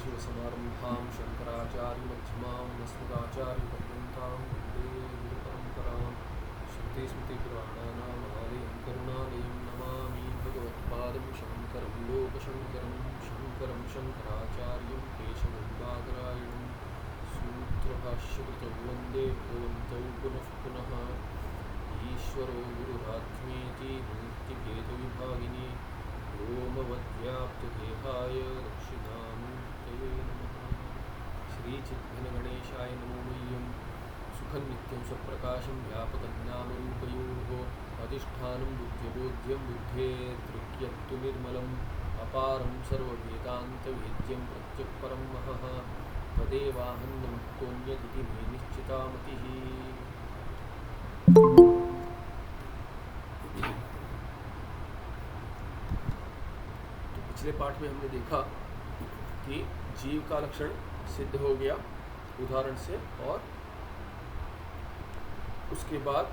सदाशिवसमारम्भां शङ्कराचार्यमध्यमां अस्मदाचार्यपर्यन्तां वन्दे गुरुपरम्परां श्रुतिस्मृतिपुराणानाम् आलयं करुणालयं नमामि भगवत्पादं शङ्करं लोकशङ्करं शङ्कराचार्यं केशवं बादरायणं सूत्रभाष्यकृतौ वन्दे भगवन्तौ पुनः पुनः ईश्वरो गुरुरात्मेति मूर्तिभेदविभागिनी व्योमवद्व्याप्तदेहाय दक्षिणामूर्तये नमः। श्रीचिद्घनगणेशाय नमो मह्यं सुखं नित्यं स्वप्रकाशं व्यापकं नामरूपयोः अधिष्ठानं बुद्ध्यबोध्यं बुद्धेर्तृप्यत्तु निर्मलम् अपारं सर्ववेदान्तवेद्यं प्रत्यक्परं महः तदेवाहं न मुक्तोऽन्यदिति मे निश्चिता मतिः। पिछले पाठ में हमने देखा कि जीव का लक्षण सिद्ध हो गया उदाहरण से, और उसके बाद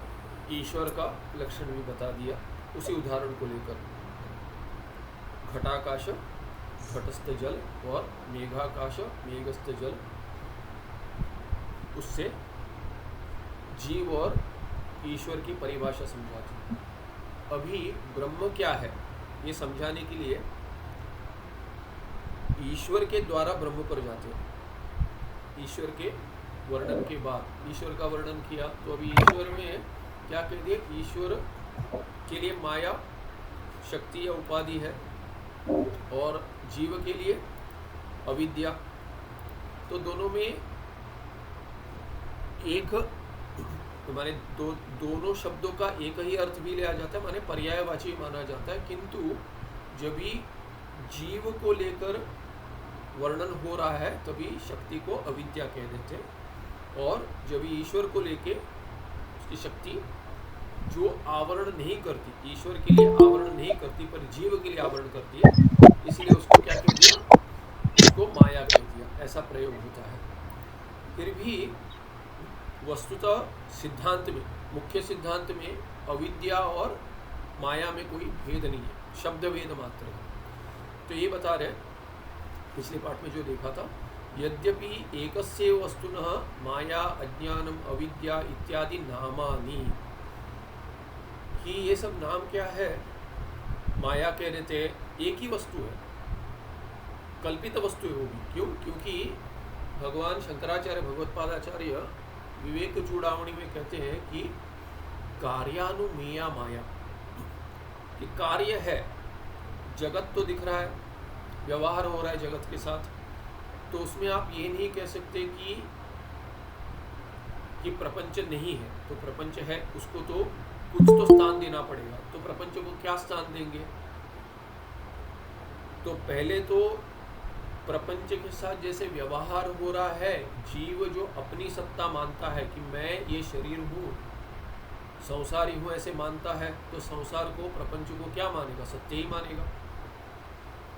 ईश्वर का लक्षण भी बता दिया उसी उदाहरण को लेकर। घटाकाश घटस्थ जल और मेघाकाश मेघस्थ जल, उससे जीव और ईश्वर की परिभाषा समझा थी। अभी ब्रह्म क्या है ये समझाने के लिए ईश्वर के द्वारा ब्रह्म पर जाते हैं। ईश्वर के वर्णन के बाद ईश्वर का वर्णन किया तो अभी ईश्वर में क्या कह दिया, ईश्वर के लिए माया शक्ति या उपाधि है और जीव के लिए अविद्या। तो दोनों में एक माने दोनों शब्दों का एक ही अर्थ भी लिया जाता है, माने पर्यायवाची माना जाता है। किंतु जब भी जीव को लेकर वर्णन हो रहा है तभी शक्ति को अविद्या कह देते हैं, और जब ईश्वर को लेके उसकी शक्ति जो आवरण नहीं करती, ईश्वर के लिए आवरण नहीं करती पर जीव के लिए आवरण करती है, इसलिए उसको क्या कह दिया, उसको माया कह दिया। ऐसा प्रयोग होता है। फिर भी वस्तुतः सिद्धांत में, मुख्य सिद्धांत में अविद्या और माया में कोई भेद नहीं है, शब्द भेद मात्र है। तो ये बता रहे पिछले पाठ में जो देखा था, यद्यपि एकस्य वस्तुनः माया अज्ञानम अविद्या इत्यादि नामानि, कि ये सब नाम क्या है, माया कह देते हैं एक ही वस्तु है, कल्पित वस्तु है वो भी। क्यों? क्योंकि भगवान शंकराचार्य भगवत्पादाचार्य विवेक चूड़ामणि में कहते हैं कि कार्यानुमेया माया, कि कार्य है, जगत तो दिख रहा है, व्यवहार हो रहा है जगत के साथ, तो उसमें आप ये नहीं कह सकते कि प्रपंच नहीं है। तो प्रपंच है, उसको तो कुछ तो स्थान देना पड़ेगा। तो प्रपंच को क्या स्थान देंगे? तो पहले तो प्रपंच के साथ जैसे व्यवहार हो रहा है, जीव जो अपनी सत्ता मानता है कि मैं ये शरीर हूँ, संसारी हूँ, ऐसे मानता है, तो संसार को, प्रपंच को क्या मानेगा? सत्य ही मानेगा।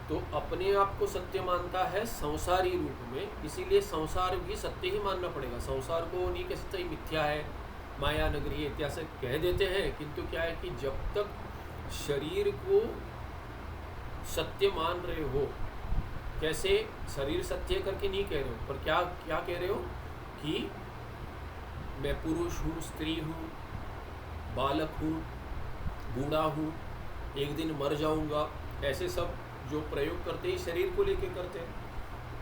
तो अपने आप को सत्य मानता है संसारी रूप में, इसीलिए संसार भी सत्य ही मानना पड़ेगा। संसार को नहीं कह सकते मिथ्या है, माया नगरी इत्यादि कह देते हैं, किंतु क्या है कि जब तक शरीर को सत्य मान रहे हो, कैसे शरीर सत्य करके नहीं कह रहे हो, पर क्या क्या कह रहे हो कि मैं पुरुष हूँ, स्त्री हूँ, बालक हूँ, बूढ़ा हूँ, एक दिन मर जाऊँगा, ऐसे सब जो प्रयोग करते हैं शरीर को लेकर करते हैं,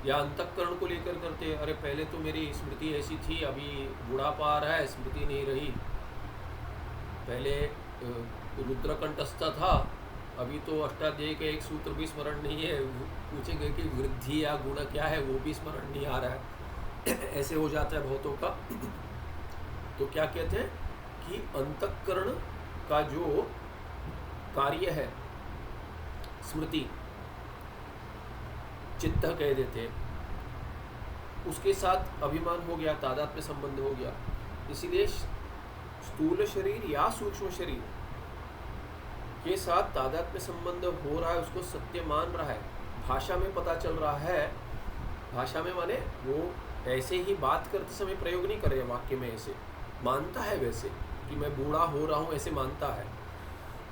या अंतःकरण को लेकर करते हैं। अरे पहले तो मेरी स्मृति ऐसी थी, अभी बुढ़ापा आ रहा है, स्मृति नहीं रही। पहले रुद्रकंठस्थ था, अभी तो अष्टाध्यायी के एक सूत्र भी स्मरण नहीं है। पूछेंगे कि वृद्धि या गुण क्या है, वो भी स्मरण नहीं आ रहा है। ऐसे हो जाता है बहुतों का। तो क्या कहते हैं कि अंतःकरण का जो कार्य है, स्मृति, चित्त कह देते हैं, उसके साथ अभिमान हो गया, तादात्म्य संबंध हो गया। इसीलिए स्थूल शरीर या सूक्ष्म शरीर के साथ तादात्म्य संबंध हो रहा है, उसको सत्य मान रहा है। भाषा में पता चल रहा है, भाषा में माने वो ऐसे ही बात करते समय प्रयोग नहीं कर रहे वाक्य में, ऐसे मानता है वैसे कि मैं बूढ़ा हो रहा हूँ, ऐसे मानता है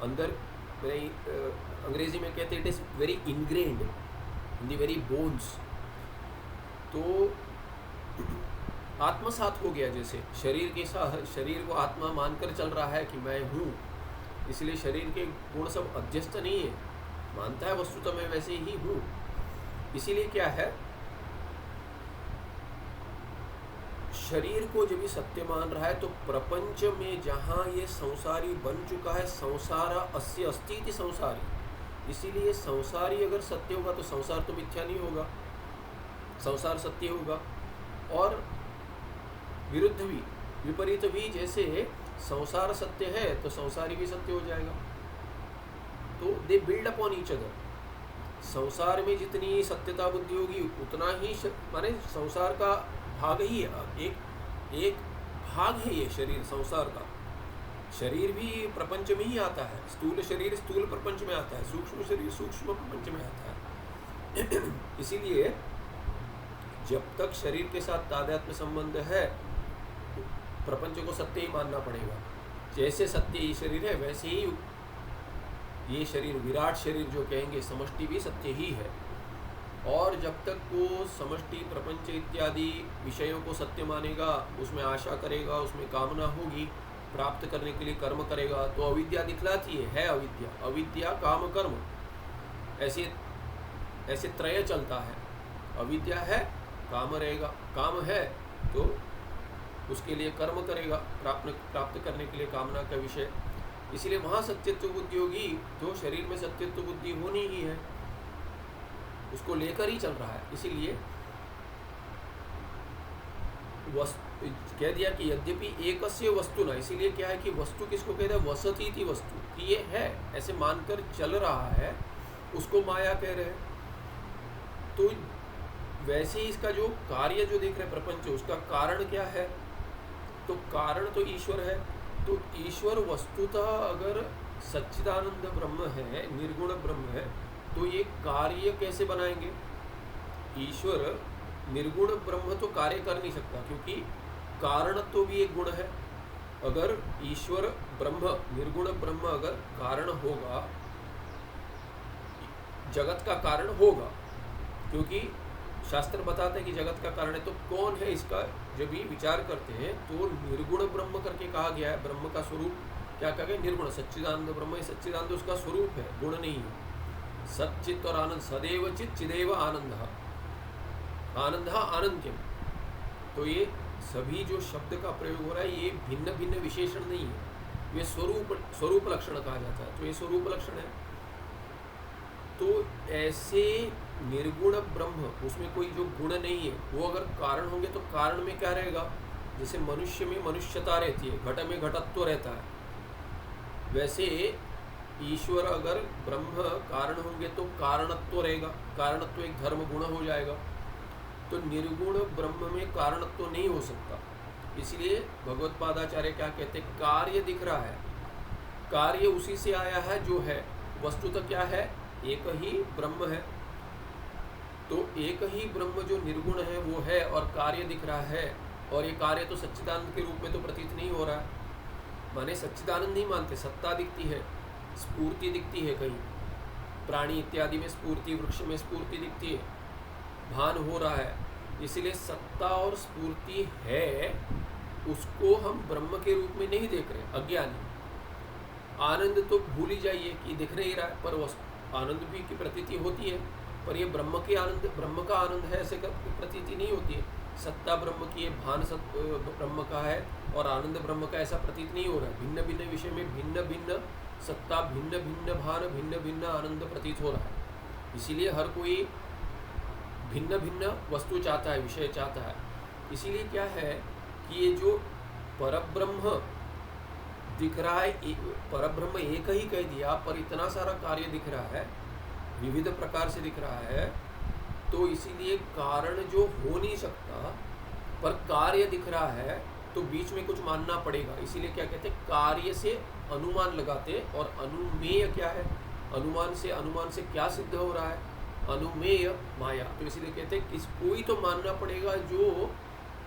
अंदर। अंग्रेजी में कहते हैं it is very ingrained in the very bones, तो आत्मसात हो गया, जैसे शरीर के साथ शरीर को आत्मा मानकर चल रहा है कि मैं हूँ, इसलिए शरीर के गुण सब अध्यस्त नहीं है, मानता है वस्तुतः मैं वैसे ही हूँ। इसीलिए क्या है, शरीर को जब भी सत्य मान रहा है तो प्रपंच में जहाँ ये संसारी बन चुका है, संसार अस्य अस्ति इति संसारी, इसीलिए संसारी अगर सत्य होगा तो संसार तो मिथ्या नहीं होगा, संसार सत्य होगा। और विरुद्ध भी, विपरीत भी, जैसे संसार सत्य है तो संसारी भी सत्य हो जाएगा। तो they build upon each other. संसार में जितनी सत्यता बुद्धि होगी उतना ही माने संसार का भाग ही है, एक भाग है ये शरीर संसार का। शरीर भी प्रपंच में ही आता है, स्थूल शरीर स्थूल प्रपंच में आता है, सूक्ष्म शरीर सूक्ष्म प्रपंच में आता है। इसीलिए जब तक शरीर के साथ तादात्म्य संबंध है, प्रपंच को सत्य ही मानना पड़ेगा। जैसे सत्य ये शरीर है वैसे ही ये शरीर, विराट शरीर जो कहेंगे, समष्टि भी सत्य ही है। और जब तक वो समष्टि प्रपंच इत्यादि विषयों को सत्य मानेगा, उसमें आशा करेगा, उसमें कामना होगी, प्राप्त करने के लिए कर्म करेगा, तो अविद्या दिखलाती है अविद्या, अविद्या काम कर्म, ऐसे त्रय चलता है। अविद्या है, काम रहेगा, काम है तो उसके लिए कर्म करेगा, प्राप्त करने के लिए कामना का विषय। इसलिए वहाँ सत्यत्व बुद्धि होगी, जो शरीर में सत्यत्व बुद्धि होनी ही है, उसको लेकर ही चल रहा है। इसीलिए कह दिया कि यद्यपि एकस्य वस्तु ना, इसीलिए क्या है कि वस्तु किसको कहते हैं, वसती थी वस्तु, कि ये है ऐसे मानकर चल रहा है, उसको माया कह रहे हैं। तो वैसे ही इसका जो कार्य जो देख रहे प्रपंच, उसका कारण क्या है, तो कारण तो ईश्वर है। तो ईश्वर वस्तुतः अगर सच्चिदानंद ब्रह्म है, निर्गुण ब्रह्म है, तो ये कार्य कैसे बनाएंगे। ईश्वर निर्गुण ब्रह्म तो कार्य कर नहीं सकता, क्योंकि कारण तो भी एक गुण है। अगर ईश्वर ब्रह्म, निर्गुण ब्रह्म अगर कारण होगा, जगत का कारण होगा, क्योंकि शास्त्र बताते हैं कि जगत का कारण है, तो कौन है इसका जब भी विचार करते हैं तो निर्गुण ब्रह्म करके कहा गया है। ब्रह्म का स्वरूप क्या कहा गया, निर्गुण, सच्चिदानंद ब्रह्म, सच्चिदानंद उसका स्वरूप है, गुण नहीं है। सच्चित और आनंद, सदैव चित चिदेव आनंद, आनंद आनंत्यम। तो ये सभी जो शब्द का प्रयोग हो रहा है, ये भिन्न भिन्न विशेषण नहीं है, ये स्वरूप लक्षण कहा जाता है। तो ये स्वरूप लक्षण है। तो ऐसे निर्गुण ब्रह्म, उसमें कोई जो गुण नहीं है, वो अगर कारण होंगे तो कारण में क्या रहेगा, जैसे मनुष्य में मनुष्यता रहती है, घट में घटत्व रहता है, वैसे ईश्वर अगर ब्रह्म कारण होंगे तो कारणत्व रहेगा, कारणत्व एक धर्म गुण हो जाएगा। तो निर्गुण ब्रह्म में कारणत्व नहीं हो सकता। इसलिए भगवत्पादाचार्य क्या कहते हैं, कार्य दिख रहा है, कार्य उसी से आया है जो है, वस्तुतः क्या है, एक ही ब्रह्म है। तो एक ही ब्रह्म जो निर्गुण है वो है, और कार्य दिख रहा है, और ये कार्य तो सच्चिदानंद के रूप में तो प्रतीत नहीं हो रहा है। माने सच्चिदानंद नहीं मानते, सत्ता दिखती है, स्फूर्ति दिखती है, कहीं प्राणी इत्यादि में स्फूर्ति, वृक्ष में स्फूर्ति दिखती है, भान हो रहा है। इसलिए सत्ता और स्फूर्ति है, उसको हम ब्रह्म के रूप में नहीं देख रहे, अज्ञानी। आनंद तो भूल ही जाइए कि दिख नहीं रहा है, पर आनंद भी की प्रतीति होती है, पर ये ब्रह्म की आनंद, ब्रह्म का आनंद है ऐसे प्रतीति नहीं होती है। सत्ता ब्रह्म की है, भान ब्रह्म का है, और आनंद ब्रह्म का, ऐसा प्रतीत नहीं हो रहा है। भिन्न भिन्न विषय में भिन्न भिन्न सत्ता, भिन्न भिन्न भान, भिन्न भिन्न आनंद प्रतीत हो रहा है। इसीलिए हर कोई भिन्न भिन्न वस्तु चाहता है, विषय चाहता है। इसीलिए क्या है कि ये जो परब्रह्म दिख रहा है, परब्रह्म एक ही कह दिया, पर इतना सारा कार्य दिख रहा है, विविध प्रकार से दिख रहा है, तो इसीलिए कारण जो हो नहीं सकता पर कार्य दिख रहा है, तो बीच में कुछ मानना पड़ेगा। इसीलिए क्या कहते हैं, कार्य से अनुमान लगाते, और अनुमेय क्या है, अनुमान से क्या सिद्ध हो रहा है, अनुमेय माया। तो इसीलिए कहते हैं किस कोई तो मानना पड़ेगा,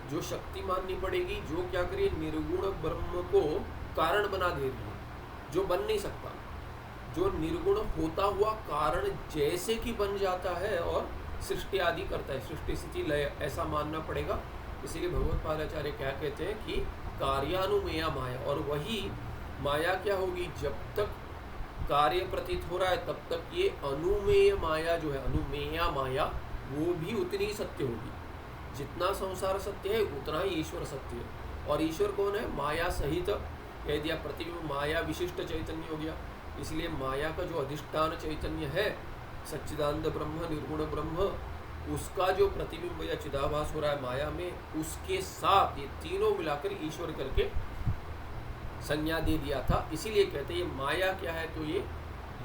जो शक्ति माननी पड़ेगी, जो क्या करिए, निर्गुण ब्रह्म को कारण बना दे रही है, जो बन नहीं सकता, जो निर्गुण होता हुआ कारण जैसे कि बन जाता है, और सृष्टि आदि करता है, सृष्टि स्थिति लय, ऐसा मानना पड़ेगा। इसीलिए भगवत्पादाचार्य क्या कहते हैं कि कार्यानुमेया माया, और वही माया क्या होगी, जब तक कार्य प्रतीत हो रहा है तब तक ये अनुमेय माया जो है, अनुमेया माया, वो भी उतनी ही सत्य होगी। जितना संसार सत्य है उतना ही ईश्वर सत्य है। और ईश्वर कौन है, माया सहित कह दिया, प्रतिबिंब माया विशिष्ट चैतन्य हो गया। इसलिए माया का जो अधिष्ठान चैतन्य है, सच्चिदानंद ब्रह्म, निर्गुण ब्रह्म, उसका जो प्रतिबिंब या चिदाभास हो रहा है माया में, उसके साथ ये तीनों मिलाकर ईश्वर करके संज्ञा दे दिया था। इसीलिए कहते हैं ये माया क्या है, तो ये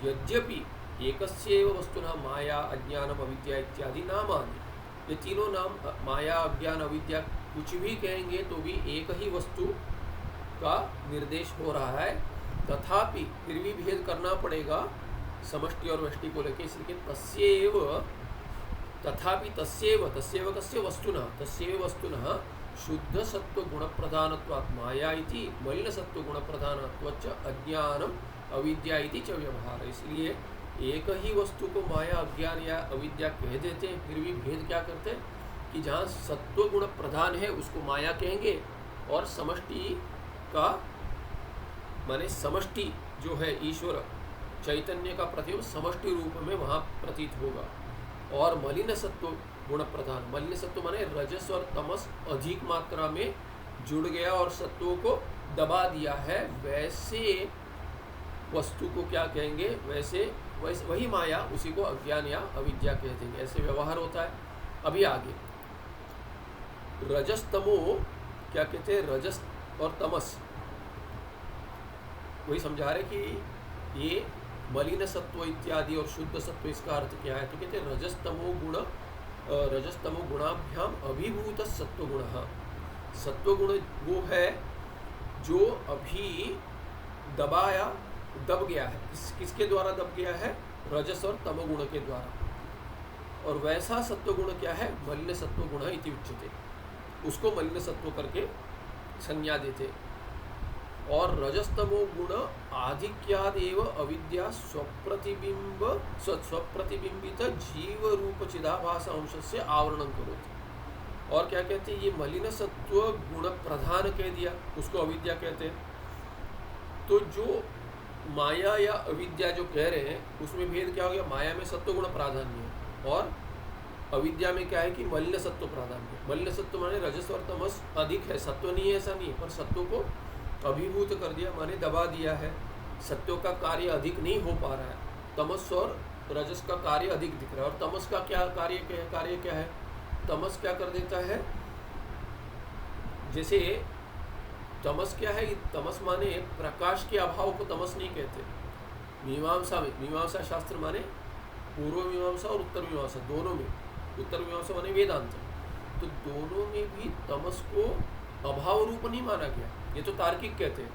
यद्यपि एकस्यैव वस्तुना माया अज्ञानम अविद्या इत्यादि नामानि, ये तीनों नाम माया अज्ञान अविद्या कुछ भी कहेंगे तो भी एक ही वस्तु का निर्देश हो रहा है, तथापि फिर भी भेद करना पड़ेगा समष्टि और व्यष्टि को लेकर। इसलिए तस्यैव, तथापि तस्यैव, तस्यैव कस्य वस्तुना, तस्यैव वस्तुनः शुद्ध सत्व गुण प्रधानत्वात् माया इति मलिन सत्व गुण प्रधानत्वाच्च अज्ञानम अविद्या इति च व्यवहार। इसलिए एक ही वस्तु को माया अज्ञान या अविद्या कह देते हैं, फिर भी भेद क्या करते हैं कि जहाँ सत्व गुण प्रधान है उसको माया कहेंगे, और समष्टि का माने समष्टि जो है ईश्वर चैतन्य का प्रतिबिंब समष्टि रूप में वहाँ प्रतीत होगा। और मलिन सत्व गुण प्रधान, मलिन सत्व माने रजस और तमस अधिक मात्रा में जुड़ गया और सत्वों को दबा दिया है, वैसे वस्तु को क्या कहेंगे, वैसे वही माया, उसी को अज्ञान या अविद्या कह देंगे। ऐसे व्यवहार होता है। अभी आगे रजस तमो क्या कहते हैं, रजस और तमस, वही समझा रहे कि ये मलिन सत्व इत्यादि और शुद्ध सत्व, इसका अर्थ क्या है, तो कहते हैं रजस्तमो गुणाभ्याम अभिभूत सत्वगुण। सत्वगुण वो है जो अभी दब गया है, किसके द्वारा दब गया है, रजस और तमोगुण के द्वारा। और वैसा सत्वगुण क्या है, मलिन सत्वगुण इति उच्यते, उसको मलिन सत्व करके संज्ञा देते। और रजस्तमो गुण आधिक्यादेव अविद्या स्वप्रतिबिंबित जीव रूप चिदाभास अंश से आवरणं करोति। और क्या कहते हैं, ये मलिन सत्व गुण प्रधान कह दिया, उसको अविद्या कहते हैं। तो जो माया या अविद्या जो कह रहे हैं उसमें भेद क्या हो गया, माया में सत्व गुण प्राधान्य है और अविद्या में क्या है कि मलिन सत्व प्राधान्य। मलिन सत्व माने रजस और तमस अधिक है, सत्व नहीं है ऐसा नहीं है, पर सत्व को अभिभूत कर दिया माने दबा दिया है, सत्व का कार्य अधिक नहीं हो पा रहा है, तमस और रजस का कार्य अधिक दिख रहा है। और तमस का क्या कार्य क्या है, तमस क्या कर देता है, जैसे तमस क्या है, तमस माने प्रकाश के अभाव को तमस नहीं कहते। मीमांसा में, मीमांसा शास्त्र माने पूर्व मीमांसा और उत्तर मीमांसा दोनों में, उत्तर मीमांसा माने वेदांत, तो दोनों में भी तमस को अभाव रूप नहीं माना गया। ये तो तार्किक कहते हैं,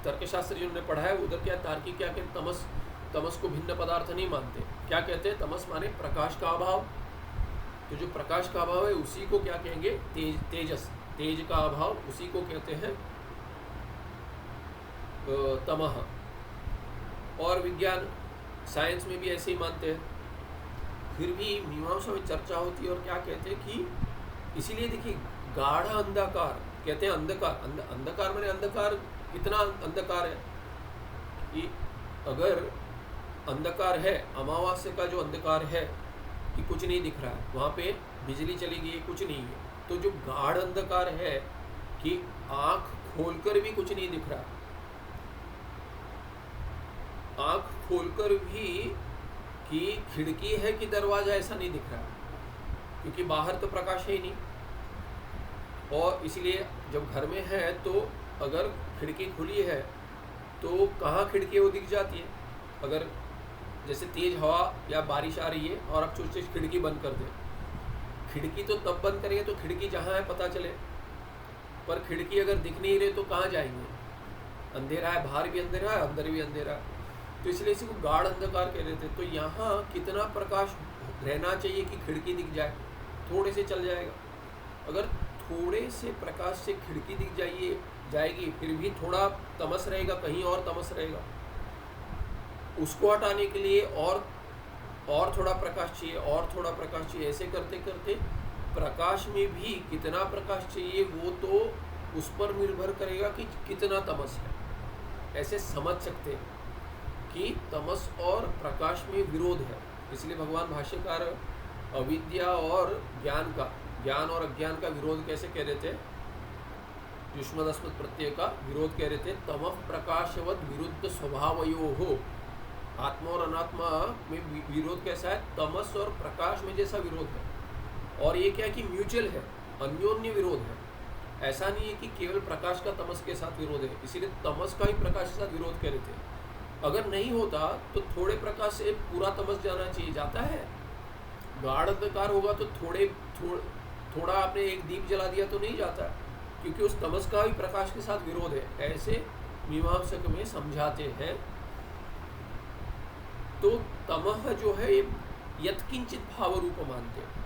तर्कशास्त्र जिन्होंने पढ़ा है उधर क्या तार्किक क्या कहते, तमस को भिन्न पदार्थ नहीं मानते। क्या कहते हैं, तमस माने प्रकाश का अभाव, तो जो प्रकाश का अभाव है उसी को क्या कहेंगे, तेजस, तेज का अभाव, उसी को कहते हैं तमः। और विज्ञान साइंस में भी ऐसे ही मानते हैं। फिर भी मीमांसा में चर्चा होती है और क्या कहते हैं कि इसीलिए देखिए गाढ़ा अंधकार कहते हैं, अंधकार माने अंधकार कितना अंधकार है कि अगर अंधकार है, अमावास्या का जो अंधकार है कि कुछ नहीं दिख रहा है, वहाँ पे बिजली चली गई, कुछ नहीं है। तो जो गाढ़ अंधकार है कि आँख खोलकर भी कुछ नहीं दिख रहा, आँख खोलकर भी कि खिड़की है कि दरवाजा ऐसा नहीं दिख रहा, क्योंकि बाहर तो प्रकाश है ही नहीं। और इसलिए जब घर में है तो अगर खिड़की खुली है तो कहाँ खिड़की वो दिख जाती है। अगर जैसे तेज हवा या बारिश आ रही है और आप सोचते खिड़की बंद कर दें, खिड़की तो तब बंद करेंगे तो खिड़की जहाँ है पता चले, पर खिड़की अगर दिख नहीं रही तो कहाँ जाएंगे, अंधेरा है, बाहर भी अंधेरा है, अंदर भी अंधेरा है। तो इसलिए इसी को गाढ़ अंधकार कह देते। तो यहाँ कितना प्रकाश रहना चाहिए कि खिड़की दिख जाए, थोड़े से चल जाएगा। अगर थोड़े से प्रकाश से खिड़की दिख जाएगी फिर भी थोड़ा तमस रहेगा, कहीं और तमस रहेगा। उसको हटाने के लिए और और थोड़ा प्रकाश चाहिए, और थोड़ा प्रकाश चाहिए, ऐसे करते करते प्रकाश में भी कितना प्रकाश चाहिए वो तो उस पर निर्भर करेगा कि कितना तमस है। ऐसे समझ सकते हैं कि तमस और प्रकाश में विरोध है। इसलिए भगवान भाष्यकार अविद्या और ज्ञान और अज्ञान का विरोध कैसे कह रहे थे? युष्मदस्मद प्रत्यय का विरोध कह रहे थे, तमः प्रकाशवत विरुद्ध स्वभावयो हो। आत्मा और अनात्मा में विरोध कैसा है? तमस और प्रकाश में जैसा विरोध है। और ये क्या कि म्यूचुअल है, अन्योन्य विरोध है। ऐसा नहीं है कि केवल प्रकाश का तमस के साथ विरोध है। इसीलिए तमस का ही प्रकाश के साथ विरोध कर रहे थे। अगर नहीं होता तो थोड़े प्रकाश से पूरा तमस जाना चाहिए, जाता है। गाढ़ अंधकार होगा तो थोड़ा आपने एक दीप जला दिया तो नहीं जाता, क्योंकि उस तमस का भी प्रकाश के साथ विरोध है। ऐसे मीमांसक में समझाते हैं। तो तमह जो है ये यत्किंचित भाव रूप मानते हैं।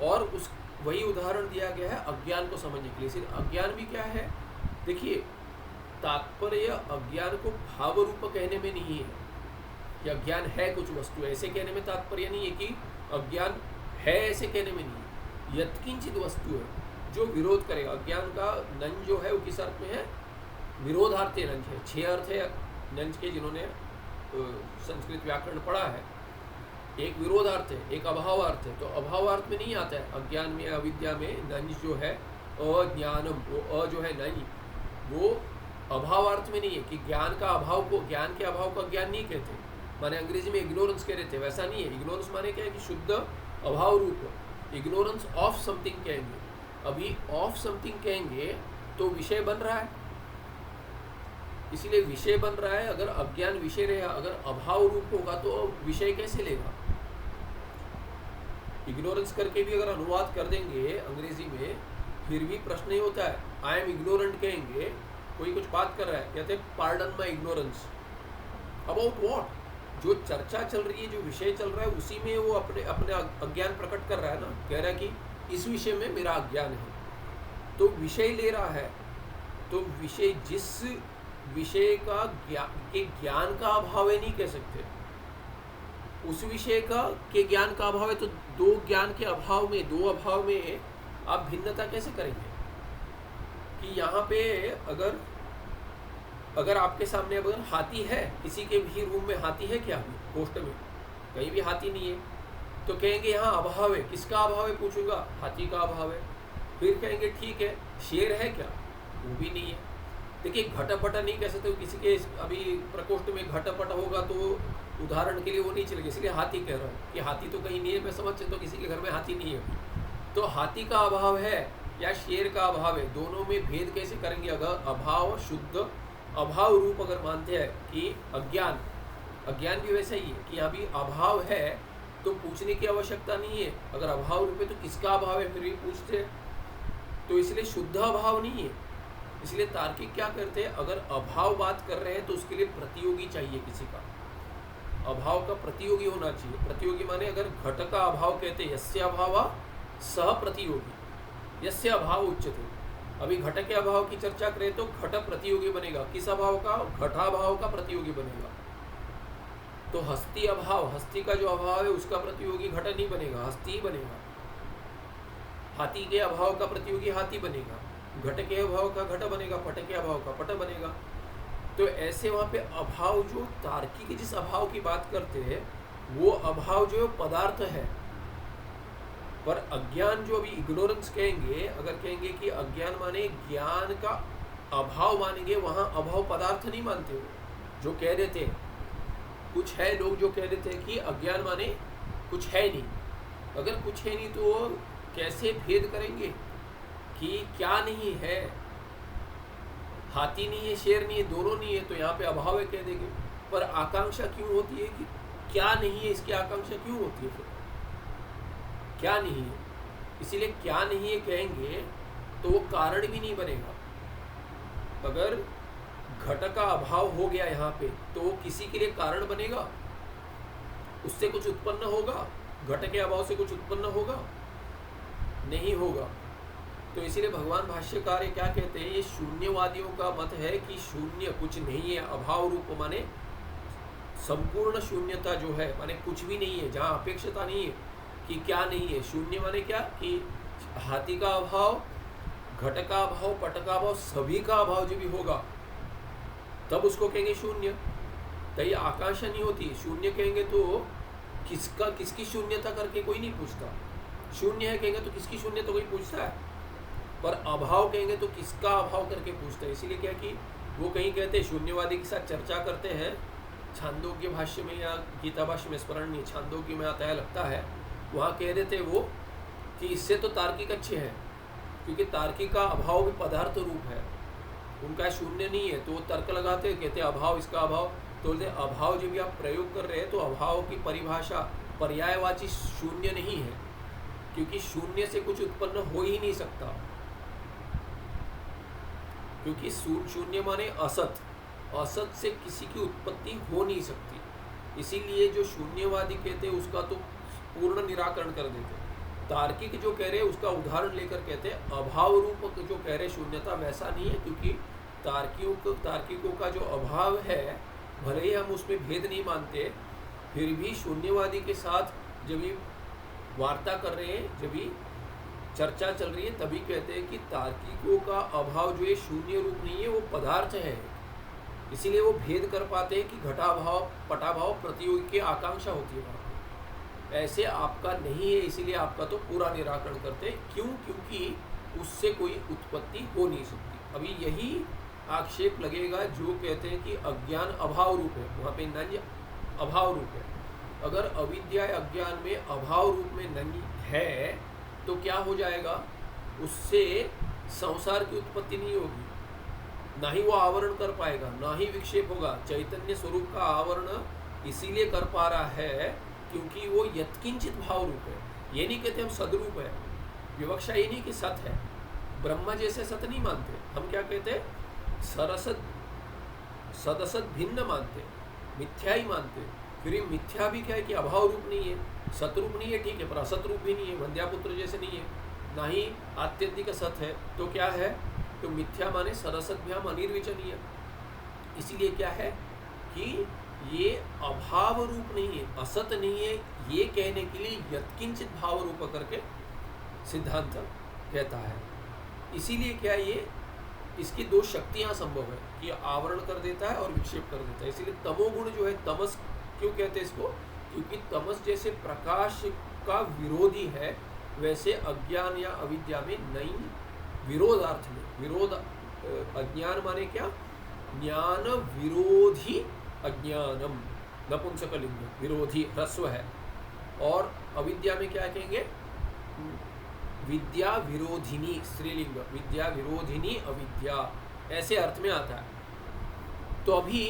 और उस वही उदाहरण दिया गया है अज्ञान को समझने के लिए। सिर्फ अज्ञान भी क्या है? देखिए, तात्पर्य अज्ञान को भाव रूप कहने में नहीं है कि अज्ञान है कुछ वस्तु, ऐसे कहने में तात्पर्य नहीं है कि अज्ञान है, ऐसे कहने में नहीं है। यत्किंचित वस्तु है जो विरोध करेगा। अज्ञान का नंज जो है वो किस अर्थ में है? विरोधार्थ नंज है। 6 अर्थ है नंज के, जिन्होंने संस्कृत व्याकरण पढ़ा है। एक विरोधार्थ है, एक अभावार्थ है। तो अभावार्थ में नहीं आता है अज्ञान में, अविद्या में। नंज जो है अज्ञानम, वो जो है नंज, वो अभावार्थ में नहीं है कि ज्ञान का अभाव को, ज्ञान के अभाव को अज्ञान नहीं कहते। माने अंग्रेजी में इग्नोरेंस कह रहे थे, वैसा नहीं है। इग्नोरेंस माने क्या है कि शुद्ध अभाव रूप। इग्नोरेंस ऑफ समथिंग कहेंगे। अभी ऑफ समथिंग कहेंगे तो विषय बन रहा है, इसीलिए विषय बन रहा है। अगर अज्ञान विषय रहा, अगर अभाव रूप होगा तो विषय कैसे लेगा? इग्नोरेंस करके भी अगर अनुवाद कर देंगे अंग्रेजी में, फिर भी प्रश्न ही होता है। आई एम इग्नोरेंट कहेंगे, कोई कुछ बात कर रहा है, कहते हैं pardon my ignorance. About what? जो चर्चा चल रही है, जो विषय चल रहा है, उसी में वो अपने अज्ञान प्रकट कर रहा है ना। कह रहा है कि इस विषय में मेरा अज्ञान है, तो विषय ले रहा है। तो विषय, जिस विषय का ज्ञान का अभाव है, नहीं कह सकते उस विषय का के ज्ञान का अभाव है। तो दो ज्ञान के अभाव में, दो अभाव में आप भिन्नता कैसे करेंगे? कि यहाँ पे अगर आपके सामने अगर हाथी है, किसी के भी रूम में हाथी है क्या? गोष्ठ में कहीं भी हाथी नहीं है, तो कहेंगे यहाँ अभाव है। किसका अभाव है पूछूंगा? हाथी का अभाव है। फिर कहेंगे ठीक है, शेर है क्या? वो भी नहीं है। देखिए, घटपट नहीं कह सकते। किसी के अभी प्रकोष्ठ में घटपट होगा तो उदाहरण के लिए वो नहीं चलेगा, इसलिए हाथी कह रहा हूँ कि हाथी तो कहीं नहीं है। मैं समझ सकता हूँ किसी के घर में हाथी नहीं है, तो हाथी का अभाव है या शेर का अभाव है, दोनों में भेद कैसे करेंगे? अगर अभाव, शुद्ध अभाव रूप अगर मानते हैं कि अज्ञान भी वैसा ही है कि यहाँ भी अभाव है, तो पूछने की आवश्यकता नहीं है। अगर अभाव रूप है तो किसका अभाव है, फिर भी पूछते हैं। तो इसलिए शुद्ध अभाव नहीं है। इसलिए तार्किक क्या करते हैं? अगर अभाव बात कर रहे हैं तो उसके लिए प्रतियोगी चाहिए, किसी का अभाव का प्रतियोगी होना चाहिए। प्रतियोगी माने अगर घट का अभाव कहते हैं, यस्य अभाव सह प्रतियोगी, यस्य अभाव उच्यते। अभी घट के अभाव की चर्चा करें तो घट प्रतियोगी बनेगा। किस अभाव का? घटाभाव का प्रतियोगी बनेगा। तो हस्ती अभाव, हस्ती का जो अभाव है उसका प्रतियोगी घट नहीं बनेगा, हस्ती ही बनेगा। हाथी के अभाव का प्रतियोगी हाथी बनेगा, घट के अभाव का घट बनेगा, पट के अभाव का पट बनेगा। तो ऐसे वहाँ पे अभाव, जो तार्किक जिस अभाव की बात करते हैं वो अभाव जो पदार्थ है। पर अज्ञान जो अभी इग्नोरेंस कहेंगे, अगर कहेंगे कि अज्ञान माने ज्ञान का अभाव मानेंगे, वहाँ अभाव पदार्थ नहीं मानते हो। जो कह रहे थे, कुछ है लोग जो कह रहे थे कि अज्ञान माने कुछ है नहीं। अगर कुछ है नहीं तो कैसे भेद करेंगे कि क्या नहीं है? हाथी नहीं है, शेर नहीं है, दोनों नहीं है, तो यहाँ पे अभाव है कह देंगे। पर आकांक्षा क्यों होती है कि क्या नहीं है? इसकी आकांक्षा क्यों होती है? फिर क्या नहीं है, इसीलिए क्या नहीं है कहेंगे तो वो कारण भी नहीं बनेगा। अगर घट का अभाव हो गया यहाँ पे तो वो किसी के लिए कारण बनेगा? उससे कुछ उत्पन्न होगा? घट के अभाव से कुछ उत्पन्न होगा? नहीं होगा। तो इसीलिए भगवान भाष्यकार क्या कहते हैं, ये शून्यवादियों का मत है कि शून्य कुछ नहीं है। अभाव रूप माने संपूर्ण शून्यता जो है माने कुछ भी नहीं है, जहाँ अपेक्षता नहीं है कि क्या नहीं है। शून्य माने क्या कि हाथी का अभाव, घट का अभाव, पट का अभाव, सभी का अभाव जब भी होगा तब उसको कहेंगे शून्य। तो ये आकांक्षा नहीं होती। शून्य कहेंगे तो किसकी शून्यता करके कोई नहीं पूछता। शून्य है कहेंगे तो किसकी शून्य तो कोई पूछता है, पर अभाव कहेंगे तो किसका अभाव करके पूछता है। इसीलिए क्या कि वो कहीं कहते हैं, शून्यवादी के साथ चर्चा करते हैं, छांदोग्य भाष्य में या गीता भाष्य में, स्मरण नहीं, छांदोग्य में आता है लगता है, वहाँ कह देते वो कि इससे तो तार्किक अच्छे हैं, क्योंकि तार्किक का अभाव भी पदार्थ रूप है, उनका शून्य नहीं है। तो वो तर्क लगाते कहते अभाव, इसका अभाव। तो बोलते अभाव जब भी आप प्रयोग कर रहे हैं तो अभाव की परिभाषा पर्यायवाची शून्य नहीं है, क्योंकि शून्य से कुछ उत्पन्न हो ही नहीं सकता, क्योंकि शून्य माने असत, असत से किसी की उत्पत्ति हो नहीं सकती। इसीलिए जो शून्यवादी कहते हैं उसका तो पूर्ण निराकरण कर देते हैं। तार्किक जो कह रहे हैं उसका उदाहरण लेकर कहते हैं अभाव रूप जो कह रहे शून्यता वैसा नहीं है, क्योंकि तार्किकों का जो अभाव है, भले ही हम उसमें भेद नहीं मानते, फिर भी शून्यवादी के साथ जब भी वार्ता कर रहे हैं, जब भी चर्चा चल रही है, तभी कहते हैं कि तार्किकों का अभाव जो ये शून्य रूप नहीं है, वो पदार्थ है। इसीलिए वो भेद कर पाते हैं कि घटाभाव पटाभाव प्रतियोगी की आकांक्षा होती है वहाँ पे। ऐसे आपका नहीं है, इसीलिए आपका तो पूरा निराकरण करते हैं। क्यों? क्योंकि उससे कोई उत्पत्ति हो नहीं सकती। अभी यही आक्षेप लगेगा जो कहते हैं कि अज्ञान अभाव रूप है, वहाँ पे नंज अभाव रूप है। अगर अविद्या अज्ञान में अभाव रूप में नंज है तो क्या हो जाएगा, उससे संसार की उत्पत्ति नहीं होगी, ना ही वो आवरण कर पाएगा, ना ही विक्षेप होगा। चैतन्य स्वरूप का आवरण इसीलिए कर पा रहा है क्योंकि वो यत्किंचित भाव रूप है। ये नहीं कहते हम सदरूप है, विवक्षा ये नहीं कि सत है, ब्रह्म जैसे सत नहीं मानते हम। क्या कहते सरसत सदसत भिन्न मानते, मिथ्या ही मानते। फिर ये मिथ्या भी क्या है कि अभाव रूप नहीं है, सतरूप नहीं है, ठीक है, पर असत रूप भी नहीं है, वंद्यापुत्र जैसे नहीं है, ना ही आत्यंतिक सत है। तो क्या है, तो मिथ्या माने सरसद्भ्याम अनिर्वचनीय। इसीलिए क्या है कि ये अभाव रूप नहीं है, असत नहीं है, ये कहने के लिए यत्किंचित भाव रूप करके सिद्धांत कहता है। इसीलिए क्या ये इसकी दो शक्तियां संभव है कि आवरण कर देता है और विक्षेप कर देता है। इसीलिए तमोगुण जो है, तमस क्यों कहते हैं इसको, क्योंकि तमस जैसे प्रकाश का विरोधी है, वैसे अज्ञान या अविद्या में नहीं, विरोधार्थ में विरोध। अज्ञान माने क्या, ज्ञान विरोधी अज्ञानम, नपुंसकलिंग, विरोधी ह्रस्व है। और अविद्या में क्या कहेंगे, विद्या विरोधिनी, स्त्रीलिंग, विद्या विरोधिनी अविद्या, ऐसे अर्थ में आता है। तो अभी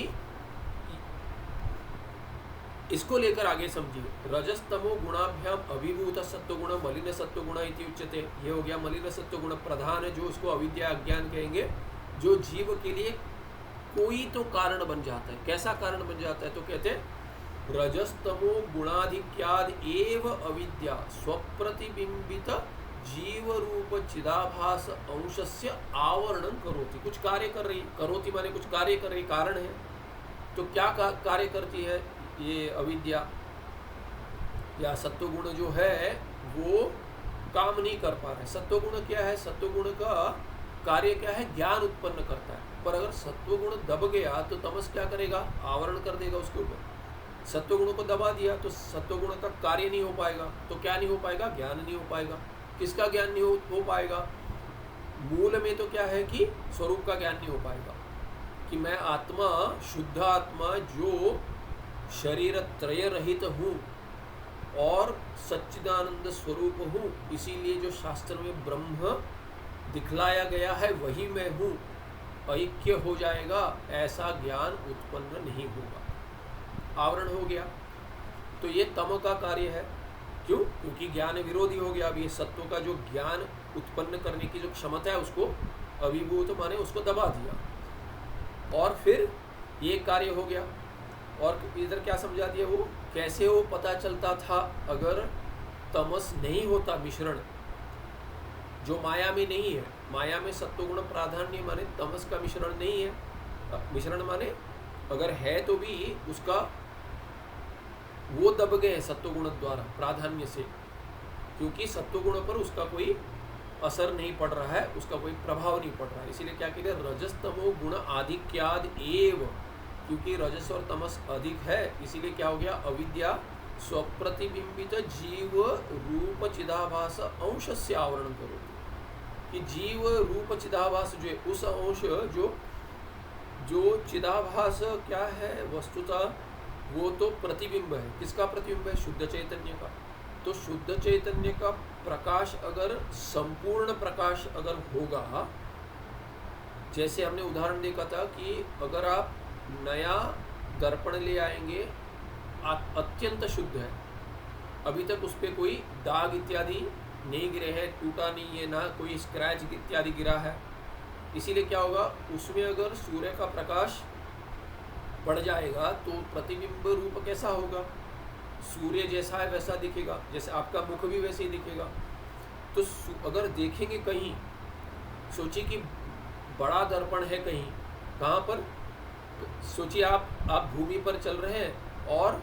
इसको लेकर आगे समझिए। रजस्तमो गुणाभ्याम अभिभूत सत्वगुण मलिन सत्वगुण इति उच्यते। ये हो गया मलिन सत्वगुण प्रधान है, जो उसको अविद्या अज्ञान कहेंगे, जो जीव के लिए कोई तो कारण बन जाता है। कैसा कारण बन जाता है, तो कहते हैं रजस्तमो गुणाधिक्याद एव अविद्या स्वप्रतिबिंबित जीव रूप चिदाभास अंशस्य आवरणं करोति। कुछ कार्य कर रही, करोति माने कुछ कार्य कर रही, कारण है। तो क्या कार्य करती है ये अविद्या या सत्वगुण जो है, वो काम नहीं कर पा रहा है। सत्वगुण क्या है, सत्वगुण का कार्य क्या है, ज्ञान उत्पन्न करता है। पर अगर सत्वगुण दब गया तो तमस क्या करेगा, आवरण कर देगा उसके ऊपर। सत्वगुण को दबा दिया तो सत्वगुण का कार्य नहीं हो पाएगा। तो क्या नहीं हो पाएगा, ज्ञान नहीं हो पाएगा। किसका ज्ञान नहीं हो पाएगा, मूल में तो क्या है कि स्वरूप का ज्ञान नहीं हो पाएगा, कि मैं आत्मा, शुद्ध आत्मा जो शरीर त्रय रहित हूँ और सच्चिदानंद स्वरूप हूँ। इसीलिए जो शास्त्र में ब्रह्म दिखलाया गया है वही मैं हूँ, ऐक्य हो जाएगा, ऐसा ज्ञान उत्पन्न नहीं होगा, आवरण हो गया। तो ये तम का कार्य है। क्यों? क्योंकि ज्ञान विरोधी हो गया। अभी सत्व का जो ज्ञान उत्पन्न करने की जो क्षमता है उसको अभिभूत माने उसको दबा दिया, और फिर ये कार्य हो गया। और इधर क्या समझा दिया, वो कैसे वो पता चलता था अगर तमस नहीं होता, मिश्रण जो माया में नहीं है। माया में सत्वगुण प्राधान्य माने तमस का मिश्रण नहीं है। मिश्रण माने अगर है तो भी उसका वो दब गए सत्वगुण द्वारा प्राधान्य से, क्योंकि सत्वगुण पर उसका कोई असर नहीं पड़ रहा है, उसका कोई प्रभाव नहीं पड़ रहा है। इसीलिए क्या कहते हैं, रजस्तमो गुण आधिक्याद एव, क्योंकि रजस और तमस अधिक है, इसीलिए क्या हो गया, अविद्या स्वप्रतिबिंबित जीव रूप चिदाभास अंश से आवरण करो, कि जीव रूप चिदाभास जो है उस अंश जो चिदाभास क्या है वस्तुतः, वो तो प्रतिबिंब है। किसका प्रतिबिंब है, शुद्ध चैतन्य का। तो शुद्ध चैतन्य का प्रकाश अगर संपूर्ण प्रकाश अगर होगा, जैसे हमने उदाहरण देखा था कि अगर आप नया दर्पण ले आएंगे, अत्यंत शुद्ध है, अभी तक उस पर कोई दाग इत्यादि नहीं गिरे हैं, टूटा नहीं है, ना कोई स्क्रैच इत्यादि गिरा है, इसीलिए क्या होगा, उसमें अगर सूर्य का प्रकाश पड़ जाएगा तो प्रतिबिंब रूप कैसा होगा, सूर्य जैसा है वैसा दिखेगा, जैसे आपका मुख भी वैसे ही दिखेगा। तो अगर देखेंगे कहीं, सोचिए कि बड़ा दर्पण है कहीं, कहाँ पर, तो सोचिए आप भूमि पर चल रहे हैं और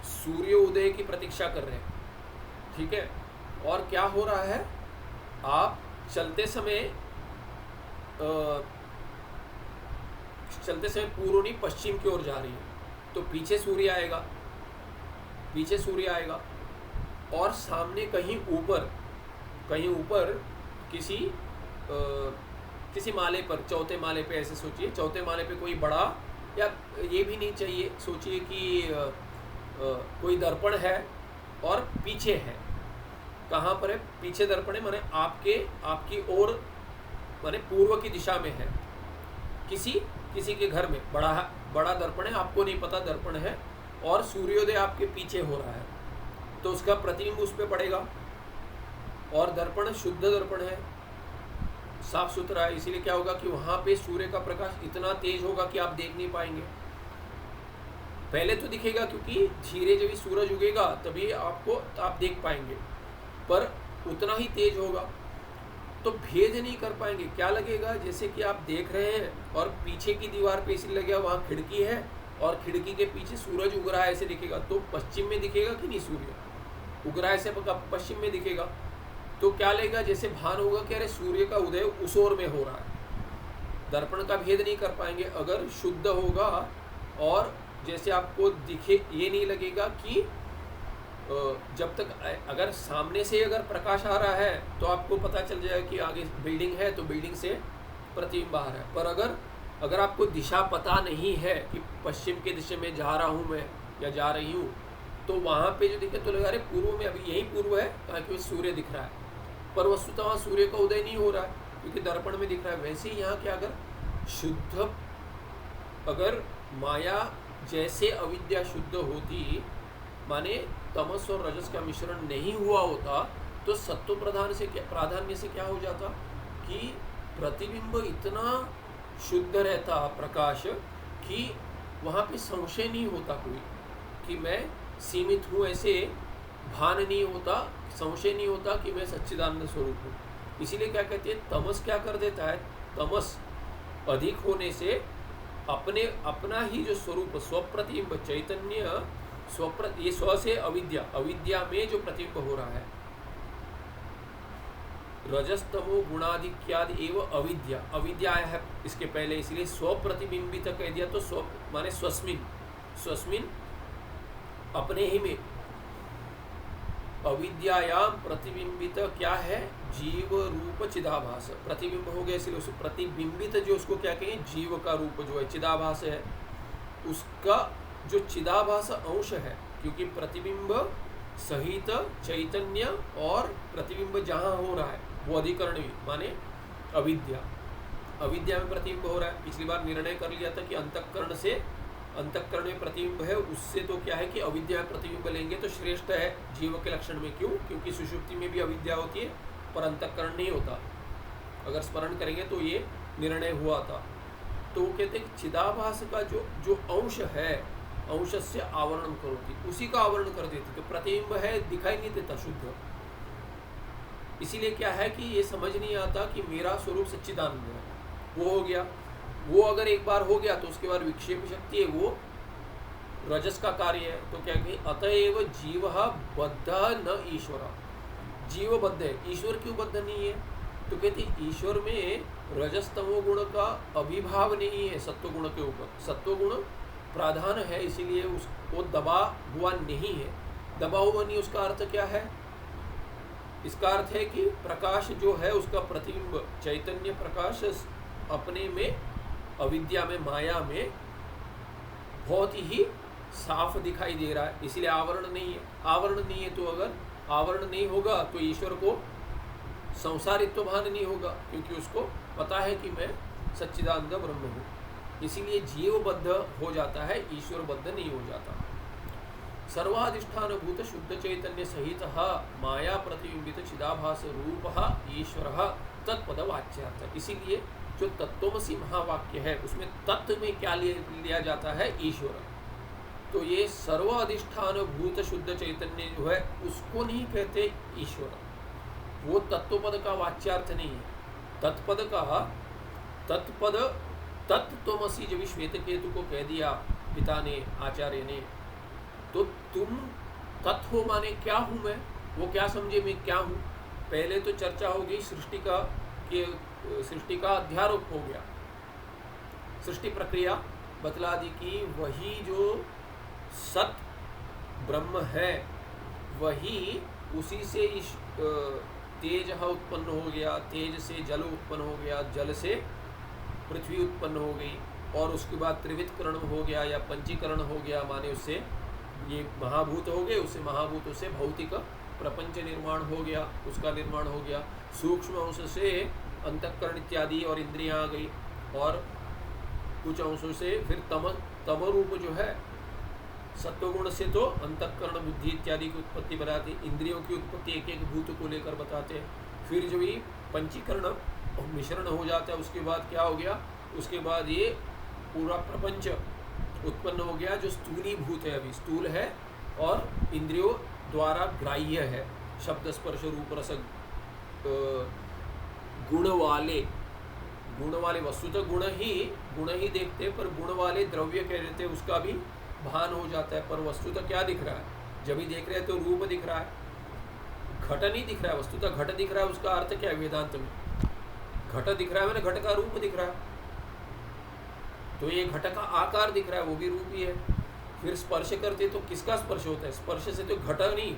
सूर्योदय की प्रतीक्षा कर रहे हैं, ठीक है, और क्या हो रहा है, आप चलते समय पूर्व नहीं पश्चिम की ओर जा रही है, तो पीछे सूर्य आएगा, और सामने कहीं ऊपर किसी माले पर, चौथे माले पे, ऐसे सोचिए चौथे माले पे कोई बड़ा, या ये भी नहीं चाहिए, सोचिए कि कोई दर्पण है और पीछे है, कहाँ पर है, पीछे दर्पण है, माने आपकी ओर, माने पूर्व की दिशा में है, किसी के घर में बड़ा दर्पण है, आपको नहीं पता दर्पण है, और सूर्योदय आपके पीछे हो रहा है, तो उसका प्रतिबिंब उस पर पड़ेगा, और दर्पण शुद्ध दर्पण है, साफ सुथरा है, इसीलिए क्या होगा कि वहाँ पे सूर्य का प्रकाश इतना तेज होगा कि आप देख नहीं पाएंगे। पहले तो दिखेगा, क्योंकि धीरे जब सूरज उगेगा तभी आप देख पाएंगे, पर उतना ही तेज होगा, तो भेद नहीं कर पाएंगे। क्या लगेगा, जैसे कि आप देख रहे हैं और पीछे की दीवार पे इसलिए लगेगा वहाँ खिड़की है और खिड़की के पीछे सूरज उग रहा है, ऐसे दिखेगा, तो पश्चिम में दिखेगा कि नहीं, सूर्य उग रहा है ऐसे पश्चिम में दिखेगा, तो क्या लगेगा, जैसे भान होगा कि अरे सूर्य का उदय उस ओर में हो रहा है। दर्पण का भेद नहीं कर पाएंगे अगर शुद्ध होगा, और जैसे आपको दिखे, ये नहीं लगेगा कि जब तक अगर सामने से अगर प्रकाश आ रहा है तो आपको पता चल जाएगा कि आगे बिल्डिंग है, तो बिल्डिंग से प्रतिबिंब आ रहा है, पर अगर आपको दिशा पता नहीं है कि पश्चिम के दिशा में जा रहा हूँ मैं या जा रही हूँ, तो वहाँ पे जो दिखे तो लगा रहे पूर्व में, अभी यही पूर्व है, क्योंकि सूर्य दिख रहा है, पर वस्तुतः वहाँ सूर्य का उदय नहीं हो रहा है, क्योंकि दर्पण में दिख रहा है। वैसे ही यहाँ क्या, अगर माया जैसे अविद्या शुद्ध होती, माने तमस और रजस का मिश्रण नहीं हुआ होता, तो सत्व प्राधान्य से क्या हो जाता कि प्रतिबिंब इतना शुद्ध रहता प्रकाश कि वहाँ पे संशय नहीं होता कोई कि मैं सीमित हूँ, ऐसे भान नहीं होता, संशय नहीं होता कि मैं सच्चिदानंद स्वरूप हूँ। इसीलिए क्या कहते हैं, तमस क्या कर देता है, तमस अधिक होने से अपना ही जो स्वरूप स्वप्रतिबिंब चैतन्य ये स्व से अविद्या में जो प्रतिबिंब हो रहा है, रजस्तमो गुणाधिक्यादि एवं अविद्या है इसके पहले, इसलिए स्वप्रतिबिंबित कह दिया, तो स्व माने स्वस्मिन अपने ही में, अविद्यायाम प्रतिबिंबित क्या है, जीव रूप चिदाभास, प्रतिबिंब हो गया, इसलिए उस प्रतिबिंबित जो उसको क्या कहें, जीव का रूप जो है चिदाभास है, उसका जो चिदाभास अंश है, क्योंकि प्रतिबिंब सहित चैतन्य और प्रतिबिंब जहाँ हो रहा है वो अधिकरण भी, माने अविद्या में प्रतिबिंब हो रहा है। पिछली बार निर्णय कर लिया था कि अंतःकरण में प्रतिबिंब है, उससे तो क्या है कि अविद्या में प्रतिबिंब लेंगे तो श्रेष्ठ है जीव के लक्षण में। क्यों? क्योंकि सुषुप्ति में भी अविद्या होती है पर अंतःकरण नहीं होता। अगर स्मरण करेंगे तो ये निर्णय हुआ था। तो वो कहते हैं कि चिदाभास का जो अंश है, अंश से आवरण करोति, उसी का आवरण कर देती, तो प्रतिबिंब है दिखाई नहीं देता शुद्ध। इसीलिए क्या है कि ये समझ नहीं आता कि मेरा स्वरूप सच्चिदानंद है। वो हो गया, वो अगर एक बार हो गया तो उसके बाद विक्षेप शक्ति है वो रजस का कार्य है, तो क्या कहें अतएव जीव बद्ध न ईश्वर, जीव बद्ध है, ईश्वर क्यों बद्ध नहीं है? तो कहते ईश्वर में रजस तमो गुण का अभिभाव नहीं है सत्व गुण के ऊपर, सत्व गुण प्राधान है, इसीलिए उसको दबा हुआ नहीं है। दबा हुआ नहीं उसका अर्थ क्या है? इसका अर्थ है कि प्रकाश जो है उसका प्रतिबिंब चैतन्य प्रकाश अपने में अविद्या में माया में बहुत ही साफ दिखाई दे रहा है, इसलिए आवरण नहीं है। आवरण नहीं है तो अगर आवरण नहीं होगा तो ईश्वर को संसारित्व भान नहीं होगा, क्योंकि उसको पता है कि मैं सच्चिदानंद ब्रह्म हूँ, इसीलिए जीवबद्ध हो जाता है, ईश्वरबद्ध नहीं हो जाता। सर्वाधिष्ठान भूत शुद्ध चैतन्य सहित माया प्रतिबिंबित चिदाभास रूप ईश्वर तत्पद वाच्यार्थ। इसीलिए जो तत्वमसि महावाक्य है उसमें तत्व में क्या लिया जाता है? ईश्वर। तो ये सर्वाधिष्ठान भूत शुद्ध चैतन्य जो है उसको नहीं कहते ईश्वर, वो तत्वपद का वाच्यार्थ नहीं है। तत्पद का तत्पद तत्त्वमसि जब श्वेत केतु को कह दिया पिता ने, आचार्य ने, तो तुम तत्व हो माने क्या हूँ मैं, वो क्या समझे मैं क्या हूँ। पहले तो चर्चा हो गई सृष्टि का अध्यारोप हो गया, सृष्टि प्रक्रिया बतला दी कि वही जो सत ब्रह्म है वही, उसी से तेज उत्पन्न हो गया, तेज से जल उत्पन्न हो गया, जल से पृथ्वी उत्पन्न हो गई, और उसके बाद त्रिविधकरण हो गया या पंचीकरण हो गया, माने उससे ये महाभूत हो गए, उससे महाभूतों से भौतिक प्रपंच निर्माण हो गया, उसका निर्माण हो गया। सूक्ष्म अंश से अंतःकरण इत्यादि और इंद्रियां आ गई, और कुछ अंशों से फिर तम रूप जो है सत्वगुण से तो अंतःकरण बुद्धि इत्यादि की उत्पत्ति बताते, इंद्रियों की उत्पत्ति एक एक भूत को लेकर बताते हैं। फिर जो ये पंचीकरण मिश्रण हो जाता है उसके बाद क्या हो गया, उसके बाद ये पूरा प्रपंच उत्पन्न हो गया जो स्थूली भूत है, अभी स्थूल है और इंद्रियों द्वारा ग्राह्य है, शब्द स्पर्श रूप रस गुण वाले वस्तुतः गुण ही देखते, पर गुण वाले द्रव्य कह देते, उसका भी भान हो जाता है। पर वस्तुतः क्या दिख रहा है? जब भी देख रहे हैं तो रूप दिख रहा है, घट नहीं दिख रहा है। वस्तुतः घट दिख रहा है, उसका अर्थ क्या है वेदांत में? घट दिख रहा है मैंने घट का रूप दिख रहा है, तो ये घट का आकार दिख रहा है, वो भी रूप ही है। फिर स्पर्श करते तो किसका स्पर्श होता है? स्पर्श से तो घट नहीं,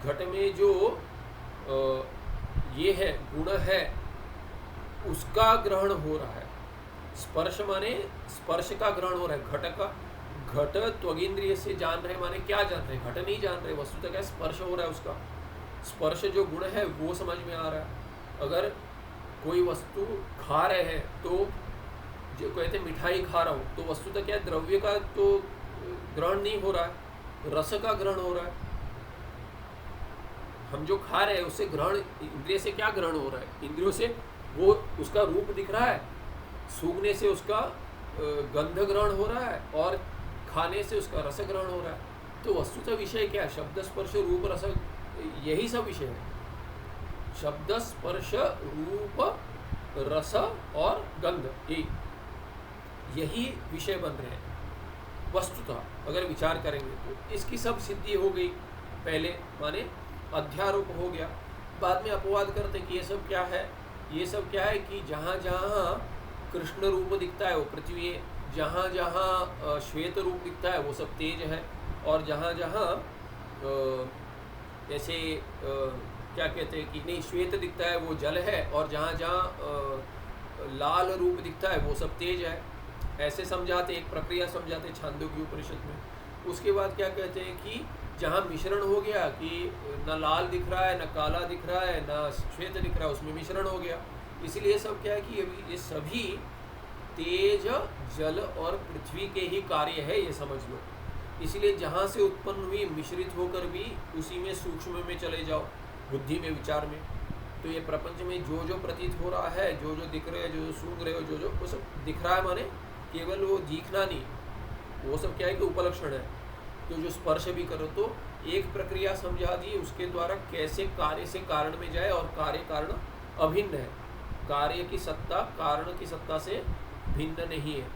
घट में जो ये है गुण है उसका ग्रहण हो रहा है। स्पर्श माने स्पर्श का ग्रहण हो रहा है, घट का। घट त्वगिंद्रिय से जान रहे माने क्या जान रहे? घट नहीं जान रहे, वस्तुतः क्या स्पर्श हो रहा है उसका। स्पर्श जो गुण है वो समझ में आ रहा है। अगर कोई वस्तु खा रहे हैं तो जो कहते मिठाई खा रहा हूँ, तो वस्तुतः क्या द्रव्य का तो ग्रहण नहीं हो रहा है, रस का ग्रहण हो रहा है। हम जो खा रहे हैं उससे ग्रहण, इंद्रिय से क्या ग्रहण हो रहा है? इंद्रियों से वो उसका रूप दिख रहा है, सूंघने से उसका गंध ग्रहण हो रहा है, और खाने से उसका रस ग्रहण हो रहा है। तो वस्तुतः विषय क्या है? शब्द स्पर्श रूप रस, यही सब विषय है। शब्द स्पर्श रूप रस और गंध, यही विषय बन रहे हैं वस्तुतः अगर विचार करेंगे तो। इसकी सब सिद्धि हो गई, पहले माने अध्यारोप हो गया। बाद में अपवाद करते कि ये सब क्या है? ये सब क्या है कि जहाँ जहाँ कृष्ण रूप दिखता है वो पृथ्वी है, जहाँ जहाँ श्वेत रूप दिखता है वो सब तेज है, और जहाँ जहाँ ऐसे क्या कहते हैं कि नहीं श्वेत दिखता है वो जल है, और जहाँ जहाँ लाल रूप दिखता है वो सब तेज है। ऐसे समझाते, एक प्रक्रिया समझाते छांदोग्य उपनिषद में। उसके बाद क्या कहते हैं कि जहाँ मिश्रण हो गया कि न लाल दिख रहा है, न काला दिख रहा है, न श्वेत दिख रहा है, उसमें मिश्रण हो गया। इसलिए सब क्या है कि ये सभी तेज जल और पृथ्वी के ही कार्य है, ये समझ लो। इसलिए जहाँ से उत्पन्न हुई मिश्रित होकर भी उसी में सूक्ष्म में चले जाओ, बुद्धि में, विचार में। तो ये प्रपंच में जो जो प्रतीत हो रहा है, जो जो दिख रहे हैं, जो जो सूंघ रहे हो, जो जो वो सब दिख रहा है, माने केवल वो दिखना नहीं, वो सब क्या है कि उपलक्षण है। तो जो स्पर्श भी करो तो एक प्रक्रिया समझा दी, उसके द्वारा कैसे कार्य से कारण में जाए, और कार्य कारण अभिन्न है, कार्य की सत्ता कारण की सत्ता से भिन्न नहीं है।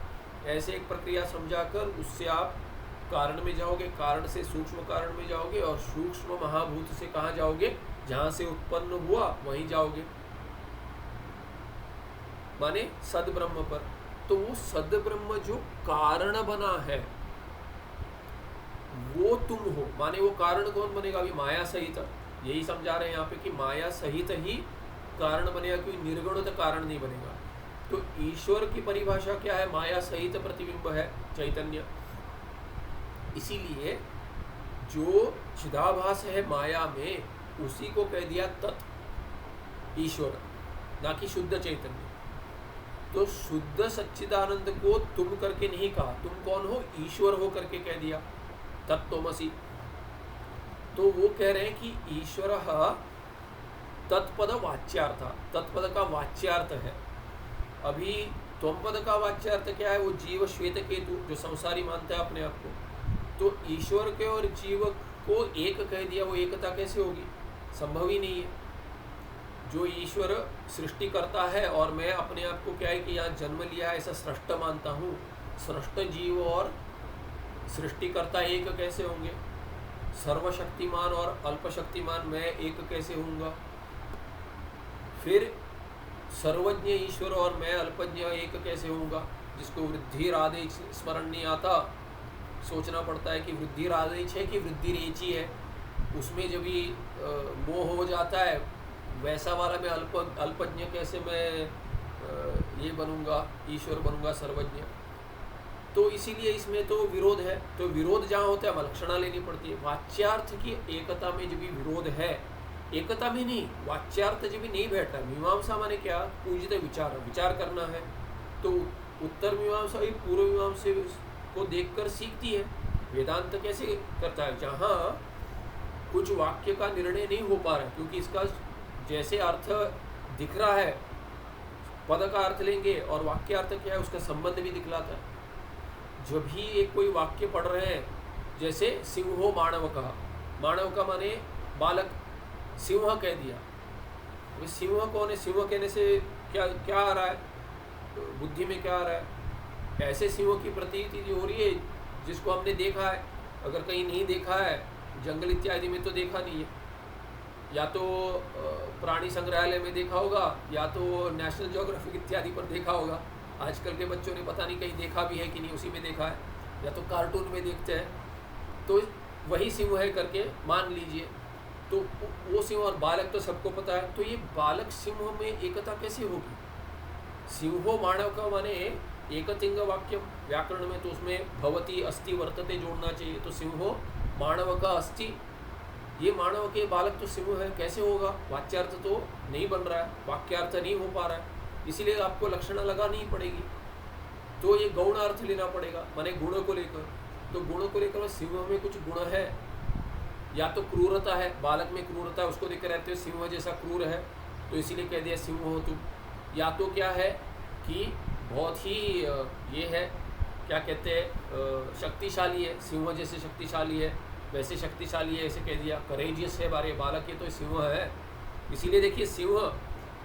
ऐसे एक प्रक्रिया समझाकर उससे आप कारण में जाओगे, कारण से सूक्ष्म कारण में जाओगे, और सूक्ष्म महाभूत से कहाँ जाओगे, जहाँ से उत्पन्न हुआ वहीं जाओगे, माने सद ब्रह्म पर। तो वो सद ब्रह्म जो कारण बना है वो तुम हो, माने वो कारण कौन बनेगा, अभी माया सहित, यही समझा रहे हैं यहाँ पे कि माया सहित ही कारण बनेगा, कोई निर्गुणित कारण नहीं बनेगा। तो ईश्वर की परिभाषा क्या है, माया सहित प्रतिबिंब है चैतन्य। इसीलिए जो चिदाभास है माया में, उसी को कह दिया तत् ईश्वर, ना कि शुद्ध चैतन्य। तो शुद्ध सच्चिदानंद को तुम करके नहीं कहा, तुम कौन हो, ईश्वर हो करके कह दिया, तत्त्वमसि। तो वो कह रहे हैं कि ईश्वर तत्पद वाच्यार्थ, तत्पद का वाच्यार्थ है। अभी त्वमपद का वाच्यार्थ क्या है, वो जीव श्वेत केतु जो संसारी मानता है अपने आप को। तो ईश्वर के और जीव को एक कह दिया, वो एकता कैसे होगी, संभव ही नहीं है। जो ईश्वर सृष्टि करता है और मैं अपने आप को क्या है कि यहाँ जन्म लिया है ऐसा सृष्ट मानता हूँ, सृष्ट जीव और सृष्टिकर्ता एक कैसे होंगे, सर्वशक्तिमान और अल्पशक्तिमान मैं एक कैसे होऊंगा, फिर सर्वज्ञ ईश्वर और मैं अल्पज्ञ एक कैसे होऊंगा। जिसको वृद्धि राधेच स्मरण नहीं आता, सोचना पड़ता है कि वृद्धि राधेच है कि वृद्धि रेची है, उसमें जब भी मोह हो जाता है, वैसा वाला मैं अल्पज्ञ कैसे मैं ये बनूंगा, ईश्वर बनूंगा सर्वज्ञ। तो इसीलिए इसमें तो विरोध है। तो विरोध जहाँ होता है लक्षणा लेनी पड़ती है। वाच्यार्थ की एकता में जब भी विरोध है, एकता में नहीं, वाच्यार्थ जब भी नहीं बैठ रहा। मीमांसा माने क्या, पूजित विचार, विचार करना है। तो उत्तर मीमांसा ही पूर्व मीमांसा को देखकर सीखती है। वेदांत कैसे करता है, जहाँ कुछ वाक्य का निर्णय नहीं हो पा रहा है, क्योंकि इसका जैसे अर्थ दिख रहा है, पद का अर्थ लेंगे और वाक्य अर्थ क्या है उसका संबंध भी दिखलाता है। जब भी एक कोई वाक्य पढ़ रहे हैं, जैसे सिंहो मानव का, मानव का माने बालक, सिंह कह दिया, तो सिंह कौन है, सिंह कहने से क्या क्या आ रहा है, बुद्धि में क्या आ रहा है, ऐसे सिंह की प्रतीति जो हो रही है जिसको हमने देखा है। अगर कहीं नहीं देखा है, जंगल इत्यादि में तो देखा नहीं है, या तो प्राणी संग्रहालय में देखा होगा, या तो नेशनल ज्योग्राफिक इत्यादि पर देखा होगा। आजकल के बच्चों ने पता नहीं कहीं देखा भी है कि नहीं, उसी में देखा है, या तो कार्टून में देखते हैं, तो वही सिंह है करके मान लीजिए। तो वो सिंह और बालक तो सबको पता है। तो ये बालक सिंह में एकता कैसे होगी। सिंहो मानव का माने एकतिंग वाक्य व्याकरण में, तो उसमें भवती अस्ति वर्तते जोड़ना चाहिए। तो सिंहो मानव का अस्ति, ये मानव के बालक तो सिंह है, कैसे होगा, वाच्यार्थ तो नहीं बन रहा है, वाक्यार्थ नहीं हो पा रहा है, इसीलिए आपको लक्षणा लगानी पड़ेगी। तो ये गौण अर्थ लेना पड़ेगा, माने गुण को लेकर। तो गुण को लेकर सिंह में कुछ गुण है, या तो क्रूरता है, बालक में क्रूरता है, उसको देखकर रहते हो सिंह जैसा क्रूर है, तो इसीलिए कह दिया सिंह हो तुम। या तो क्या है कि बहुत ही ये है, क्या कहते हैं, शक्तिशाली है, सिंह जैसे शक्तिशाली है, वैसे शक्तिशाली है, ऐसे कह दिया। करेजियस है बारे बालक, ये तो सिंह है। इसीलिए देखिए सिंह,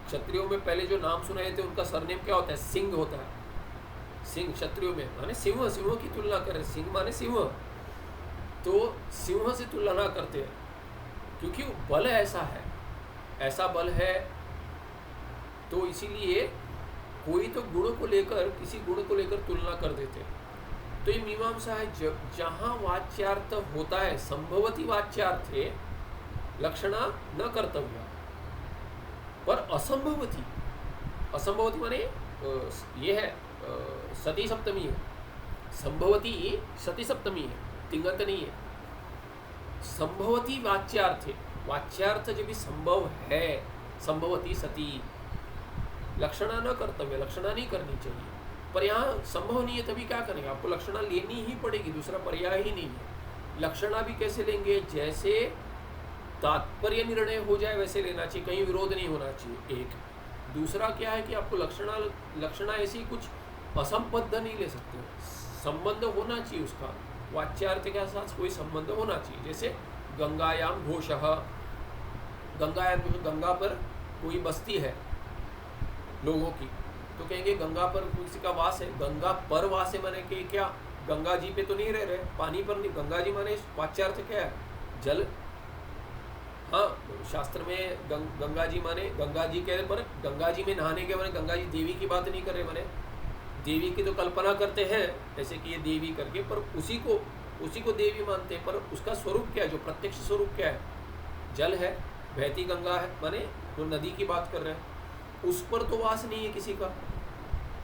क्षत्रियों में पहले जो नाम सुनाए थे उनका सरनेम क्या होता है, सिंह होता है। सिंह क्षत्रियों में माने सिंह, सिंह की तुलना करें, सिंह माने सिंह, तो सिंह से तुलना करते हैं, क्योंकि बल ऐसा है, ऐसा बल है। तो इसीलिए कोई तो गुण को लेकर, किसी गुण को लेकर तुलना कर देते हैं। तो ये मीमांसा है, जहाँ वाच्यार्थ होता है, संभवती वाच्यार्थे लक्षणा न कर्तव्य, पर असंभवती, असंभवती माने ये है सती सप्तमी है, संभवती सती सप्तमी है, तिंगंत नहीं है। संभवती वाच्यार्थ, वाच्यार्थ जब भी संभव है, संभवती सती, लक्षणा न कर्तव्य, लक्षणा नहीं करनी चाहिए। पर यहाँ संभव नहीं है, तभी क्या करेंगे, आपको लक्षणा लेनी ही पड़ेगी, दूसरा पर्याय ही नहीं है। लक्षणा भी कैसे लेंगे, जैसे तात्पर्य निर्णय हो जाए वैसे लेना चाहिए, कहीं विरोध नहीं होना चाहिए। एक दूसरा क्या है कि आपको लक्षणा ऐसी कुछ असंबद्ध नहीं ले सकते, संबंध होना चाहिए उसका, वाच्यार्थ के साथ कोई संबंध होना चाहिए। जैसे गंगायाम घोषः, गंगायाम, गंगा पर कोई बस्ती है लोगों की, तो कहेंगे गंगा पर किसी का वास है। गंगा पर वास है माने कि क्या, गंगा जी पे तो नहीं रह रहे, पानी पर नहीं। गंगा जी माने वाच्यार्थ क्या है? जल। हाँ, शास्त्र में गंगा जी माने गंगा जी के, पर गंगा जी में नहाने के माने गंगा जी देवी की बात नहीं कर रहे, माने देवी की तो कल्पना करते हैं जैसे कि ये देवी करके, पर उसी को देवी मानते हैं। पर उसका स्वरूप क्या है? जो प्रत्यक्ष स्वरूप क्या है? जल है, बहती गंगा है, माने वो नदी की बात कर रहे हैं। उस पर तो वास नहीं है किसी का,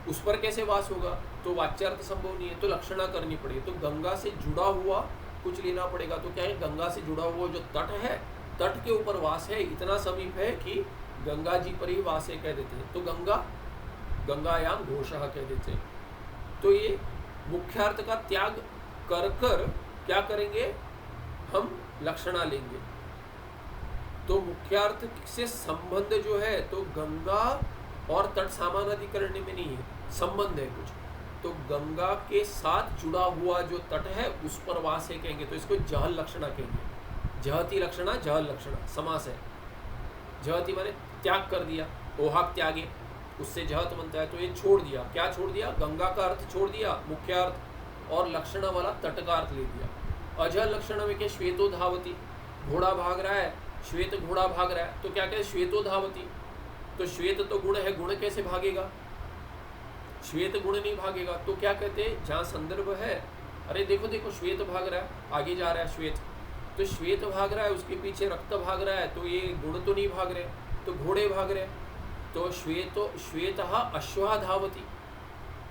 उस पर कैसे वास होगा? तो वाच्यार्थ संभव नहीं है, तो लक्षणा करनी पड़ेगी। तो गंगा से जुड़ा हुआ कुछ लेना पड़ेगा। तो क्या है? गंगा से जुड़ा हुआ जो तट है, तट के ऊपर वास है, इतना समीप है कि गंगा जी पर ही वास है कह देते हैं। तो गंगायाम घोषः कह देते हैं। तो ये मुख्यार्थ का त्याग कर क्या करेंगे? हम लक्षणा लेंगे। तो मुख्यार्थ से संबंध जो है, तो गंगा और तट समानाधिकरण में नहीं है, संबंध है कुछ। तो गंगा के साथ जुड़ा हुआ जो तट है उस पर वास है कहेंगे, तो इसको जहल लक्षणा कहेंगे। जहति लक्षणा, जहल लक्षणा समास है। जहति माने त्याग कर दिया, ओहाक त्यागे, उससे जहत बनता है। तो ये छोड़ दिया, क्या छोड़ दिया? गंगा का अर्थ छोड़ दिया, मुख्य अर्थ, और लक्षण वाला तट का अर्थ ले दिया। अजहल लक्षण में क्या? श्वेतो धावती, घोड़ा भाग रहा है, श्वेत घोड़ा भाग रहा है, तो क्या कहते? श्वेतो धावती। तो श्वेत तो गुण है, गुण कैसे भागेगा? श्वेत गुण नहीं भागेगा। तो क्या कहते? जहाँ संदर्भ है, अरे देखो देखो श्वेत भाग रहा है, आगे जा रहा है श्वेत, तो श्वेत भाग रहा है, उसके पीछे रक्त भाग रहा है, तो ये गुण तो नहीं भाग रहे, तो घोड़े भाग रहे। तो श्वेत अश्वा धावती,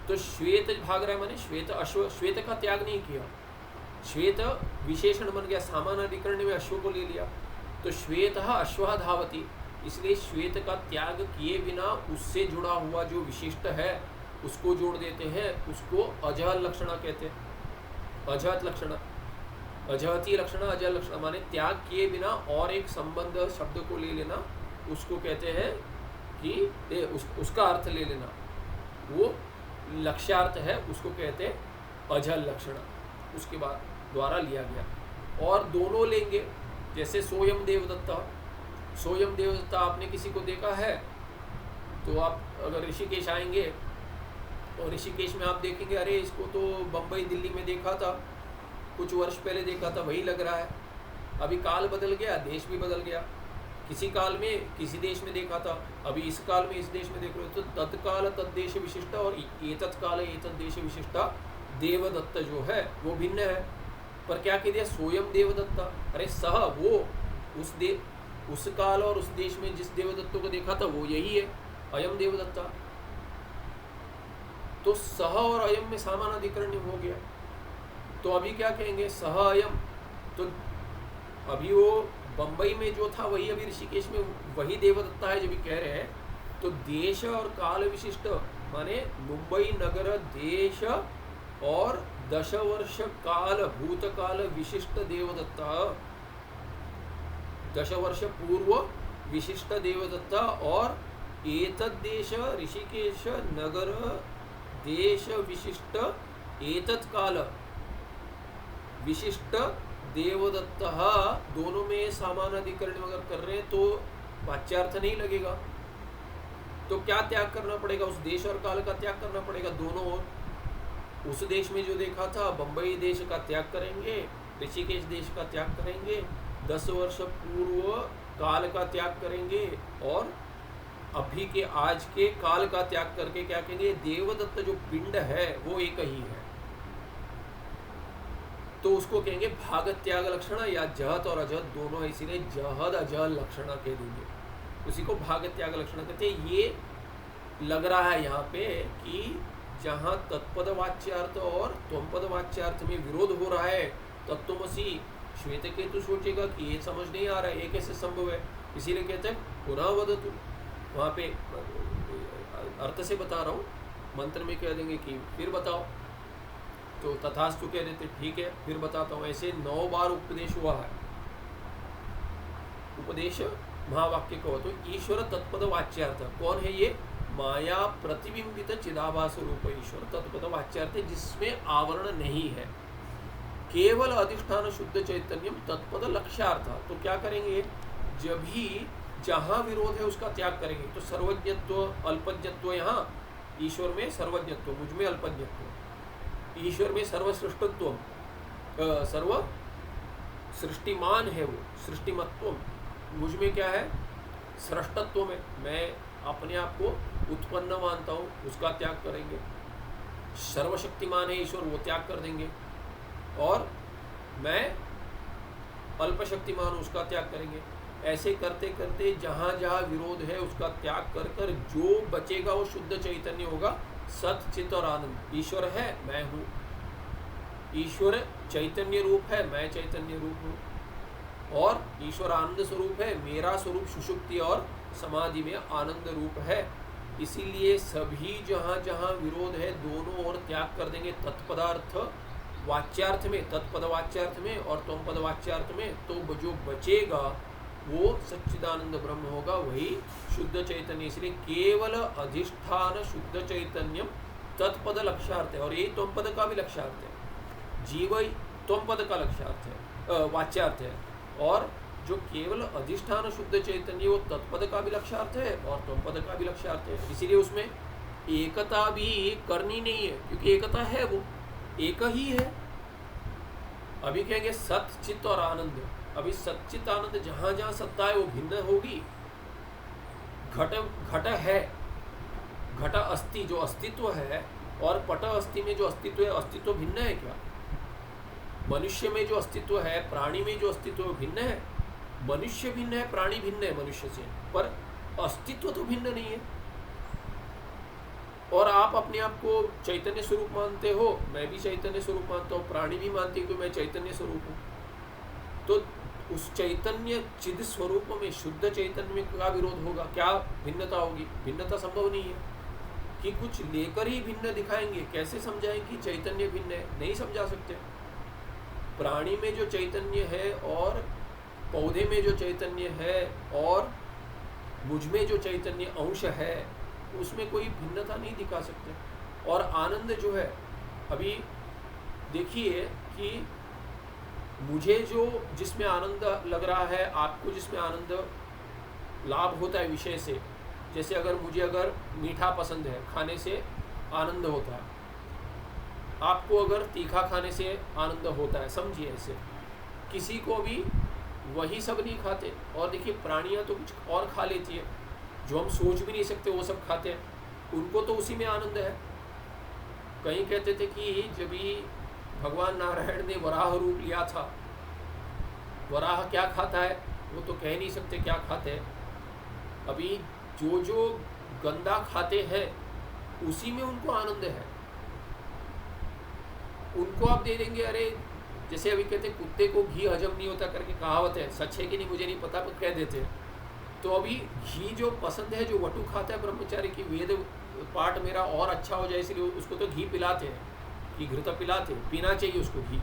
तो श्वेत भाग रहा है माने श्वेत अश्व, श्वेत का त्याग नहीं किया, श्वेत विशेषण बन गया, सामानाधिकरण में अश्व को ले लिया। तो श्वेत अश्वा धावती, इसलिए श्वेत का त्याग किए बिना उससे जुड़ा हुआ जो विशिष्ट है उसको जोड़ देते हैं, उसको अजहल लक्षणा कहते हैं। अजहत लक्षणा, अजहती लक्षणा, अजहल लक्षणा माने त्याग किए बिना और एक संबंध शब्द को ले लेना, उसको कहते हैं कि उसका अर्थ ले लेना, वो लक्ष्यार्थ है, उसको कहते हैं अजहल लक्षणा। उसके बाद द्वारा लिया गया। और दोनों लेंगे, जैसे सोयम देवदत्ता। सोयम देवदत्ता आपने किसी को देखा है? तो आप अगर ऋषिकेश आएंगे और ऋषिकेश में आप देखेंगे, अरे इसको तो बम्बई दिल्ली में देखा था, कुछ वर्ष पहले देखा था, वही लग रहा है। अभी काल बदल गया, देश भी बदल गया। किसी काल में किसी देश में देखा था, अभी इस काल में इस देश में देख रहे हो। तो तत्काल तद्देश विशिष्टा और एतत्काल एतद्देश विशिष्टा देवदत्त जो है वो भिन्न है। पर क्या कह दिया? सोयम देवदत्ता। अरे सह, वो उस काल और उस देश में जिस देवदत्तों को देखा था वो यही है, अयम देवदत्ता। तो सह और अयम में सामानाधिकरण हो गया। तो अभी क्या कहेंगे? सह अयम। तो अभी वो बम्बई में जो था वही अभी ऋषिकेश में वही देवदत्ता है जो भी कह रहे हैं। तो देश और काल विशिष्ट माने मुंबई नगर देश और 10 वर्ष काल भूतकाल विशिष्ट देवदत्ता, 10 वर्ष पूर्व विशिष्ट देवदत्ता, और एतद्देश ऋषिकेश नगर देश विशिष्ट एतत्काल विशिष्ट देवदत्ता। दोनों में सामानाधिकरण अगर कर रहे हैं तो वाच्यार्थ नहीं लगेगा। तो क्या त्याग करना पड़ेगा? उस देश और काल का त्याग करना पड़ेगा, दोनों ओर। उस देश में जो देखा था बम्बई देश का त्याग करेंगे, ऋषिकेश देश का त्याग करेंगे, 10 वर्ष पूर्व काल का त्याग करेंगे, और अभी के आज के काल का त्याग करके क्या कहेंगे? देवदत्त जो पिंड है वो एक ही है, तो उसको कहेंगे भागत त्याग लक्षणा, या जहत और अजहत दोनों है, इसीलिए जहद अजहल लक्षणा कह देंगे, उसी को भागत त्याग लक्षणा कहते हैं। ये लग रहा है यहाँ पे कि जहाँ तत्पद वाच्यार्थ और त्वमपद वाच्यार्थ में विरोध हो रहा है, तत्त्वमसि, श्वेतकेतु सोचेगा कि ये समझ नहीं आ रहा है, ये कैसे संभव है, इसीलिए कहते हैं पुनः वदतु। वहाँ पे अर्थ से बता रहा हूँ, मंत्र में कह देंगे कि फिर बताओ, तो तथास्तु कह देते ठीक है फिर बताता हूँ। ऐसे 9 बार उपदेश हुआ है। उपदेश महावाक्य को, तो ईश्वर तत्पद वाच्यार्थ कौन है? ये माया प्रतिबिंबित चिदाभास रूप ईश्वर तत्पद वाच्यार्थ, जिसमें आवरण नहीं है, केवल अधिष्ठान शुद्ध चैतन्यम तत्पद लक्ष्यार्थ। तो क्या करेंगे? जब भी जहाँ विरोध है उसका त्याग करेंगे। तो सर्वज्ञत्व अल्पज्ञत्व, यहाँ ईश्वर में सर्वज्ञत्व, मुझ में अल्पज्ञत्व, ईश्वर में सर्वसृष्टत्व, सर्व सृष्टिमान है वो, सृष्टिमत्व। मुझ में क्या है? सृष्टत्व में मैं अपने आप को उत्पन्न मानता हूँ, उसका त्याग करेंगे। सर्वशक्तिमान है ईश्वर, वो त्याग कर देंगे। और मैं अल्पशक्तिमान, उसका त्याग करेंगे। ऐसे करते करते जहाँ जहाँ विरोध है उसका त्याग कर कर जो बचेगा वो शुद्ध चैतन्य होगा, सत चित और आनंद। ईश्वर है, मैं हूँ। ईश्वर चैतन्य रूप है, मैं चैतन्य रूप हूँ। और ईश्वर आनंद स्वरूप है, मेरा स्वरूप सुषुप्ति और समाधि में आनंद रूप है। इसीलिए सभी जहाँ जहाँ विरोध है दोनों ओर त्याग कर देंगे। तत्पदार्थ वाच्यार्थ में, तत्पद वाच्यार्थ में और त्वमपद वाच्यार्थ में, तो जो बचेगा वो सच्चिदानंद ब्रह्म होगा, वही शुद्ध चैतन्य। इसलिए केवल अधिष्ठान शुद्ध चैतन्यम तत्पद लक्ष्यार्थ है, और यही त्वमपद का भी लक्ष्यार्थ है। जीव त्वमपद का लक्ष्यार्थ है, वाच्यार्थ है। और जो केवल अधिष्ठान शुद्ध चैतन्य वो तत्पद का भी लक्ष्यार्थ है और त्वमपद का भी लक्ष्यार्थ है। इसीलिए उसमें एकता भी करनी नहीं है, क्योंकि एकता है, वो एक ही है। अभी कहेंगे सत चित और आनंद। अभी सच्चित आनंद जहाँ जहाँ सत्ता है वो भिन्न होगी। घट घट है, घट अस्थि जो अस्तित्व है, और पट अस्थि में जो अस्तित्व है, अस्तित्व भिन्न है क्या? मनुष्य में जो अस्तित्व है, प्राणी में जो अस्तित्व है, भिन्न है। मनुष्य भिन्न है, प्राणी भिन्न है मनुष्य से, पर अस्तित्व तो भिन्न नहीं है। और आप अपने आप को चैतन्य स्वरूप मानते हो, मैं भी चैतन्य स्वरूप मानता हूँ, प्राणी भी मानती है कि मैं चैतन्य स्वरूप हूँ। तो उस चैतन्य चिद स्वरूप में, शुद्ध चैतन्य में क्या विरोध होगा? क्या भिन्नता होगी? भिन्नता संभव नहीं है। कि कुछ लेकर ही भिन्न दिखाएंगे, कैसे समझाएं कि चैतन्य भिन्न है? नहीं समझा सकते। प्राणी में जो चैतन्य है और पौधे में जो चैतन्य है और मुझ में जो चैतन्य अंश है, उसमें कोई भिन्नता नहीं दिखा सकते। और आनंद जो है, अभी देखिए कि मुझे जो जिसमें आनंद लग रहा है, आपको जिसमें आनंद लाभ होता है विषय से, जैसे अगर मुझे मीठा पसंद है, खाने से आनंद होता है, आपको अगर तीखा खाने से आनंद होता है, समझिए ऐसे। किसी को भी वही सब नहीं खाते। और देखिए प्राणियां तो कुछ और खा लेती है, जो हम सोच भी नहीं सकते वो सब खाते हैं, उनको तो उसी में आनंद है। कहीं कहते थे कि जब भी भगवान नारायण ने वराह रूप लिया था, वराह क्या खाता है वो तो कह नहीं सकते क्या खाते हैं। अभी जो जो गंदा खाते हैं उसी में उनको आनंद है। उनको आप दे देंगे, अरे जैसे अभी कहते कुत्ते को घी हजम नहीं होता करके कहावत है, सच है कि नहीं मुझे नहीं पता, पर कह देते हैं। तो अभी घी जो पसंद है, जो वटु खाता है ब्रह्मचारी की, वेद पाठ मेरा और अच्छा हो जाए इसलिए उसको तो घी पिलाते हैं, कि घृत पिलाते हैं, पीना चाहिए उसको घी,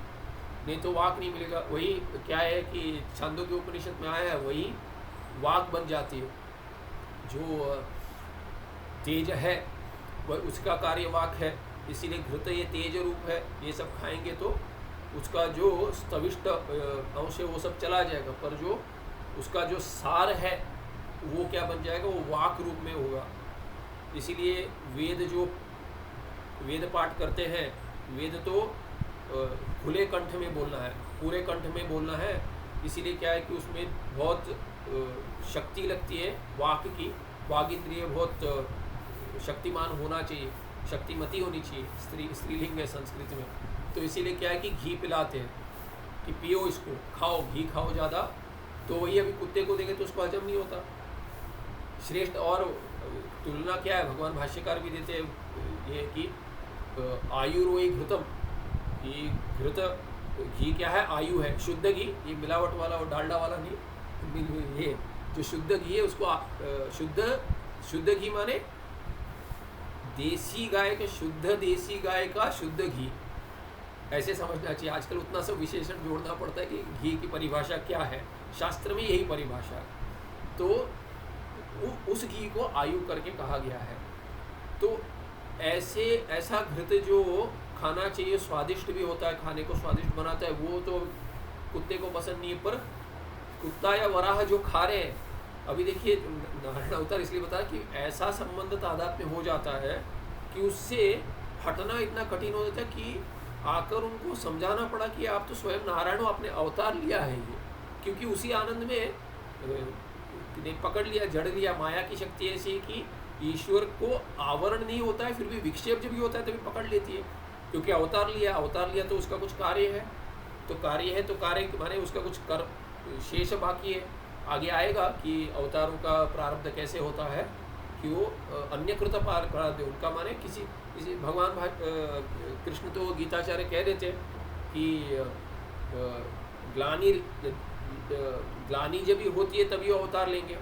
नहीं तो वाक नहीं मिलेगा। वही क्या है कि छांदोग्य उपनिषद में आया है, वही वाक बन जाती है। जो तेज है वह उसका कार्य वाक है, इसीलिए घृत ये तेज रूप है। ये सब खाएंगे तो उसका जो स्तविष्ट अंश है वो सब चला जाएगा, पर जो उसका जो सार है वो क्या बन जाएगा? वो वाक रूप में होगा। इसीलिए वेद पाठ करते हैं, वेद तो खुले कंठ में बोलना है, पूरे कंठ में बोलना है। इसीलिए क्या है कि उसमें बहुत शक्ति लगती है वाक की, वाग इंद्रिय बहुत शक्तिमान होना चाहिए, शक्तिमती होनी चाहिए। स्त्रीलिंग है संस्कृत में, तो इसीलिए क्या है कि घी पिलाते हैं कि पियो इसको, खाओ, घी खाओ ज़्यादा। तो वही अभी कुत्ते को देंगे तो उसको हजम नहीं होता। श्रेष्ठ और तुलना क्या है, भगवान भाष्यकार भी देते हैं ये कि आयुर्वै घृतम, ये घृत घी क्या है? आयु है, शुद्ध घी, ये मिलावट वाला और डालडा वाला नहीं। ये जो शुद्ध घी है उसको शुद्ध घी माने देसी गाय के, शुद्ध देसी गाय का शुद्ध घी, ऐसे समझना चाहिए। आजकल उतना सब विशेषण जोड़ना पड़ता है कि घी की परिभाषा क्या है, शास्त्र में यही परिभाषा है। तो उस घी को आयु करके कहा गया है। तो ऐसा घृत जो खाना चाहिए, स्वादिष्ट भी होता है, खाने को स्वादिष्ट बनाता है, वो तो कुत्ते को पसंद नहीं है। पर कुत्ता या वराह जो खा रहे हैं, अभी देखिए नारायण अवतार इसलिए बताया कि ऐसा संबंध तादाद में हो जाता है कि उससे हटना इतना कठिन हो जाता है कि आकर उनको समझाना पड़ा कि आप तो स्वयं नारायण हो, आपने अवतार लिया है ये, क्योंकि उसी आनंद में पकड़ लिया, जड़ लिया। माया की शक्ति ऐसी है कि ईश्वर को आवरण नहीं होता है, फिर भी विक्षेप जब भी होता है तभी पकड़ लेती है, क्योंकि अवतार लिया तो उसका कुछ कार्य है, तो कार्य माने उसका कुछ कर शेष बाकी है। आगे आएगा कि अवतारों का प्रारब्ध कैसे होता है, कि वो अन्यकृत प्रारब्ध उनका, माने किसी भगवान कृष्ण तो गीताचार्य कह देते हैं कि ग्लानि जब भी होती है तभी अवतार लेंगे।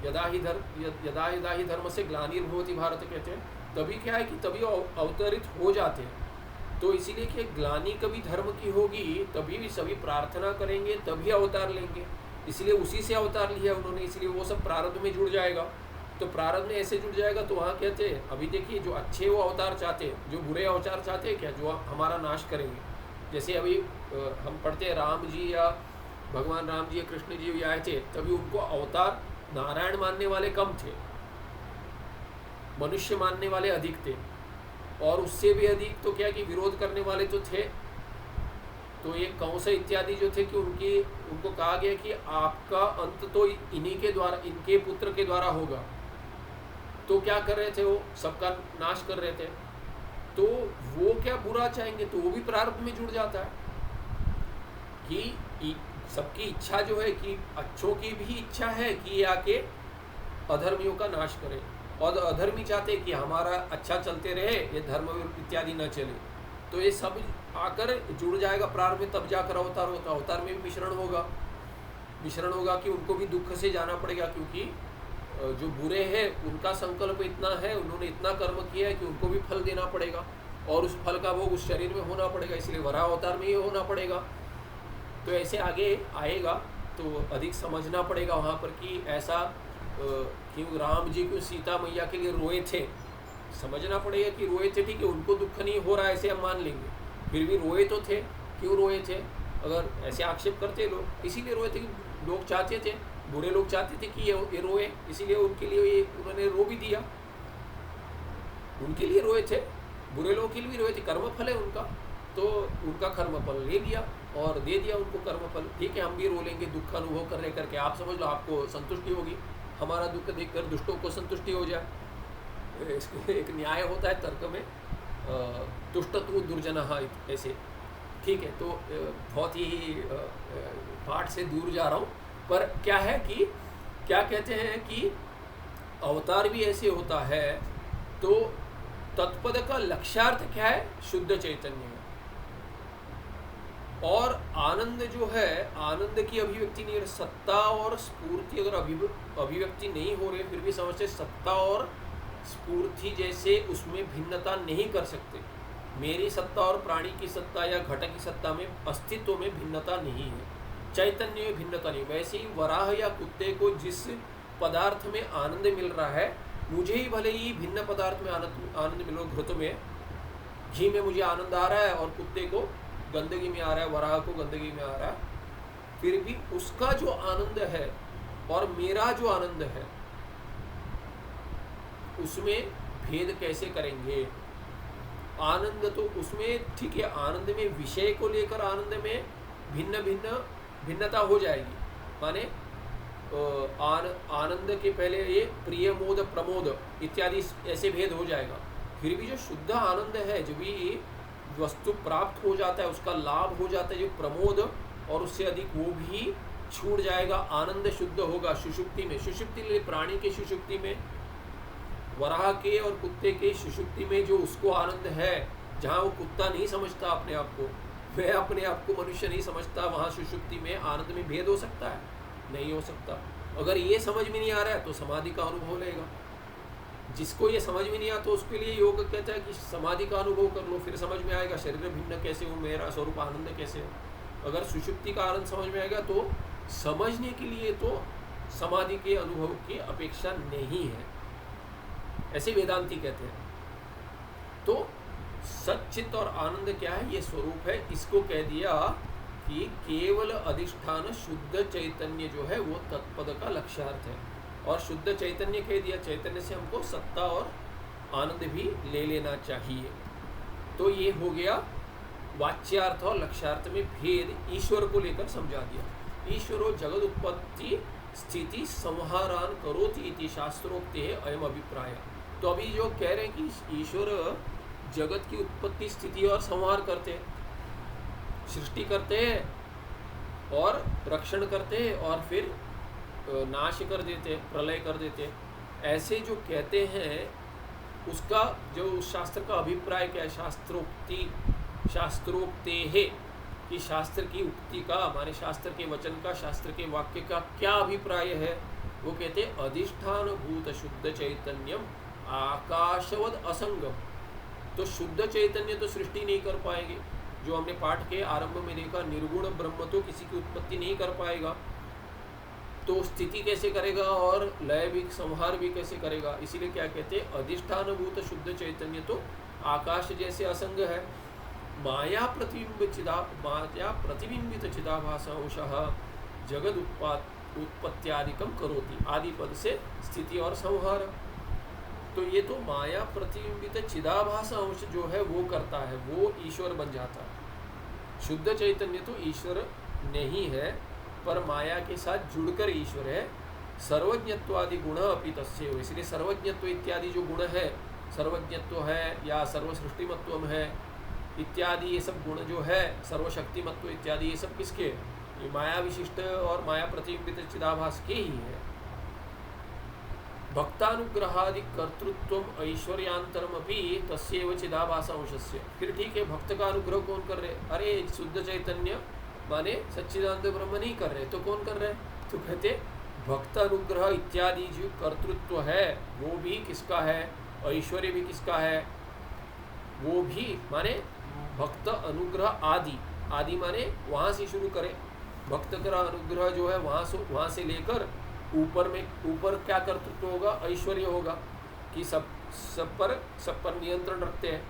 यदा ही धर्म से ग्लानिर्भवति भारत कहते हैं, तभी क्या है कि तभी अवतरित हो जाते हैं। तो इसीलिए कि ग्लानि कभी धर्म की होगी तभी भी सभी प्रार्थना करेंगे, तभी अवतार लेंगे, इसलिए उसी से अवतार लिया उन्होंने, इसलिए वो सब प्रारब्ध में जुड़ जाएगा। तो प्रारब्ध में ऐसे जुड़ जाएगा, तो वहाँ कहते हैं अभी देखिए जो अच्छे वो अवतार चाहते हैं, जो बुरे अवतार चाहते हैं क्या, जो हमारा नाश करेंगे। जैसे अभी हम पढ़ते हैं राम जी या भगवान राम जी या कृष्ण जी आए थे, तभी उनको अवतार नारायण मानने वाले कम थे, मनुष्य मानने वाले अधिक थे, और उससे भी अधिक तो क्या कि विरोध करने वाले तो थे। तो ये कंस इत्यादि जो थे कि उनको कहा गया कि आपका अंत तो इन्हीं के द्वारा, इनके पुत्र के द्वारा होगा। तो क्या कर रहे थे, वो सबका नाश कर रहे थे। तो वो क्या बुरा चाहेंगे, तो वो भी प्रारब्ध में जुड़ जाता है कि सबकी इच्छा जो है कि अच्छों की भी इच्छा है कि आके अधर्मियों का नाश करें, और अधर्मी चाहते कि हमारा अच्छा चलते रहे, ये धर्म इत्यादि न चले। तो ये सब आकर जुड़ जाएगा प्रारंभ में, तब जाकर अवतार होता। अवतार में भी मिश्रण होगा कि उनको भी दुख से जाना पड़ेगा, क्योंकि जो बुरे हैं उनका संकल्प इतना है, उन्होंने इतना कर्म किया है कि उनको भी फल देना पड़ेगा, और उस फल का भोग उस शरीर में होना पड़ेगा, इसलिए वराह अवतार में ही होना पड़ेगा। तो ऐसे आगे आएगा तो अधिक समझना पड़ेगा वहाँ पर कि ऐसा क्यों राम जी क्यों सीता मैया के लिए रोए थे, समझना पड़ेगा कि रोए थे, ठीक है, उनको दुख नहीं हो रहा है ऐसे हम मान लेंगे, फिर भी रोए तो थे। क्यों रोए थे, अगर ऐसे आक्षेप करते लोग, इसीलिए रोए थे कि लोग चाहते थे, बुरे लोग चाहते थे कि ये रोए, इसीलिए उनके लिए ये उन्होंने रो भी दिया, उनके लिए रोए थे, बुरे लोगों के लिए भी रोए थे, कर्म फल है उनका, तो उनका कर्म फल ले लिया और दे दिया उनको कर्म फल। ठीक है, हम भी रो लेंगे दुख का अनुभव कर करके, आप समझ लो आपको संतुष्टि होगी, हमारा दुख देखकर दुष्टों को संतुष्टि हो जाए। इसको एक न्याय होता है तर्क में, तुष्टतु दुर्जनः ऐसे। ठीक है, तो बहुत ही पाठ से दूर जा रहा हूँ, पर क्या है कि क्या कहते हैं कि अवतार भी ऐसे होता है। तो तत्पद का लक्ष्यार्थ क्या है, शुद्ध चैतन्य है। और आनंद जो है, आनंद की अभिव्यक्ति नहीं है, सत्ता और स्फूर्ति अगर अभिव्यक्ति नहीं हो रही, फिर भी समझते सत्ता और स्फूर्ति जैसे उसमें भिन्नता नहीं कर सकते। मेरी सत्ता और प्राणी की सत्ता या घट की सत्ता में अस्तित्व में भिन्नता नहीं है, चैतन्य में भिन्नता नहीं। वैसे ही वराह या कुत्ते को जिस पदार्थ में आनंद मिल रहा है, मुझे ही भले ही भिन्न पदार्थ में आनंद मिलो, घृत में घी में मुझे आनंद आ रहा है और कुत्ते को गंदगी में आ रहा है, वराह को गंदगी में आ रहा है, फिर भी उसका जो आनंद है और मेरा जो आनंद है उसमें भेद कैसे करेंगे। आनंद तो उसमें ठीक है, आनंद में विषय को लेकर आनंद में भिन्नता हो जाएगी, माने आनंद के पहले ये प्रिय मोद प्रमोद इत्यादि ऐसे भेद हो जाएगा। फिर भी जो शुद्ध आनंद है, जो भी वस्तु प्राप्त हो जाता है, उसका लाभ हो जाता है, जो प्रमोद और उससे अधिक, वो भी छूट जाएगा। आनंद शुद्ध होगा सुषुप्ति में। सुषुप्ति प्राणी के सुषुप्ति में, वराह के और कुत्ते के सुषुप्ति में जो उसको आनंद है, जहाँ वो कुत्ता नहीं समझता अपने आप को, वह अपने आप को मनुष्य नहीं समझता, वहाँ सुषुप्ति में आनंद में भेद हो सकता है? नहीं हो सकता। अगर ये समझ में नहीं आ रहा है तो समाधि का अनुभव लेगा। जिसको ये समझ में नहीं आता, तो उसके लिए योग कहता है कि समाधि का अनुभव कर लो, फिर समझ में आएगा शरीर भिन्न कैसे हो, मेरा स्वरूप आनंद कैसे हो। अगर सुषुप्ति का आनंद समझ में आएगा तो समझने के लिए तो समाधि के अनुभव की अपेक्षा नहीं है, ऐसे वेदांती कहते हैं। तो सच्चित और आनंद क्या है, ये स्वरूप है। इसको कह दिया कि केवल अधिष्ठान शुद्ध चैतन्य जो है वो तत्पद का लक्ष्यार्थ है। और शुद्ध चैतन्य कह दिया, चैतन्य से हमको सत्ता और आनंद भी ले लेना चाहिए। तो ये हो गया वाच्यार्थ और लक्ष्यार्थ में भेद ईश्वर को लेकर समझा दिया। ईश्वरो जगद उत्पत्ति स्थिति संहारान करोति इति शास्त्रोक्ते है अयम अभिप्राय। तो अभी जो कह रहे हैं कि ईश्वर जगत की उत्पत्ति स्थिति और संहार करते हैं, सृष्टि करते हैं और रक्षण करते हैं और फिर नाश कर देते हैं, प्रलय कर देते हैं, ऐसे जो कहते हैं उसका जो उस शास्त्र का अभिप्राय क्या है? शास्त्रोक्ते है कि शास्त्र की उक्ति का, हमारे शास्त्र के वचन का, शास्त्र के वाक्य का क्या अभिप्राय है? वो कहते हैं अधिष्ठान भूत शुद्ध चैतन्यम आकाशवद असंगम। तो शुद्ध चैतन्य तो सृष्टि नहीं कर पाएंगे, जो हमने पाठ के आरंभ में देखा, निर्गुण ब्रह्म तो किसी की उत्पत्ति नहीं कर पाएगा, तो स्थिति कैसे करेगा और लय भी, संहार भी कैसे करेगा? इसीलिए क्या कहते हैं? अधिष्ठान भूत शुद्ध चैतन्य तो आकाश जैसे असंग है। माया प्रतिबिंबित चिदाभास अंशः जगद उत्पत्त्यादिकम करोति, आदि पद से स्थिति और संहार। तो ये तो माया प्रतिबिंबित चिदाभास अंश जो है वो करता है, वो ईश्वर बन जाता है। शुद्ध चैतन्य तो ईश्वर नहीं है, पर माया के साथ जुड़कर ईश्वर है। सर्वज्ञत्वादि गुण अपि तस्यैव, इसलिए सर्वज्ञत्व इत्यादि जो गुण है, सर्वज्ञत्व है या सर्वसृष्टिमत्व है इत्यादि, ये सब गुण जो है, सर्वशक्तिमत्व इत्यादि, ये सब किसके? ये माया विशिष्ट और माया प्रतिबिंबित चिदाभास के ही है। भक्तानुग्रहादि कर्तृत्व ऐश्वर्यांतरम अपि तस्यैव चिदाभास अंशस्य। फिर ठीक है, भक्त का अनुग्रह कौन कर रहे? अरे शुद्ध चैतन्य माने सच्चिदानंद ब्रह्म नहीं कर रहे, तो कौन कर रहे? तो कहते भक्त अनुग्रह इत्यादि जो कर्तृत्व है वो भी किसका है? ऐश्वर्य भी किसका है? वो भी माने भक्त अनुग्रह आदि, आदि माने वहाँ से शुरू करें। भक्त का अनुग्रह जो है वहाँ से लेकर ऊपर में, ऊपर क्या कर्तृत्व होगा? ऐश्वर्य होगा कि सब पर नियंत्रण रखते हैं,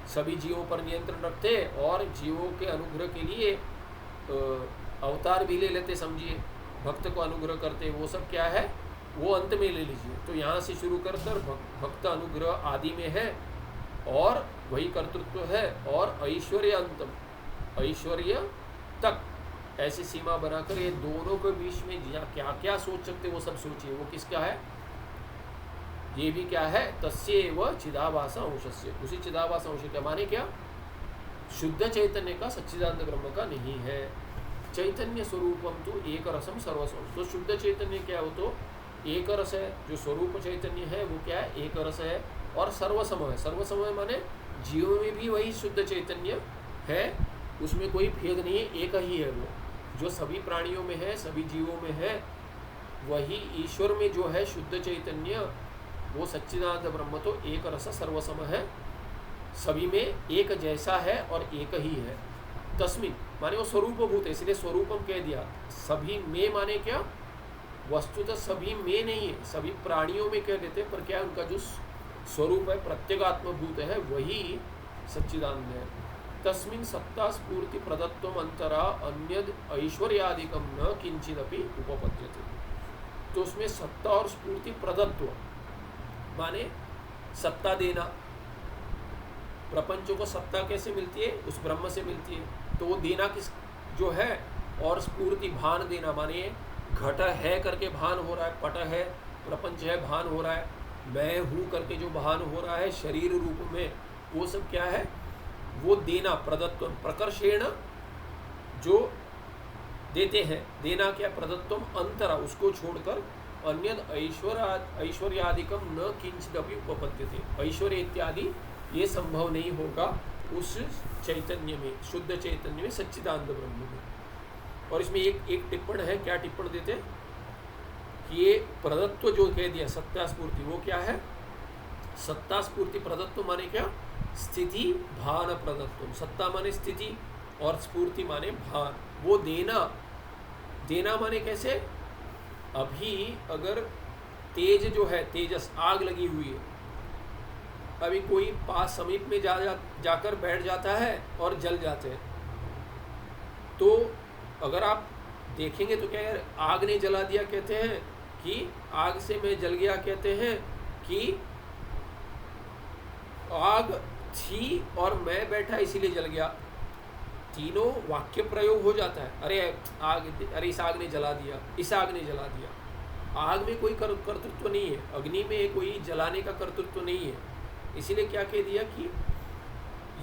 सभी जीवों पर नियंत्रण रखते हैं और जीवों के अनुग्रह के लिए अवतार भी ले लेते, समझिए, भक्त को अनुग्रह करते। वो सब क्या है? वो अंत में ले लीजिए। तो यहाँ से शुरू कर भक्त अनुग्रह आदि में है और वही कर्तृत्व है, और ऐश्वर्य अंतम, ऐश्वर्य तक, ऐसी सीमा बनाकर ये दोनों के बीच में क्या क्या सोच सकते वो सब सोचिए। वो किसका है? ये भी क्या है? तस्यैव चिदाभास अंशस्य। उसी चिदाभास अंश का माने क्या? शुद्ध चैतन्य का, सच्चिदानंद ब्रह्म का नहीं है। चैतन्य स्वरूपम तो एक रसम सर्वसम। तो शुद्ध चैतन्य क्या हो? तो एक रस है। जो स्वरूप चैतन्य है वो क्या है? एक रस है और सर्वसम है। सर्वसम माने जीव में भी वही शुद्ध चैतन्य है, उसमें कोई भेद नहीं है, एक ही है। वो जो सभी प्राणियों में है, सभी जीवों में है, वही ईश्वर में जो है शुद्ध चैतन्य, वो सच्चिदानंद ब्रह्म तो एक रस सर्वसम है, सभी में एक जैसा है और एक ही है। तस्मिन माने वो स्वरूपभूत है, इसलिए स्वरूपम कह दिया। सभी में माने क्या? वस्तुतः सभी में नहीं है, सभी प्राणियों में कह देते हैं, पर क्या उनका जो स्वरूप है, प्रत्यगात्मभूत है, वही सच्चिदानंद है। तस्मिन सत्ता स्फूर्ति प्रदत्व अंतरा अन्यद ऐश्वर्यादिकम न किंचिदपि उपपद्यते। तो उसमें सत्ता और स्फूर्ति प्रदत्व माने सत्ता देना। प्रपंचों को सत्ता कैसे मिलती है? उस ब्रह्म से मिलती है। तो वो देना किस जो है, और स्फूर्ति भान देना माने घट है करके भान हो रहा है, पट है, प्रपंच है, भान हो रहा है, मैं हूँ करके जो भान हो रहा है शरीर रूप में, वो सब क्या है? वो देना। प्रदत्व प्रकर्षेण जो देते हैं, देना क्या? प्रदत्वम अंतरा, उसको छोड़कर अन्यद ऐश्वर्यादिकम न किंचिदपि उपपद्यते। ऐश्वर्य इत्यादि ये संभव नहीं होगा उस चैतन्य में, शुद्ध चैतन्य में, सच्चिदानंद ब्रह्म में। और इसमें एक टिप्पण है। क्या टिप्पण देते? कि ये प्रदत्व जो कह दिया सत्ता स्फूर्ति, वो क्या है? सत्ता स्फूर्ति प्रदत्व माने क्या? स्थिति भान प्रदत्व। सत्ता माने स्थिति और स्फूर्ति माने भान। वो देना, देना माने कैसे? अभी अगर तेज जो है, तेजस, आग लगी हुई है, अभी कोई पास समीप में जाकर बैठ जाता है और जल जाते हैं, तो अगर आप देखेंगे तो क्या यार आग ने जला दिया कहते हैं कि आग से मैं जल गया कहते हैं कि आग थी और मैं बैठा इसीलिए जल गया, तीनों वाक्य प्रयोग हो जाता है। अरे आग, अरे इस आग ने जला दिया, इस आग ने जला दिया। आग में कोई कर्तृत्व नहीं है, अग्नि में कोई जलाने का कर्तृत्व नहीं है। इसीलिए क्या कह दिया कि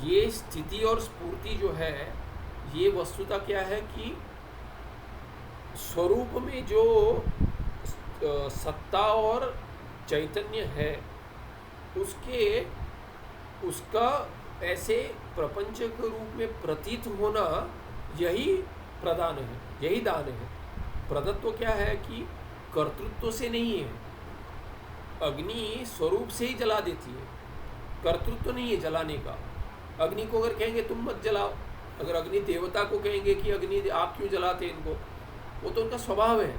ये स्थिति और स्फूर्ति जो है, ये वस्तुता क्या है कि स्वरूप में जो सत्ता और चैतन्य है, उसका ऐसे प्रपंच के रूप में प्रतीत होना, यही प्रदान है, यही दान है। प्रदत्व क्या है कि कर्तृत्व से नहीं है, अग्नि स्वरूप से ही जला देती है, कर्तृत्व नहीं है जलाने का। अग्नि को अगर कहेंगे तुम मत जलाओ, अगर अग्नि देवता को कहेंगे कि अग्नि आप क्यों जलाते इनको, वो तो उनका स्वभाव है,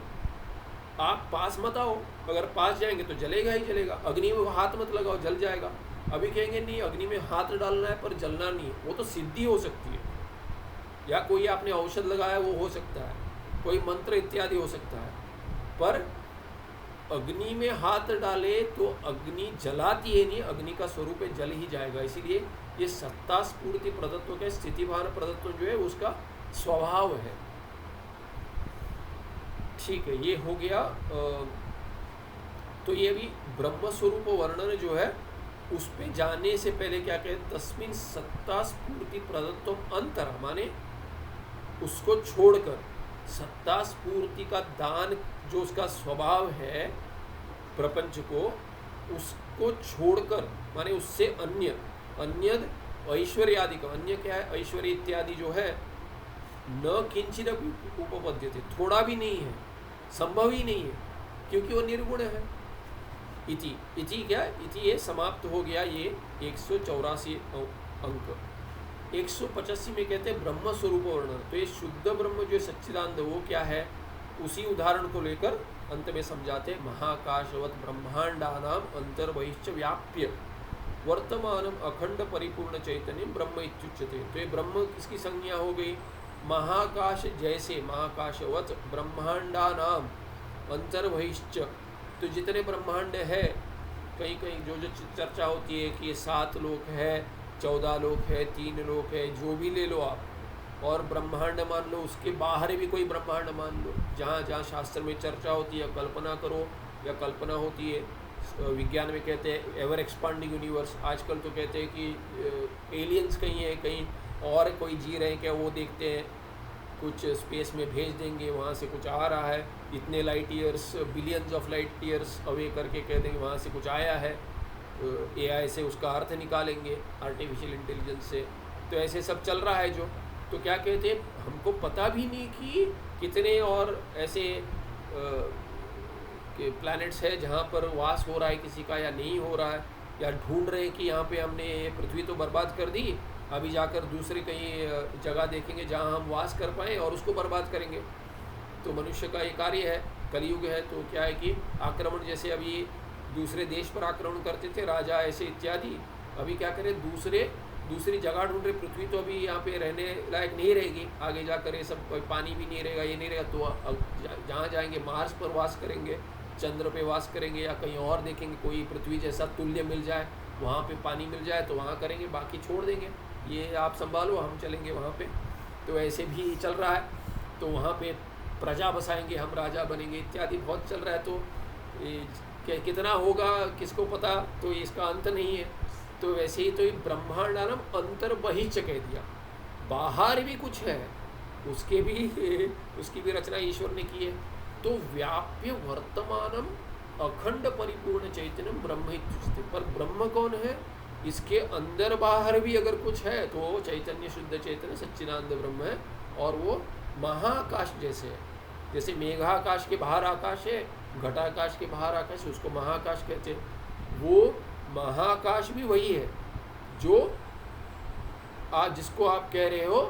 आप पास मत आओ, अगर पास जाएंगे तो जलेगा ही जलेगा। अग्नि में हाथ मत लगाओ, जल जाएगा। अभी कहेंगे नहीं अग्नि में हाथ डालना है पर जलना नहीं है, वो तो सिद्धि हो सकती है, या कोई आपने औषध लगाया वो हो सकता है, कोई मंत्र इत्यादि हो सकता है, पर अग्नि में हाथ डाले तो अग्नि जलाती है नहीं, अग्नि का स्वरूप है, जल ही जाएगा। इसीलिए ये सत्ता स्फूर्ति प्रदत्व के स्थिति भान प्रदत्व जो है उसका स्वभाव है। ठीक है, ये हो गया। तो ये भी ब्रह्म स्वरूप वर्णन जो है उस पे जाने से पहले क्या कहते, तस्मिन सत्ता स्फूर्ति प्रदत्व अंतर, माने उसको छोड़कर, सत्ता स्फूर्ति का दान जो उसका स्वभाव है प्रपंच को, उसको छोड़कर, माने उससे अन्य, अन्यद ऐश्वर्य आदि का, अन्य क्या है, ऐश्वर्य इत्यादि जो है, न किंचित उपपद्यते, थोड़ा भी नहीं है, संभव ही नहीं है, क्योंकि वो निर्गुण है। इति क्या, इति ये समाप्त हो गया ये 184 अंक। 185 में कहते हैं ब्रह्म स्वरूप वर्णन। तो ये शुद्ध ब्रह्म जो सच्चिदानंद वो क्या है, उसी उदाहरण को लेकर अंत में समझाते, महाकाशवत ब्रह्मांडानाम अंतर्बहिश्च व्याप्य वर्तमानम अखंड परिपूर्ण चैतन्य ब्रह्म इत्युच्यते। तो ये ब्रह्म किसकी संज्ञा हो गई, महाकाश जैसे, महाकाशवत ब्रह्मांडानाम अंतर्बहिश्च, तो जितने ब्रह्मांड है, कहीं कहीं जो जो चर्चा होती है कि ये 7 लोक है, 14 लोक है, 3 लोक है, जो भी ले लो आप, और ब्रह्मांड मान लो, उसके बाहर भी कोई ब्रह्मांड मान लो, जहाँ जहाँ शास्त्र में चर्चा होती है, कल्पना करो या कल्पना होती है। विज्ञान में कहते हैं एवर एक्सपांडिंग यूनिवर्स, आजकल तो कहते हैं कि एलियंस कहीं है, कहीं और कोई जी रहे हैं क्या, वो देखते हैं, कुछ स्पेस में भेज देंगे, वहाँ से कुछ आ रहा है, इतने light years, billions of light years away करके कह देंगे वहाँ से कुछ आया है, AI से उसका अर्थ निकालेंगे, आर्टिफिशियल इंटेलिजेंस से। तो ऐसे सब चल रहा है जो, तो क्या कहते हैं, हमको पता भी नहीं कि कितने और ऐसे प्लैनेट्स है जहाँ पर वास हो रहा है किसी का या नहीं हो रहा है, या ढूंढ रहे हैं कि यहाँ पे हमने पृथ्वी तो बर्बाद कर दी, अभी जाकर दूसरे कहीं जगह देखेंगे जहाँ हम वास कर पाएँ और उसको बर्बाद करेंगे। तो मनुष्य का ये कार्य है, कलयुग है, तो क्या है कि आक्रमण, जैसे अभी दूसरे देश पर आक्रमण करते थे राजा ऐसे इत्यादि, अभी क्या करें, दूसरी जगह ढूंढ रहे, पृथ्वी तो अभी यहाँ पे रहने लायक नहीं रहेगी, आगे जाकर ये सब, कोई पानी भी नहीं रहेगा, ये नहीं रहेगा, तो जहाँ जाएंगे मार्स पर वास करेंगे, चंद्र पे वास करेंगे, या कहीं और देखेंगे कोई पृथ्वी जैसा तुल्य मिल जाए, वहाँ पे पानी मिल जाए तो वहाँ करेंगे, बाकी छोड़ देंगे, ये आप संभालो, हम चलेंगे वहाँ पे। तो ऐसे भी चल रहा है, तो वहाँ पे प्रजा बसाएंगे, हम राजा बनेंगे इत्यादि बहुत चल रहा है। तो कितना होगा किसको पता, तो इसका अंत नहीं है। तो वैसे ही तो ब्रह्मांडानम अंतर्बहिश्च कह दिया, बाहर भी कुछ है, उसकी भी रचना ईश्वर ने की है। तो व्याप्य वर्तमानम अखंड परिपूर्ण चैतन्यम ब्रह्म इत्युच्यते। पर ब्रह्म कौन है, इसके अंदर बाहर भी अगर कुछ है तो चैतन्य शुद्ध चैतन्य सच्चिदानंद ब्रह्म है, और वो महाकाश जैसे है। जैसे मेघाकाश के बाहर आकाश है, घटाकाश के बाहर आकाश है, उसको महाकाश कहते हैं। वो महाकाश भी वही है जो आज जिसको आप कह रहे हो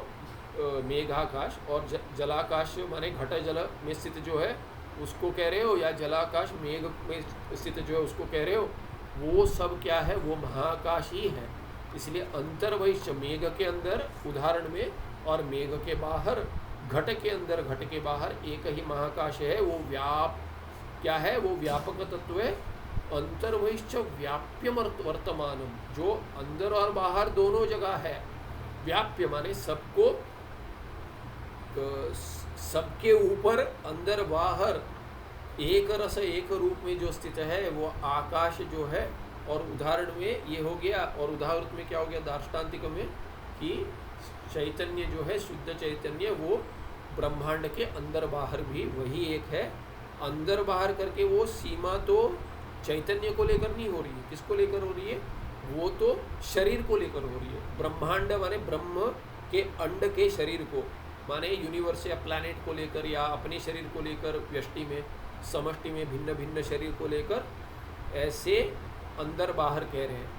मेघाकाश, और जलाकाश माने घट जल में स्थित जो है उसको कह रहे हो, या जलाकाश मेघ में स्थित जो है उसको कह रहे हो, वो सब क्या है, वो महाकाश ही है। इसलिए अंतर्बहिश्च, मेघ के अंदर उदाहरण में, और मेघ के बाहर, घट के अंदर घट के बाहर एक ही महाकाश है। वो क्या है, वो व्यापक तत्व है, अंतर्बहिश्च व्याप्यम वर्तमानम, जो अंदर और बाहर दोनों जगह है। व्याप्य माने सबको, सबके ऊपर अंदर बाहर एक रस एक रूप में जो स्थित है वो आकाश जो है। और उदाहरण में ये हो गया, और उदाहरण में क्या हो गया दार्ष्टान्तिक में, कि चैतन्य जो है शुद्ध चैतन्य वो ब्रह्मांड के अंदर बाहर भी वही एक है। अंदर बाहर करके वो सीमा तो चैतन्य को लेकर नहीं हो रही है, किसको लेकर हो रही है, वो तो शरीर को लेकर हो रही है। ब्रह्मांड माने ब्रह्म के अंड के शरीर को, माने यूनिवर्स या प्लैनेट को लेकर, या अपने शरीर को लेकर, व्यष्टि में समष्टि में भिन्न भिन्न शरीर को लेकर, ऐसे अंदर बाहर कह रहे हैं।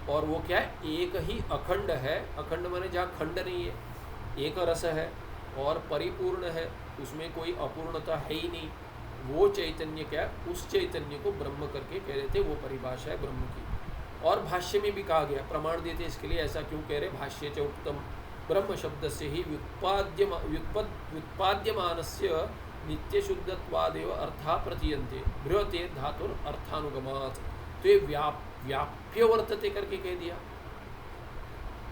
और वो क्या है, एक ही अखंड है। अखंड माने जहाँ खंड नहीं है, एक रस है और परिपूर्ण है, उसमें कोई अपूर्णता है ही नहीं। वो चैतन्य क्या है, उस चैतन्य को ब्रह्म करके कह रहे थे, वो परिभाषा है ब्रह्म की। और भाष्य में भी कहा गया, प्रमाण देते इसके लिए, ऐसा क्यों कह रहे, भाष्य च उत्तम ब्रह्म शब्द से ही व्युत्पाद्यमानस्य नित्य शुद्धत्वादेव अर्था प्रतीयन्ते बृहते धातुर अर्थानुगमात्। तो ये व्याप्य वर्तते करके कह दिया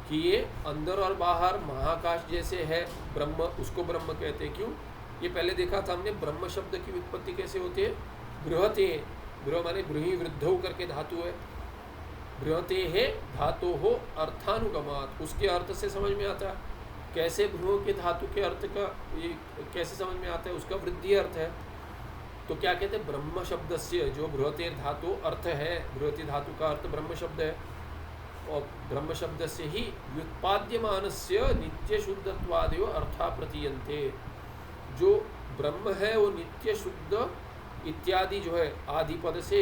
कि ये अंदर और बाहर महाकाश जैसे है ब्रह्म, उसको ब्रह्म कहते हैं। क्यों, ये पहले देखा था हमने, ब्रह्म शब्द की व्युत्पत्ति कैसे होती है, बृहते, बृह माने बृहि वृद्धौ करके धातु है, बृहते है धातु हो अर्थानुगमात्, उसके अर्थ से समझ में आता है। कैसे बृह के धातु के अर्थ का ये कैसे समझ में आता है, उसका वृद्धि अर्थ है। तो क्या कहते हैं, ब्रह्म शब्द से जो बृहते धातु अर्थ है, बृहति धातु का अर्थ ब्रह्म शब्द है, और ब्रह्म शब्द से ही व्युत्पाद्यमानस्य नित्य शुद्धत्वादेव अर्था प्रतीयन्ते। जो ब्रह्म है वो नित्य शुद्ध इत्यादि जो है, आदि पद से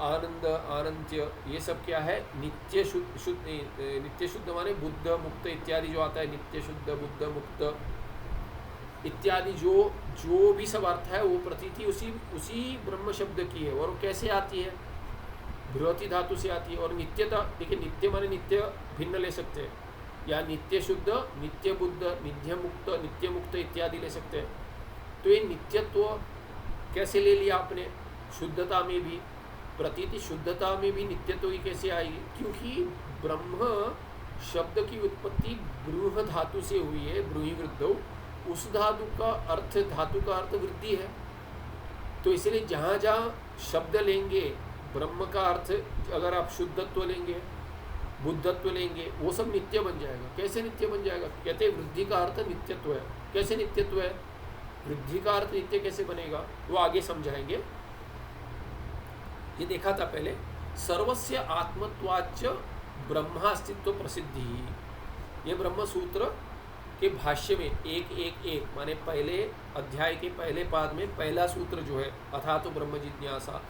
आनंद अनंत्य, ये सब क्या है, नित्य शुद्ध नित्य शुद्ध माने बुद्ध मुक्त इत्यादि जो आता है, नित्य शुद्ध बुद्ध मुक्त इत्यादि जो भी सब अर्थ है वो प्रतीति उसी ब्रह्म शब्द की है। और वो कैसे आती है, बृहति धातु से आती है। और नित्यता, देखिए नित्य माने नित्य भिन्न ले सकते हैं, या नित्य शुद्ध, नित्य बुद्ध, नित्य मुक्त इत्यादि ले सकते हैं। तो ये नित्यत्व कैसे ले लिया आपने, शुद्धता में भी, प्रतीति शुद्धता में भी नित्यत्व ही कैसे आएगी, क्योंकि ब्रह्म शब्द की उत्पत्ति ब्रूह धातु से हुई है, ब्रूहि वृद्धौ, उस धातु का अर्थ वृद्धि है। तो इसलिए जहाँ जहाँ शब्द लेंगे ब्रह्म का अर्थ, अगर आप शुद्धत्व लेंगे, बुद्धत्व लेंगे, वो सब नित्य बन जाएगा। कैसे नित्य बन जाएगा, कहते हैं वृद्धि का अर्थ नित्यत्व है। कैसे नित्यत्व है, वृद्धि का अर्थ नित्य कैसे बनेगा, वो आगे समझाएंगे। ये देखा था पहले, सर्वस्य आत्मत्वाच्च ब्रह्मास्तित्व प्रसिद्धि। ये ब्रह्म सूत्र के भाष्य में एक माने पहले अध्याय के पहले पाद में पहला सूत्र जो है, अथा तो ब्रह्म जिज्ञासा,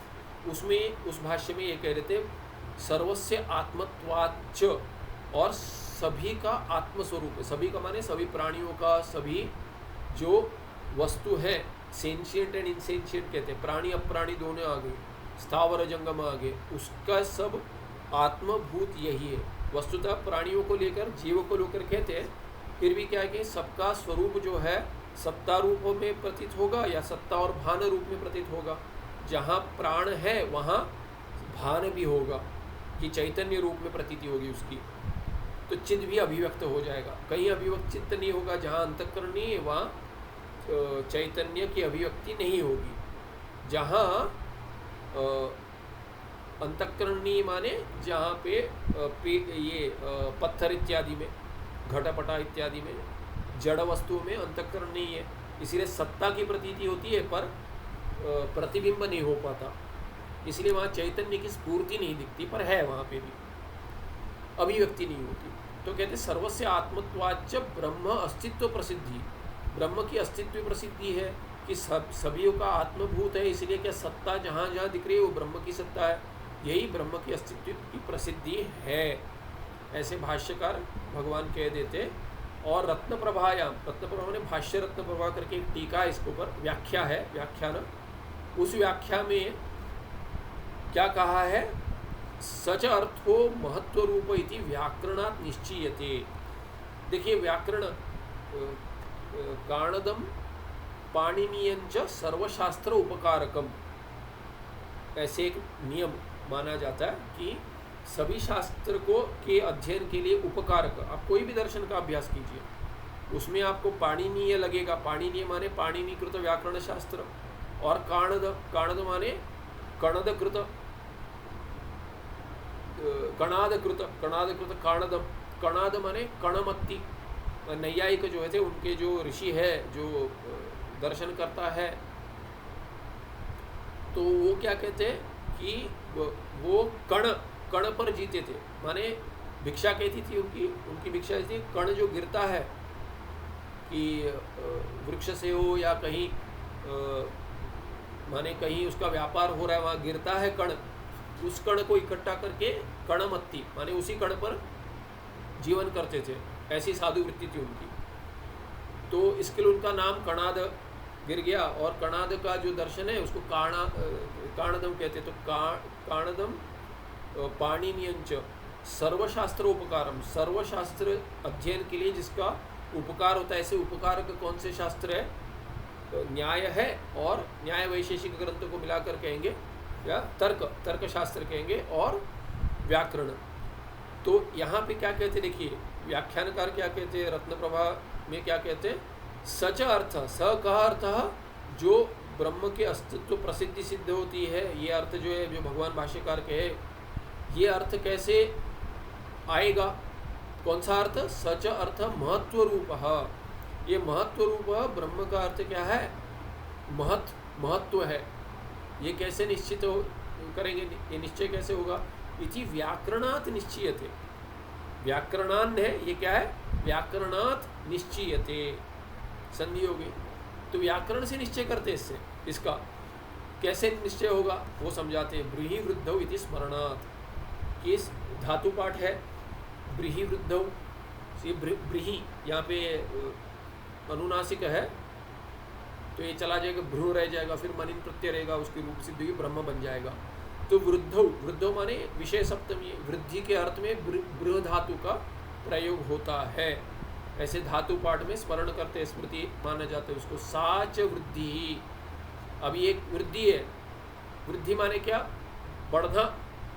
उसमें उस भाष्य में ये कह रहे थे सर्वस्य आत्मत्वाच्च, और सभी का आत्मस्वरूप है। सभी का माने सभी प्राणियों का, सभी जो वस्तु है, सेंशियंट एंड इनसेंशियंट कहते हैं, प्राणी अप्राणी दोनों आ गए, स्थावर जंगम आ गए, उसका सब आत्मभूत यही है। वस्तुतः प्राणियों को लेकर, जीव को लेकर कहते हैं, फिर भी क्या है कि सबका स्वरूप जो है सत्ता रूप में प्रतीत होगा या सत्ता और भान रूप में प्रतीत होगा। जहाँ प्राण है वहाँ भान भी होगा, कि चैतन्य रूप में प्रतीति होगी उसकी, तो चित्त भी अभिव्यक्त हो जाएगा। कहीं अभिव्यक्त चित्त नहीं होगा, जहाँ अंतःकरण नहीं है वहाँ चैतन्य की अभिव्यक्ति नहीं होगी। जहाँ अंतःकरण नहीं माने जहाँ पे ये पत्थर इत्यादि में, घटपटा इत्यादि में, जड़ वस्तुओं में अंतःकरण नहीं है, इसीलिए सत्ता की प्रतीति होती है पर प्रतिबिंब नहीं हो पाता, इसलिए वहाँ चैतन्य की स्फूर्ति नहीं दिखती, पर है वहाँ पे भी अभिव्यक्ति नहीं होती। तो कहते सर्वस्य आत्मत्वाच्च ब्रह्म अस्तित्व प्रसिद्धि, ब्रह्म की अस्तित्व प्रसिद्धि है कि सभी का आत्मभूत है, इसलिए क्या सत्ता जहाँ जहाँ दिख रही है वो ब्रह्म की सत्ता है, यही ब्रह्म की अस्तित्व की प्रसिद्धि है, ऐसे भाष्यकार भगवान कह देते। और रत्न प्रभायाम, रत्न प्रभा ने भाष्य रत्न प्रभा करके एक टीका इसके ऊपर व्याख्या है, व्याख्यान, उस व्याख्या में क्या कहा है, सच अर्थो महत्व रूप इति व्याकरणात् निश्चीयते। देखिए व्याकरण काणदम पाणिनीयंच सर्वशास्त्र उपकारकम, ऐसे एक नियम माना जाता है कि सभी शास्त्र को के अध्ययन के लिए उपकारक, आप कोई भी दर्शन का अभ्यास कीजिए, उसमें आपको पाणिनीय लगेगा। पाणिनीय माने पाणिनीकृत व्याकरण शास्त्र, और काणद, काणद माने कणदकृत, कणादकृत, कणादकृत काणदम, कणाद माने कणमत्ती। नैयायिक जो है थे, उनके जो ऋषि है, जो दर्शन करता है, तो वो क्या कहते हैं कि वो कण पर जीते थे, माने भिक्षा कहती थी उनकी, उनकी भिक्षा थी कण जो गिरता है कि वृक्ष से हो या कहीं माने कहीं उसका व्यापार हो रहा है, वहाँ गिरता है कण, उस कण को इकट्ठा करके कणमत्ती माने उसी कण पर जीवन करते थे, ऐसी साधु वृत्ति थी उनकी। तो इसके लिए उनका नाम कणाद गिर गया। और कणाद का जो दर्शन है उसको काणदम कहते। तो काणदम पाणिनीयंच सर्वशास्त्र उपकारम, सर्वशास्त्र अध्ययन के लिए जिसका उपकार होता है, ऐसे उपकार का कौन से शास्त्र है? न्याय है, और न्याय वैशेषिक ग्रंथों को मिलाकर कहेंगे, या तर्क शास्त्र कहेंगे, और व्याकरण। तो यहाँ पे क्या कहते, देखिए व्याख्यानकार क्या कहते हैं, रत्नप्रभा में क्या कहते हैं, सच अर्थ, स का अर्थ जो ब्रह्म के अस्तित्व प्रसिद्धि सिद्ध होती है, ये अर्थ जो है, जो भगवान भाष्यकार के है, ये अर्थ कैसे आएगा? कौन सा अर्थ? सच अर्थ महत्व रूप। ये महत्व रूप ब्रह्म का अर्थ क्या है? महत्व है। ये कैसे निश्चित करेंगे? ये निश्चय कैसे होगा? इति व्याकरणात् निश्चयते। व्याकरणान है, ये क्या है? व्याकरणात् निश्चयते, संधि होगी। तो व्याकरण से निश्चय करते इससे, इसका कैसे निश्चय होगा वो समझाते। ब्रीहि वृद्धौ इति स्मरणात्, किस धातु पाठ है? ब्रीहि वृद्धौ। ये ब्रीहि यहाँ पे अनुनासिक है, तो ये चला जाएगा, भ्रू रह जाएगा, फिर मनिन प्रत्यय रहेगा, उसकी रूप सिद्ध हुई, ब्रह्म बन जाएगा। तो वृद्धौ, वृद्धौ माने विषय सप्तमी, वृद्धि के अर्थ में बृह धातु का प्रयोग होता है। ऐसे धातु पाठ में स्मरण करते, स्मृति माना जाता है उसको। साच वृद्धि, अभी एक वृद्धि है। वृद्धि माने क्या? बढ़ना,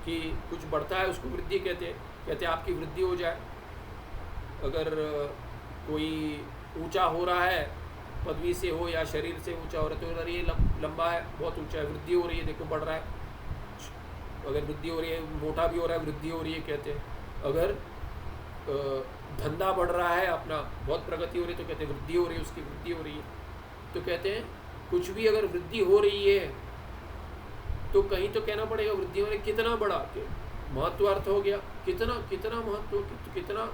कि कुछ बढ़ता है उसको वृद्धि कहते हैं। कहते हैं आपकी वृद्धि हो जाए। अगर कोई ऊंचा हो रहा है, पदवी से हो या शरीर से ऊंचा हो रहा है, तो अगर ये लंबा है, बहुत ऊंचा है, वृद्धि हो रही है, देखो बढ़ रहा है। अगर वृद्धि हो रही है, मोटा भी हो रहा है, वृद्धि हो रही है कहते हैं। अगर धंधा बढ़ रहा है अपना, बहुत प्रगति हो रही है, तो कहते हैं वृद्धि हो रही है, उसकी वृद्धि हो रही है। तो कहते हैं कुछ भी अगर वृद्धि हो रही है तो कहीं तो कहना पड़ेगा वृद्धि होने कितना बड़ा, महत्वार्थ हो गया, कितना कितना महत्व, कितना,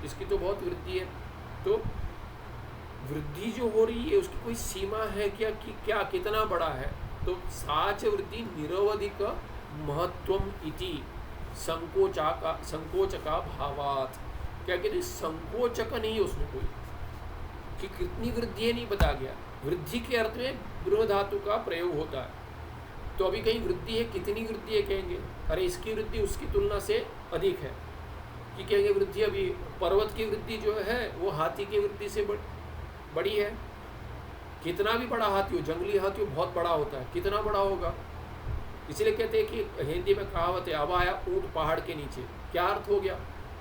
इसकी तो बहुत वृद्धि है। तो वृद्धि जो हो रही है उसकी कोई सीमा है क्या, कि क्या कितना बड़ा है? तो साच वृद्धि निरवधिक महत्वम इति संकोचका भावात। क्या कहते, संकोचक नहीं उसमें कोई, कि कितनी वृद्धि है नहीं बता गया। वृद्धि के अर्थ में बृह धातु का प्रयोग होता है। तो अभी कहीं वृद्धि है, कितनी वृद्धि है कहेंगे, अरे इसकी वृद्धि उसकी तुलना से अधिक है, कि कहेंगे वृद्धि, अभी पर्वत की वृद्धि जो है वो हाथी की वृद्धि से बड़ी है। कितना भी बड़ा हाथी हो, जंगली हाथी हो, बहुत बड़ा होता है, कितना बड़ा होगा। इसलिए कहते हैं कि हिंदी में कहावत है, अब आया ऊँट पहाड़ के नीचे। क्या अर्थ हो गया?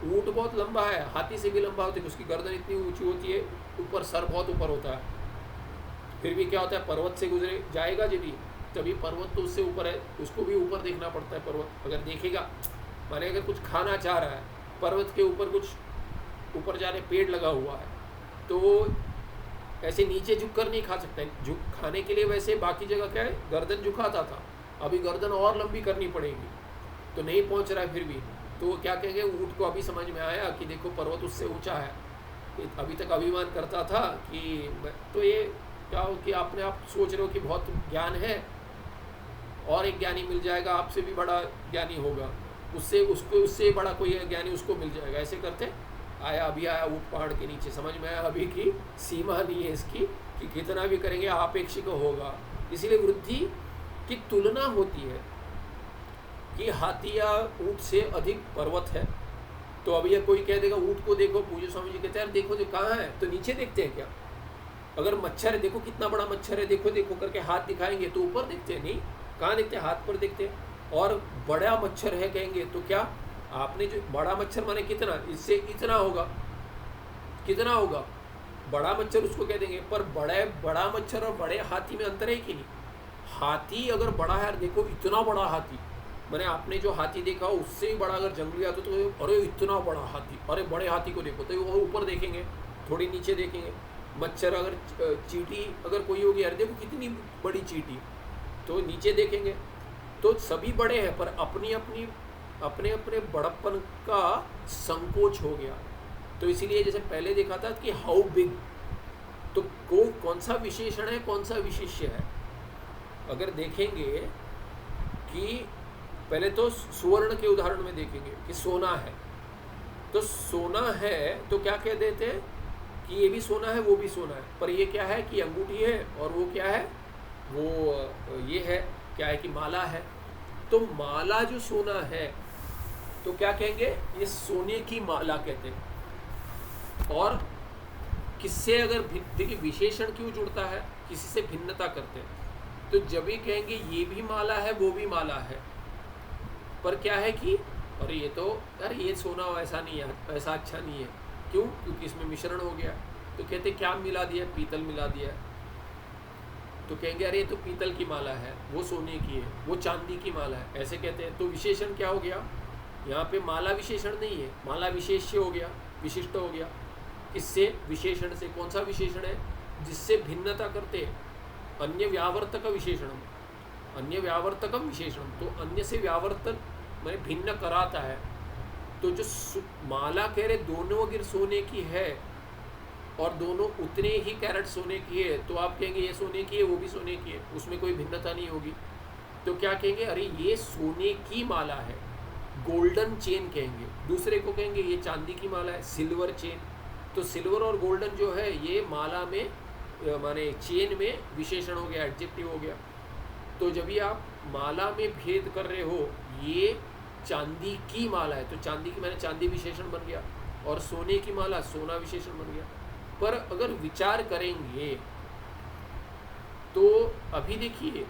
ऊँट बहुत लंबा है, हाथी से भी लंबा होता है, उसकी गर्दन इतनी ऊंची होती है, ऊपर सर बहुत ऊपर होता है। फिर भी क्या होता है, पर्वत से गुजरे जाएगा जब, तभी पर्वत तो उससे ऊपर है, उसको भी ऊपर देखना पड़ता है। पर्वत अगर देखेगा, माने अगर कुछ खाना चाह रहा है, पर्वत के ऊपर कुछ ऊपर जाने पेड़ लगा हुआ है, तो ऐसे नीचे झुक कर नहीं खा सकता है। झुक खाने के लिए वैसे बाकी जगह क्या है, गर्दन झुकाता था, अभी गर्दन और लंबी करनी पड़ेगी, तो नहीं पहुंच रहा है फिर भी। तो वो क्या कहेंगे, ऊँट को अभी समझ में आया कि देखो पर्वत उससे ऊंचा है, अभी तक अभिमान करता था कि, तो ये क्या हो कि आपने आप सोच रहे हो कि बहुत ज्ञान है, और एक ज्ञानी मिल जाएगा, आपसे भी बड़ा ज्ञानी होगा, उससे बड़ा कोई ज्ञानी उसको मिल जाएगा, ऐसे करते आया, अभी आया ऊँट पहाड़ के नीचे, समझ में आया अभी की सीमा नहीं है इसकी, कि कितना भी करेंगे आपेक्षिक होगा। इसलिए वृद्धि की तुलना होती है कि हाथी या ऊँट से अधिक पर्वत है। तो अभी यह कोई कह देगा ऊँट को देखो, पूज्य स्वामी जी कहते हैं देखो जो कहाँ है, तो नीचे देखते हैं क्या? अगर मच्छर है, देखो कितना बड़ा मच्छर है, देखो देखो करके हाथ दिखाएंगे तो ऊपर देखते हैं नहीं, कहाँ दिखते हैं? हाथ पर दिखते हैं। और बड़ा मच्छर है कहेंगे तो क्या आपने जो बड़ा मच्छर माने कितना, इससे इतना होगा, कितना होगा बड़ा मच्छर उसको कह देंगे। पर बड़ा मच्छर और बड़े हाथी में अंतर है कि नहीं? हाथी अगर बड़ा है, देखो इतना बड़ा हाथी, मैंने आपने जो हाथी देखा उससे ही बड़ा अगर जंगली हाथी तो अरे इतना बड़ा हाथी, अरे बड़े हाथी को देखो तो वो ऊपर देखेंगे, थोड़ी नीचे देखेंगे। मच्छर अगर चींटी अगर कोई होगी, अरे देखो कितनी बड़ी चींटी, तो नीचे देखेंगे। तो सभी बड़े हैं पर अपनी अपनी अपने अपने बड़प्पन का संकोच हो गया। तो इसीलिए जैसे पहले देखा था कि हाउ बिग, तो कौन सा विशेषण है कौन सा विशेष्य है। अगर देखेंगे कि पहले तो सुवर्ण के उदाहरण में देखेंगे कि सोना है, तो सोना है तो क्या कह देते हैं कि ये भी सोना है वो भी सोना है, पर ये क्या है कि अंगूठी है, और वो क्या है, वो ये है क्या है कि माला है। तो माला जो सोना है तो क्या कहेंगे, ये सोने की माला कहते हैं। और किससे अगर देखिए विशेषण क्यों जुड़ता है, किसी से भिन्नता करते हैं, तो जब भी कहेंगे ये भी माला है वो भी माला है, पर क्या है कि अरे ये तो यार ये सोना ऐसा नहीं है, ऐसा अच्छा नहीं है, क्यों? क्योंकि इसमें मिश्रण हो गया। तो कहते क्या मिला दिया, पीतल मिला दिया। तो कहेंगे अरे ये तो पीतल की माला है, वो सोने की है, वो चांदी की माला है, ऐसे कहते हैं। तो विशेषण क्या हो गया यहाँ पे? माला विशेषण नहीं है, माला विशेष्य हो गया, विशिष्ट हो गया। किससे? विशेषण से। कौन सा विशेषण है? जिससे भिन्नता करते हैं। अन्य व्यावर्तक विशेषणम, अन्य व्यावर्तकम विशेषणम, तो अन्य से व्यावर्तन मैंने भिन्न कराता है। तो जो माला कह रहे दोनों अगर सोने की है और दोनों उतने ही कैरेट सोने की है, तो आप कहेंगे ये सोने की है वो भी सोने की है, उसमें कोई भिन्नता नहीं होगी। तो क्या कहेंगे, अरे ये सोने की माला है, गोल्डन चेन कहेंगे। दूसरे को कहेंगे ये चांदी की माला है, सिल्वर चेन। तो सिल्वर और गोल्डन जो है ये माला में माने चेन में विशेषण हो गया, एडजेक्टिव हो गया। तो जब भी आप माला में भेद कर रहे हो, ये चांदी की माला है तो चांदी की मैंने चांदी विशेषण बन गया, और सोने की माला सोना विशेषण बन गया। पर अगर विचार करेंगे तो अभी देखिए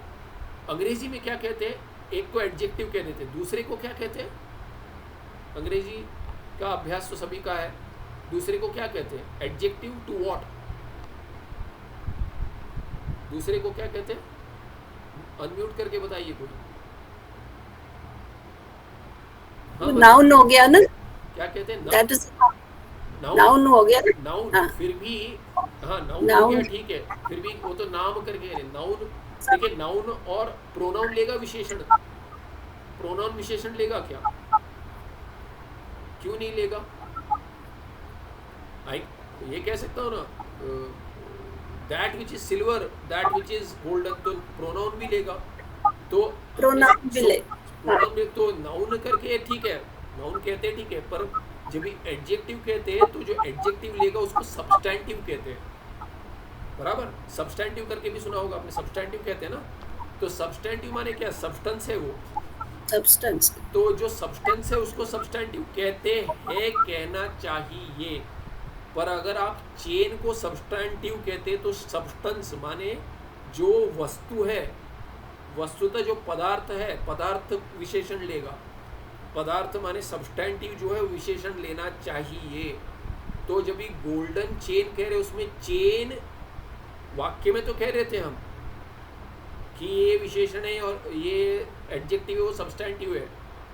अंग्रेजी में क्या कहते हैं, एक को एडजेक्टिव कह देते हैं, दूसरे को क्या कहते हैं? अंग्रेजी का अभ्यास तो सभी का है। दूसरे को क्या कहते हैं? Adjective to what? दूसरे को क्या कहते हैं? अनम्यूट करके बताइए कोई। हाँ, नाउन हो गया ना? क्या कहते हैं? नाउन हो गया। नाउन। हाँ। फिर भी हाँ नाउन हो गया, ठीक है, फिर भी वो तो नाम करके नाउन। देखिए नाउन और प्रोनाउन लेगा विशेषण, प्रोनाउन विशेषण लेगा क्या? क्यों नहीं लेगा? ये कह सकता हूँ ना, that which is silver, that which is golden, तो प्रोनाउन भी लेगा। तो प्रोनाउन भी ले, प्रोनाउन में तो नाउन करके ठीक है, नाउन कहते हैं ठीक है, पर जब भी एडजेक्टिव कहते हैं तो जो एडजेक्टिव लेगा उसको सब्सटेंटिव कहते हैं, बराबर। सब्सटेंटिव करके भी सुना होगा आपने, सब्सटेंटिव कहते हैं ना। तो सब्सटेंटिव माने क्या? सब्सटेंस है वो, सब्सटेंस। तो जो सब्सटेंस है उसको सब्सटेंटिव कहते हैं, कहना चाहिए। पर अगर आप चेन को सब्सटेंटिव कहते तो सब्सटेंस माने जो वस्तु है, वस्तुतः जो पदार्थ है, पदार्थ विशेषण लेगा। पदार्थ माने सब्सटेंटिव जो है विशेषण लेना चाहिए। तो जब ये गोल्डन चेन कह रहे उसमें चेन वाक्य में तो कह रहे थे हम कि ये विशेषण है और ये एडजेक्टिव है, वो सब्सटेंटिव है,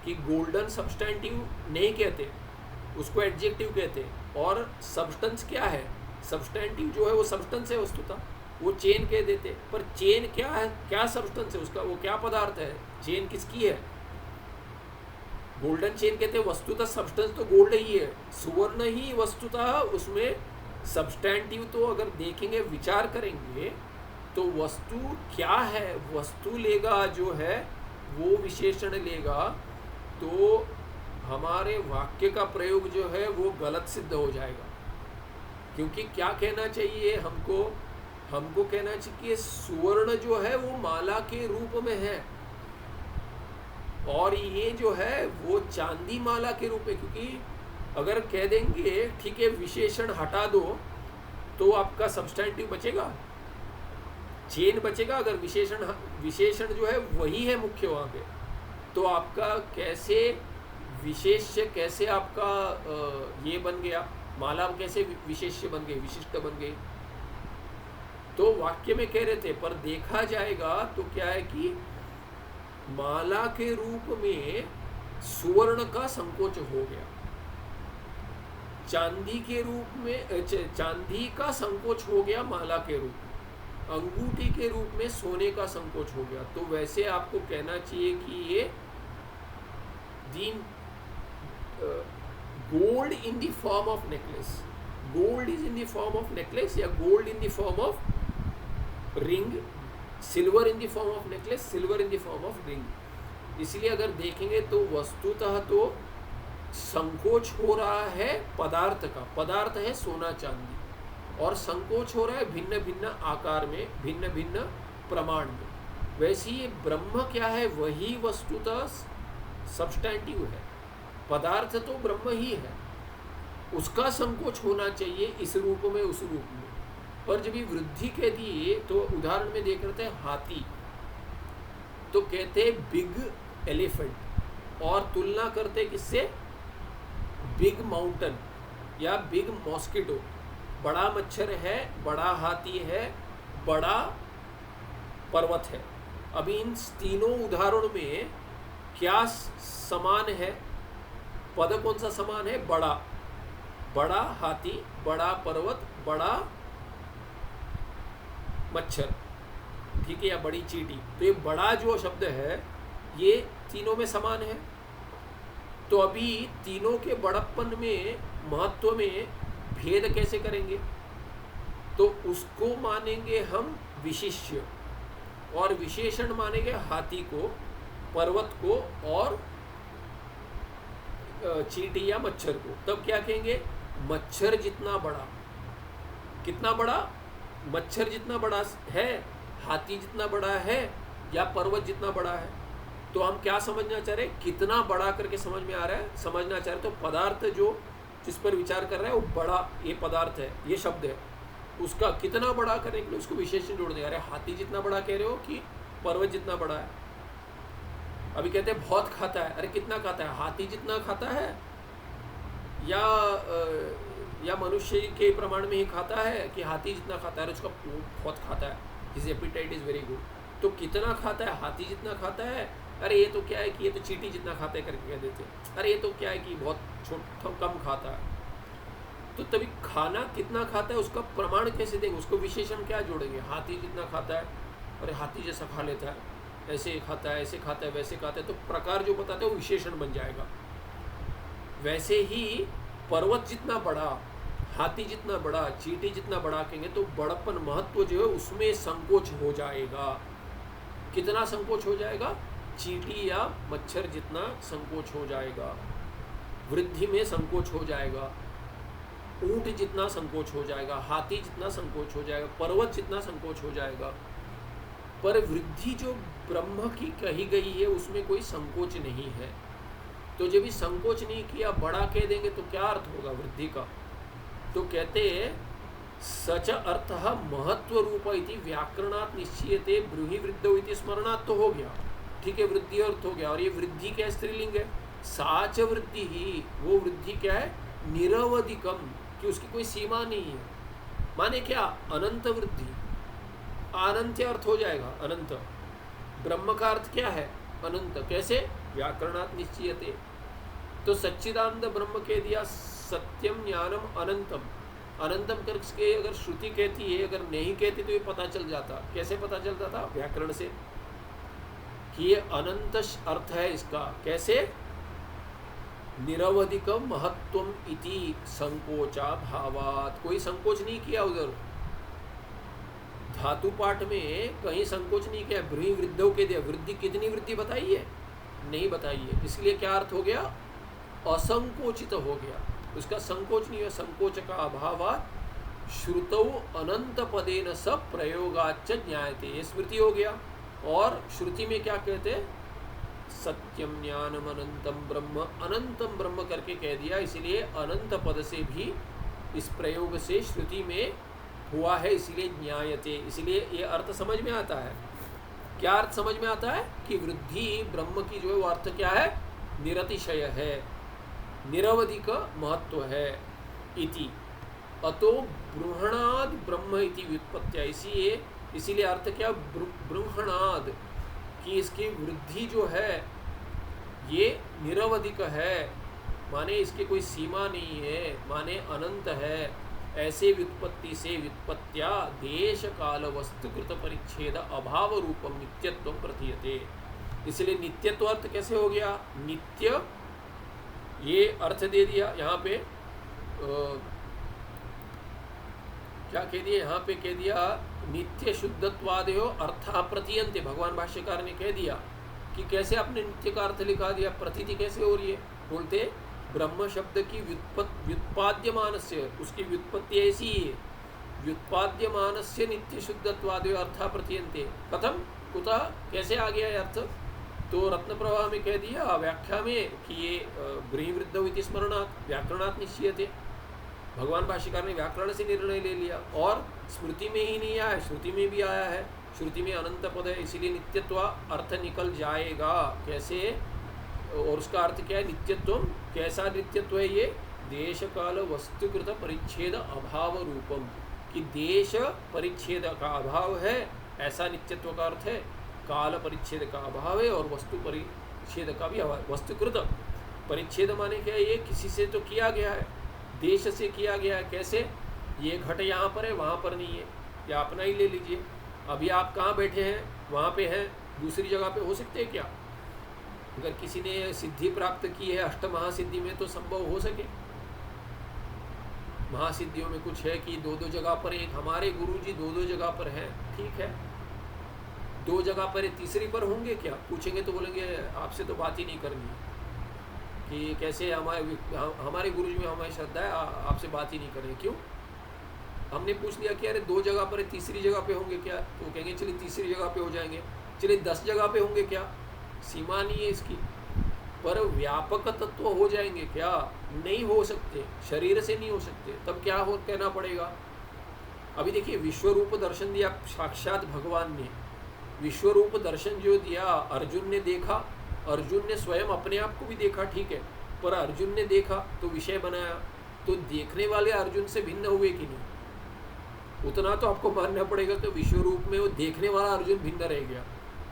कि गोल्डन सब्सटेंटिव नहीं कहते, उसको एडजेक्टिव कहते। और सब्सटेंस क्या है? सब्सटेंटिव जो है वो सब्सटेंस है वस्तुतः, वो चेन कह देते। पर चेन क्या है, क्या सब्सटेंस है उसका, वो क्या पदार्थ है? चेन किसकी है? गोल्डन चेन कहते हैं, वस्तुतः सब्सटेंस तो गोल्ड ही है, सुवर्ण ही वस्तुतः उसमें सब्सटेंटिव। तो अगर देखेंगे विचार करेंगे तो वस्तु क्या है, वस्तु लेगा जो है वो विशेषण लेगा, तो हमारे वाक्य का प्रयोग जो है वो गलत सिद्ध हो जाएगा। क्योंकि क्या कहना चाहिए हमको, हमको कहना चाहिए कि सुवर्ण जो है वो माला के रूप में है, और ये जो है वो चांदी माला के रूप में। क्योंकि अगर कह देंगे ठीक है विशेषण हटा दो तो आपका सब्सटेंटिव बचेगा, चेन बचेगा। अगर विशेषण जो है वही है मुख्य वहाँ पे, तो आपका कैसे विशेष्य, कैसे आपका ये बन गया, माला कैसे विशेष्य बन गई, विशिष्ट बन गई। तो वाक्य में कह रहे थे, पर देखा जाएगा तो क्या है कि माला के रूप में सुवर्ण का संकोच हो गया, चांदी के रूप में चांदी का संकोच हो गया माला के रूप में, अंगूठी के रूप में सोने का संकोच हो गया। तो वैसे आपको कहना चाहिए कि ये gold in the form of necklace, gold is in the form of necklace, या gold in the form of ring, silver in the form of necklace, silver in the form of ring. इसलिए अगर देखेंगे तो वस्तुतः तो संकोच हो रहा है पदार्थ का, पदार्थ है सोना चांदी, और संकोच हो रहा है भिन्न भिन्न आकार में, भिन्न भिन्न प्रमाण में। वैसे ये ब्रह्म क्या है, वही वस्तुतः सब्सटैंटिव है, पदार्थ तो ब्रह्म ही है, उसका संकोच होना चाहिए इस रूप में उस रूप में। पर जब ये वृद्धि कह दी तो उदाहरण में देख रहे थे हाथी, तो कहते बिग एलिफेंट, और तुलना करते किससे, बिग माउंटेन या बिग मॉस्किटो, बड़ा मच्छर है, बड़ा हाथी है, बड़ा पर्वत है। अभी इन तीनों उदाहरणों में क्या समान है, पद कौन सा समान है, बड़ा, बड़ा हाथी, बड़ा पर्वत, बड़ा मच्छर, ठीक है, या बड़ी चींटी। तो ये बड़ा जो शब्द है ये तीनों में समान है। तो अभी तीनों के बड़प्पन में, महत्व में भेद कैसे करेंगे, तो उसको मानेंगे हम विशिष्य, और विशेषण मानेंगे हाथी को, पर्वत को, और चींटी या मच्छर को। तब क्या कहेंगे, मच्छर जितना बड़ा, कितना बड़ा, मच्छर जितना बड़ा है, हाथी जितना बड़ा है, या पर्वत जितना बड़ा है। तो हम क्या समझना चाह रहे हैं, कितना बड़ा करके समझ में आ रहा है, समझना चाह रहे। तो पदार्थ जो जिस पर विचार कर रहा है वो बड़ा, ये पदार्थ है, ये शब्द है, उसका कितना बड़ा करने के लिए उसको विशेषण जोड़ दें। अरे हाथी जितना बड़ा कह रहे हो कि पर्वत जितना बड़ा है। अभी कहते हैं बहुत खाता है, अरे कितना खाता है, हाथी जितना खाता है या मनुष्य के प्रमाण में ही खाता है कि हाथी जितना खाता है, उसका बहुत खाता है, his appetite is very good. तो कितना खाता है, हाथी जितना खाता है, अरे ये तो क्या है कि ये तो चींटी जितना खाता है करके कह देते, अरे ये तो क्या है कि बहुत छोटा कम खाता है। तो तभी खाना कितना खाता है उसका प्रमाण कैसे देंगे, उसको विशेषण क्या जोड़ेंगे, हाथी जितना खाता है, अरे हाथी जैसा खा लेता है, ऐसे खाता है, ऐसे खाता है, वैसे खाता है, तो प्रकार जो बताते हैं वो विशेषण बन जाएगा। वैसे ही पर्वत जितना बड़ा, हाथी जितना बड़ा, चींटी जितना बड़ा कहेंगे तो बड़प्पन, महत्व जो है उसमें संकोच हो जाएगा। कितना संकोच हो जाएगा, चींटी या मच्छर जितना संकोच हो जाएगा, वृद्धि में संकोच हो जाएगा, ऊंट जितना संकोच हो जाएगा, हाथी जितना संकोच हो जाएगा, पर्वत जितना संकोच हो जाएगा। पर वृद्धि जो ब्रह्म की कही गई है उसमें कोई संकोच नहीं है। तो जब भी संकोच नहीं किया, बड़ा कह देंगे तो क्या अर्थ होगा वृद्धि का। तो कहते सच अर्थः महत्व रूप इति व्याकरणात् निश्चयते ब्रूहि वृद्धौ इति स्मरणात् तो हो गया, ठीक है, वृद्धि अर्थ हो गया। और ये वृद्धि क्या स्त्रीलिंग है, साच वृद्धि ही, वो वृद्धि क्या है, निरवधिकम, कि उसकी कोई सीमा नहीं है। माने क्या, अनंत वृद्धि, अनंत अर्थ हो जाएगा, अनंत। ब्रह्म का अर्थ क्या है, अनंत। कैसे, व्याकरणात् निश्चयते। तो सच्चिदानंद ब्रह्म कह दिया, सत्यम ज्ञानम अनंतम, अनंतम करके अगर श्रुति कहती है, अगर नहीं कहती तो ये पता चल जाता। कैसे पता चल जाता, व्याकरण से, कि ये अनंत अर्थ है इसका। कैसे, निरवधिकम महत्वम इति संकोचा भावात, कोई संकोच नहीं किया उधर। धातु पाठ में कहीं संकोच नहीं किया, ब्रूहि वृद्धौ के दिया, वृद्धि कितनी वृद्धि बताई है, नहीं बताई है। इसलिए क्या अर्थ हो गया, असंकोचित हो गया, उसका संकोच नहीं है। संकोच का अभावात श्रुतौ अनंत पदेन सब प्रयोगाच ज्ञायते, ये स्मृति हो गया। और श्रुति में क्या कहते हैं, सत्यम ज्ञानम अनंतम ब्रह्म, अनंतम ब्रह्म करके कह दिया। इसलिए अनंत पद से भी इस प्रयोग से श्रुति में हुआ है इसलिए ज्ञायते, इसलिए ये अर्थ समझ में आता है। क्या अर्थ समझ में आता है कि वृद्धि ब्रह्म की जो है वो अर्थ क्या है, निरतिशय है, निरवधिक महत्व है। इति अतो बृहणाद ब्रह्म इति व्युत्पत्त्या, इसीलिए अर्थ क्या, बृहणाद कि इसकी वृद्धि जो है ये निरवधिक है, माने इसकी कोई सीमा नहीं है, माने अनंत है। ऐसे व्युत्पत्ति से व्युत्पत्त्या देश काल वस्तुकृत परिच्छेद अभाव रूपम नित्यत्व प्रतीयते। इसलिए नित्यत्व अर्थ कैसे हो गया, नित्य ये अर्थ दे दिया यहाँ पे, क्या कह दिया यहाँ पे, कह दिया नित्य शुद्धत्वादयो अर्था प्रतीयन्ते। भगवान भाष्यकार ने कह दिया कि कैसे आपने नित्य का अर्थ लिखा दिया, प्रतीति कैसे हो रही है, बोलते ब्रह्म शब्द की व्युत्पाद्यमानस्य, उसकी व्युत्पत्ति ऐसी है, व्युत्पाद्यमानस्य नित्य शुद्धत्वादयो अर्था प्रतीयन्ते। कथम कुतः, कैसे आ गया अर्थ, तो रत्न प्रवाह में कह दिया व्याख्या में कि ये ब्रह्मवृद्धौ इति स्मरणात् व्याकरणात् निश्चीयते। भगवान भाष्यकार ने व्याकरण से निर्णय ले लिया, और स्मृति में ही नहीं आया, श्रुति में भी आया है, श्रुति में अनंत पद है, इसीलिए नित्यत्व अर्थ निकल जाएगा। कैसे, और उसका अर्थ क्या है, नित्यत्व, कैसा नित्यत्व है ये, देश काल वस्तुकृत परिच्छेद अभाव रूपम, कि देश परिच्छेद का अभाव है, ऐसा नित्यत्व का अर्थ है। काल परिच्छेद का अभाव है और वस्तु परिच्छेद का भी अभाव। वस्तुकृत परिच्छेद माने क्या है, ये किसी से तो किया गया है, देश से किया गया है। कैसे, ये घट यहाँ पर है वहाँ पर नहीं है, या अपना ही ले लीजिए, अभी आप कहाँ बैठे हैं, वहाँ पे हैं, दूसरी जगह पे हो सकते हैं क्या। अगर किसी ने सिद्धि प्राप्त की है अष्ट महासिद्धि में तो संभव हो सके। महासिद्धियों में कुछ है कि दो दो जगह पर, एक हमारे गुरुजी दो दो जगह पर हैं, ठीक है, दो जगह पर तीसरी पर होंगे क्या, पूछेंगे तो बोलेंगे आपसे तो बात ही नहीं करनी कि कैसे हमारे गुरुजी में हमारी श्रद्धा है, आपसे बात ही नहीं करें। क्यों, हमने पूछ लिया कि अरे दो जगह पर तीसरी जगह पे होंगे क्या, तो कहेंगे चलिए तीसरी जगह पे हो जाएंगे, चलिए 10 जगह पे होंगे क्या, सीमा नहीं है इसकी। पर व्यापक तत्व हो जाएंगे क्या, नहीं हो सकते, शरीर से नहीं हो सकते। तब क्या हो कहना पड़ेगा। अभी देखिए विश्वरूप दर्शन दिया साक्षात भगवान ने, विश्वरूप दर्शन जो दिया अर्जुन ने देखा, अर्जुन ने स्वयं अपने आप को भी देखा, ठीक है, पर अर्जुन ने देखा तो विषय बनाया, तो देखने वाले अर्जुन से भिन्न हुए कि नहीं, उतना तो आपको मानना पड़ेगा कि विश्वरूप में वो देखने वाला अर्जुन भिन्न रह गया।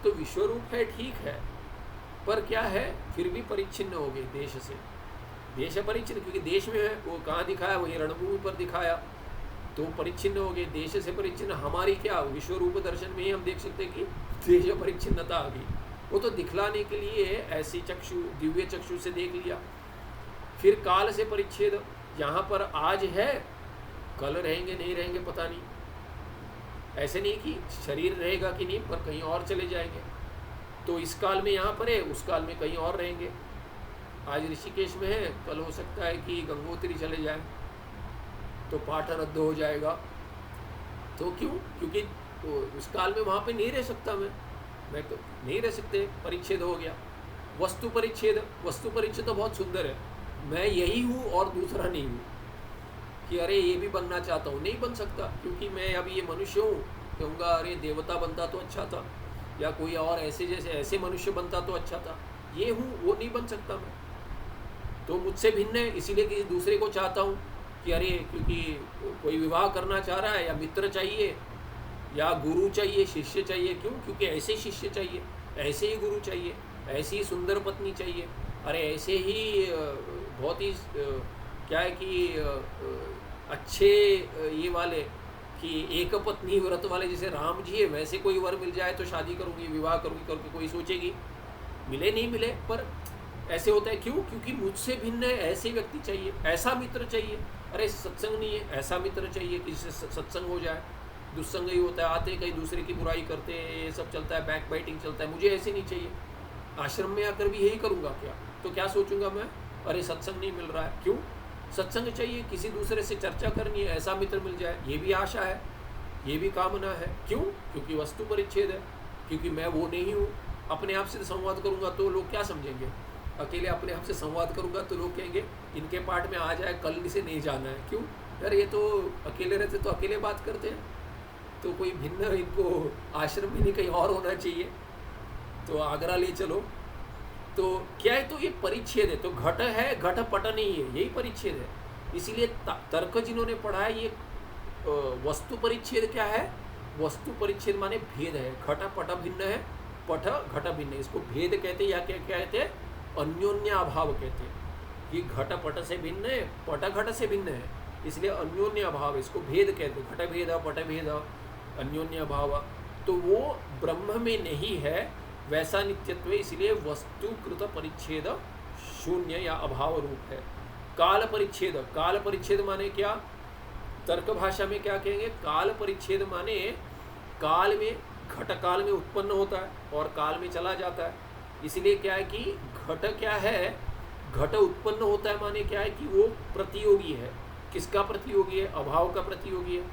तो विश्वरूप है, ठीक है, पर क्या है, फिर भी परिच्छिन्न हो गए देश से, देश परिच्छिन्न, क्योंकि देश में है वो कहाँ दिखाया, वही रणभूमि पर दिखाया, तो परिच्छिन्न हो गए, देश से परिच्छिन्न। हमारी क्या, विश्वरूप दर्शन में ही हम देख सकते हैं कि देश परिच्छिन्नता आ गई, वो तो दिखलाने के लिए ऐसी चक्षु, दिव्य चक्षु से देख लिया। फिर काल से परिच्छेद, यहाँ पर आज है, कल रहेंगे नहीं रहेंगे पता नहीं, ऐसे नहीं कि शरीर रहेगा कि नहीं, पर कहीं और चले जाएंगे, तो इस काल में यहाँ पर है, उस काल में कहीं और रहेंगे। आज ऋषिकेश में है, कल हो सकता है कि गंगोत्री चले जाए, तो पाठ रद्द हो जाएगा। तो क्यों, क्योंकि तो उस काल में वहाँ पे नहीं रह सकता मैं तो नहीं रह सकते, परिच्छेद हो गया। वस्तु परिच्छेद, वस्तु परिच्छेद तो बहुत सुंदर है, मैं यही हूँ और दूसरा नहीं हूँ, कि अरे ये भी बनना चाहता हूँ, नहीं बन सकता, क्योंकि मैं अभी ये मनुष्य हूँ। कहूँगा अरे देवता बनता तो अच्छा था, या कोई और ऐसे जैसे ऐसे मनुष्य बनता तो अच्छा था, ये हूँ वो नहीं बन सकता मैं, तो मुझसे भिन्न है, इसीलिए किसी दूसरे को चाहता हूँ कि अरे क्योंकि कोई विवाह करना चाह रहा है, या मित्र चाहिए, या गुरु चाहिए, शिष्य चाहिए। क्यों, क्योंकि ऐसे शिष्य चाहिए, ऐसे ही गुरु चाहिए, ऐसी ही सुंदर पत्नी चाहिए, अरे ऐसे ही बहुत ही क्या है कि अच्छे ये वाले कि एक पत्नी व्रत वाले जैसे राम जी है, वैसे कोई वर मिल जाए तो शादी करूँगी, विवाह करूँगी करके कोई सोचेगी, मिले नहीं मिले, पर ऐसे होता है। क्यों, क्योंकि मुझसे भिन्न है, ऐसे व्यक्ति चाहिए, ऐसा मित्र चाहिए। अरे सत्संग नहीं है, ऐसा मित्र चाहिए कि जिससे सत्संग हो जाए। दुस्संग ही होता है, आते कहीं दूसरे की बुराई करते हैं, ये सब चलता है, बैक बाइटिंग चलता है, मुझे ऐसे नहीं चाहिए। आश्रम में आकर भी यही करूँगा क्या, तो क्या सोचूंगा मैं, अरे सत्संग नहीं मिल रहा है। क्यों, सत्संग चाहिए, किसी दूसरे से चर्चा करनी है, ऐसा मित्र मिल जाए, ये भी आशा है, ये भी कामना है। क्यों, क्योंकि वस्तु परिच्छेद है, क्योंकि मैं वो नहीं हूँ। अपने आप से संवाद करूँगा तो लोग क्या समझेंगे, अकेले अपने आप से संवाद करूँगा तो लोग कहेंगे इनके पाठ में आ जाए, कल से नहीं जाना है। क्यों, यार ये तो अकेले रहते तो अकेले बात करते हैं, तो कोई भिन्न इनको आश्रम भी नहीं कहीं और होना चाहिए, तो आगरा ले चलो। तो क्या है, तो ये परिच्छेद है, तो घट है, घट पट नहीं है, यही परिच्छेद है। इसीलिए तर्क जिन्होंने पढ़ा है, ये वस्तु परिच्छेद क्या है, वस्तु परिच्छेद माने भेद है। घट पट भिन्न है, पट घट भिन्न है, इसको भेद कहते हैं, या क्या कहते हैं, अन्योन्य अभाव कहते हैं। कि घट पट से भिन्न है, पट घट से भिन्न है, इसलिए अन्योन्य अभाव, इसको भेद कहते हैं। घट भेद पट भेद अन्योन्य अभाव, तो वो ब्रह्म में नहीं है, वैसा नित्यत्व है, इसलिए वस्तुकृत परिच्छेद शून्य या अभाव रूप है। काल परिच्छेद, काल परिच्छेद माने क्या, तर्क भाषा में क्या कहेंगे, काल परिच्छेद माने काल में, घट काल में उत्पन्न होता है और काल में चला जाता है। इसलिए क्या है कि घट क्या है, घट उत्पन्न होता है माने क्या है कि वो प्रतियोगी है। किसका प्रतियोगी है, अभाव का प्रतियोगी है।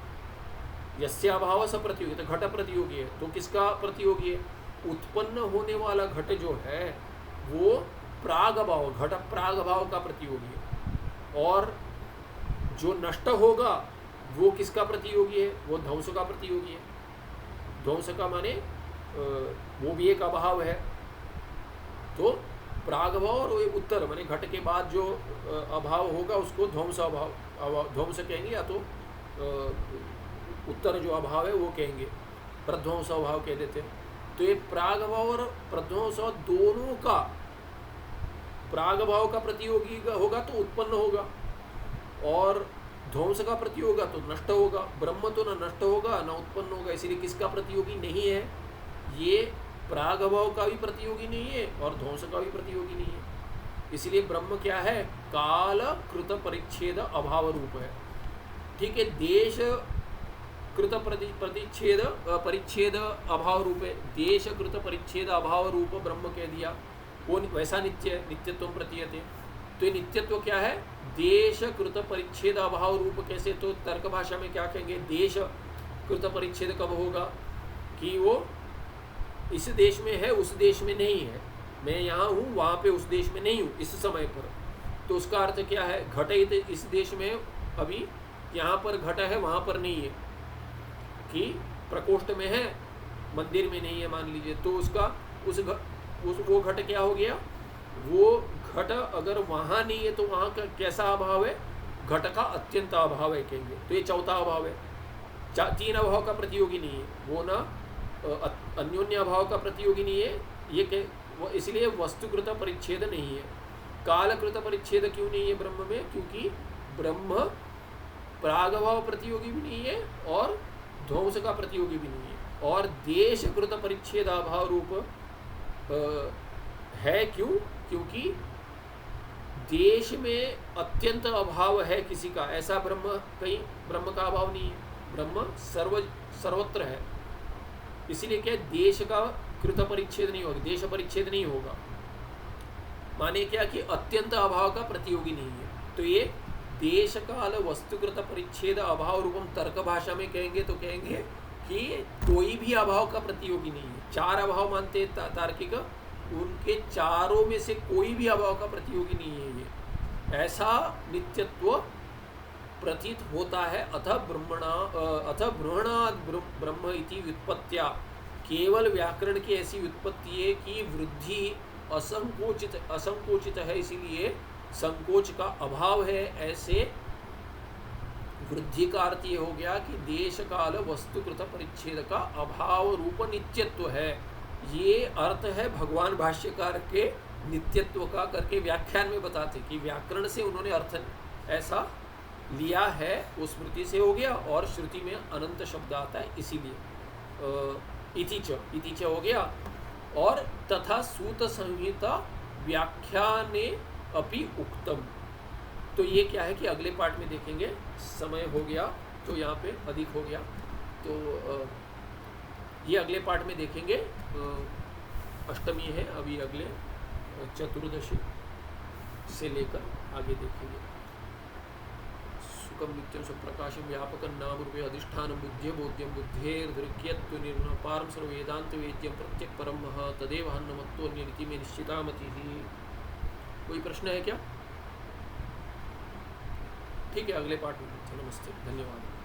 यस्य अभाव स प्रतियोगी, तो घट प्रतियोगी है, तो किसका प्रतियोगी है, उत्पन्न होने वाला घट जो है वो प्राग भाव, घट प्राग भाव का प्रतियोगी है। और जो नष्ट होगा वो किसका प्रतियोगी है, वो ध्वंस का प्रतियोगी है। ध्वंस का माने वो भी एक अभाव है। तो प्राग भाव और उत्तर माने घट के बाद जो अभाव होगा उसको ध्वंस अभाव, ध्वंस कहेंगे, या तो उत्तर जो अभाव है वो कहेंगे, प्रध्वंस अभाव कह देते हैं। तो ये प्राग भाव और प्रध्वंस दोनों का, प्राग भाव का प्रतियोगी होगा तो उत्पन्न होगा, और ध्वंस का प्रतियोगी होगा तो नष्ट होगा। ब्रह्म तो न नष्ट होगा न उत्पन्न होगा, इसीलिए किसका प्रतियोगी नहीं है, ये प्राग भाव का भी प्रतियोगी नहीं है और ध्वंस का भी प्रतियोगी नहीं है। इसलिए ब्रह्म क्या है, काल कृत परिच्छेद अभाव रूप है। ठीक है, देश कृत परिच्छेद परिच्छेद अभाव रूप है, देश कृत परिच्छेद अभाव रूप ब्रह्म कह दिया, वो वैसा नित्य है, नित्यत्व प्रतीयते। तो ये नित्यत्व क्या है, देश कृत परिच्छेद अभाव रूप कैसे, तो तर्क भाषा में क्या कहेंगे, देश कृत परिच्छेद कब होगा, कि वो इस देश में है उस देश में नहीं है, मैं यहाँ हूँ वहाँ पे उस देश में नहीं हूँ इस समय पर। तो उसका अर्थ क्या है, घट इस देश में अभी यहाँ पर घट है वहाँ पर नहीं है, कि प्रकोष्ठ में है मंदिर में नहीं है मान लीजिए, तो उसका वो घट क्या हो गया, वो घट अगर वहाँ नहीं है तो वहाँ का कैसा अभाव है, घट का अत्यंत अभाव है कहेंगे। तो ये चौथा अभाव है, तीन अभाव का प्रतियोगी नहीं है, वो ना अन्योन्य अभाव का प्रतियोगी नहीं है, ये वो इसलिए वस्तुकृत परिच्छेद नहीं है। कालकृत परिच्छेद क्यों नहीं है ब्रह्म में, क्योंकि ब्रह्म प्रागभाव प्रतियोगी भी नहीं है और ध्वंस का प्रतियोगी भी नहीं है, और देशकृत परिच्छेद अभाव रूप है। क्यों, क्योंकि देश में अत्यंत अभाव है किसी का, ऐसा ब्रह्म कहीं ब्रह्म का अभाव नहीं है, ब्रह्म सर्वत्र है। इसीलिए क्या, देश का कृत परिच्छेद नहीं होगा, देश परिच्छेद नहीं होगा, माने क्या कि अत्यंत अभाव का प्रतियोगी नहीं है। तो ये देश काल वस्तुकृत परिच्छेद अभाव रूपम तर्क भाषा में कहेंगे तो कहेंगे कि कोई भी अभाव का प्रतियोगी नहीं है। चार अभाव मानते हैं तार्किक, उनके चारों में से कोई भी अभाव का प्रतियोगी नहीं है ये, ऐसा नित्यत्व प्रतीत होता है। अथ ब्रह्मणाद ब्रह्म इति व्युत्पत्त्या, केवल व्याकरण की ऐसी व्युत्पत्ति है कि वृद्धि असंकोचित है, इसीलिए संकोच का अभाव है। ऐसे वृद्धि का अर्थ ये हो गया कि देश काल वस्तुकृत परिच्छेद का अभाव रूप नित्यत्व है। ये अर्थ है भगवान भाष्यकार के नित्यत्व का करके व्याख्यान में बताते कि व्याकरण से उन्होंने अर्थ ऐसा लिया है, उस स्मृति से हो गया, और श्रुति में अनंत शब्द आता है इसीलिए इतिच हो गया। और तथा सूत संहिता व्याख्याने अपि उक्तम, तो ये क्या है कि अगले पार्ट में देखेंगे, समय हो गया तो यहाँ पे अधिक हो गया, तो ये अगले पार्ट में देखेंगे। अष्टमी है अभी, अगले चतुर्दशी से लेकर आगे देखेंगे। सुखम नित्यम सुप्रकाशम व्यापकं नाम रूपे अधिष्ठान बुद्धि बोध्यम बुद्धेर्दृक्यत्व निर्णपारम सर्वेदांत वेद्यम प्रत्यक परम तदेव हन्नमत्तोन्य नीति में निश्चितामति। कोई प्रश्न है क्या? ठीक है, अगले पार्ट में। नमस्ते, धन्यवाद।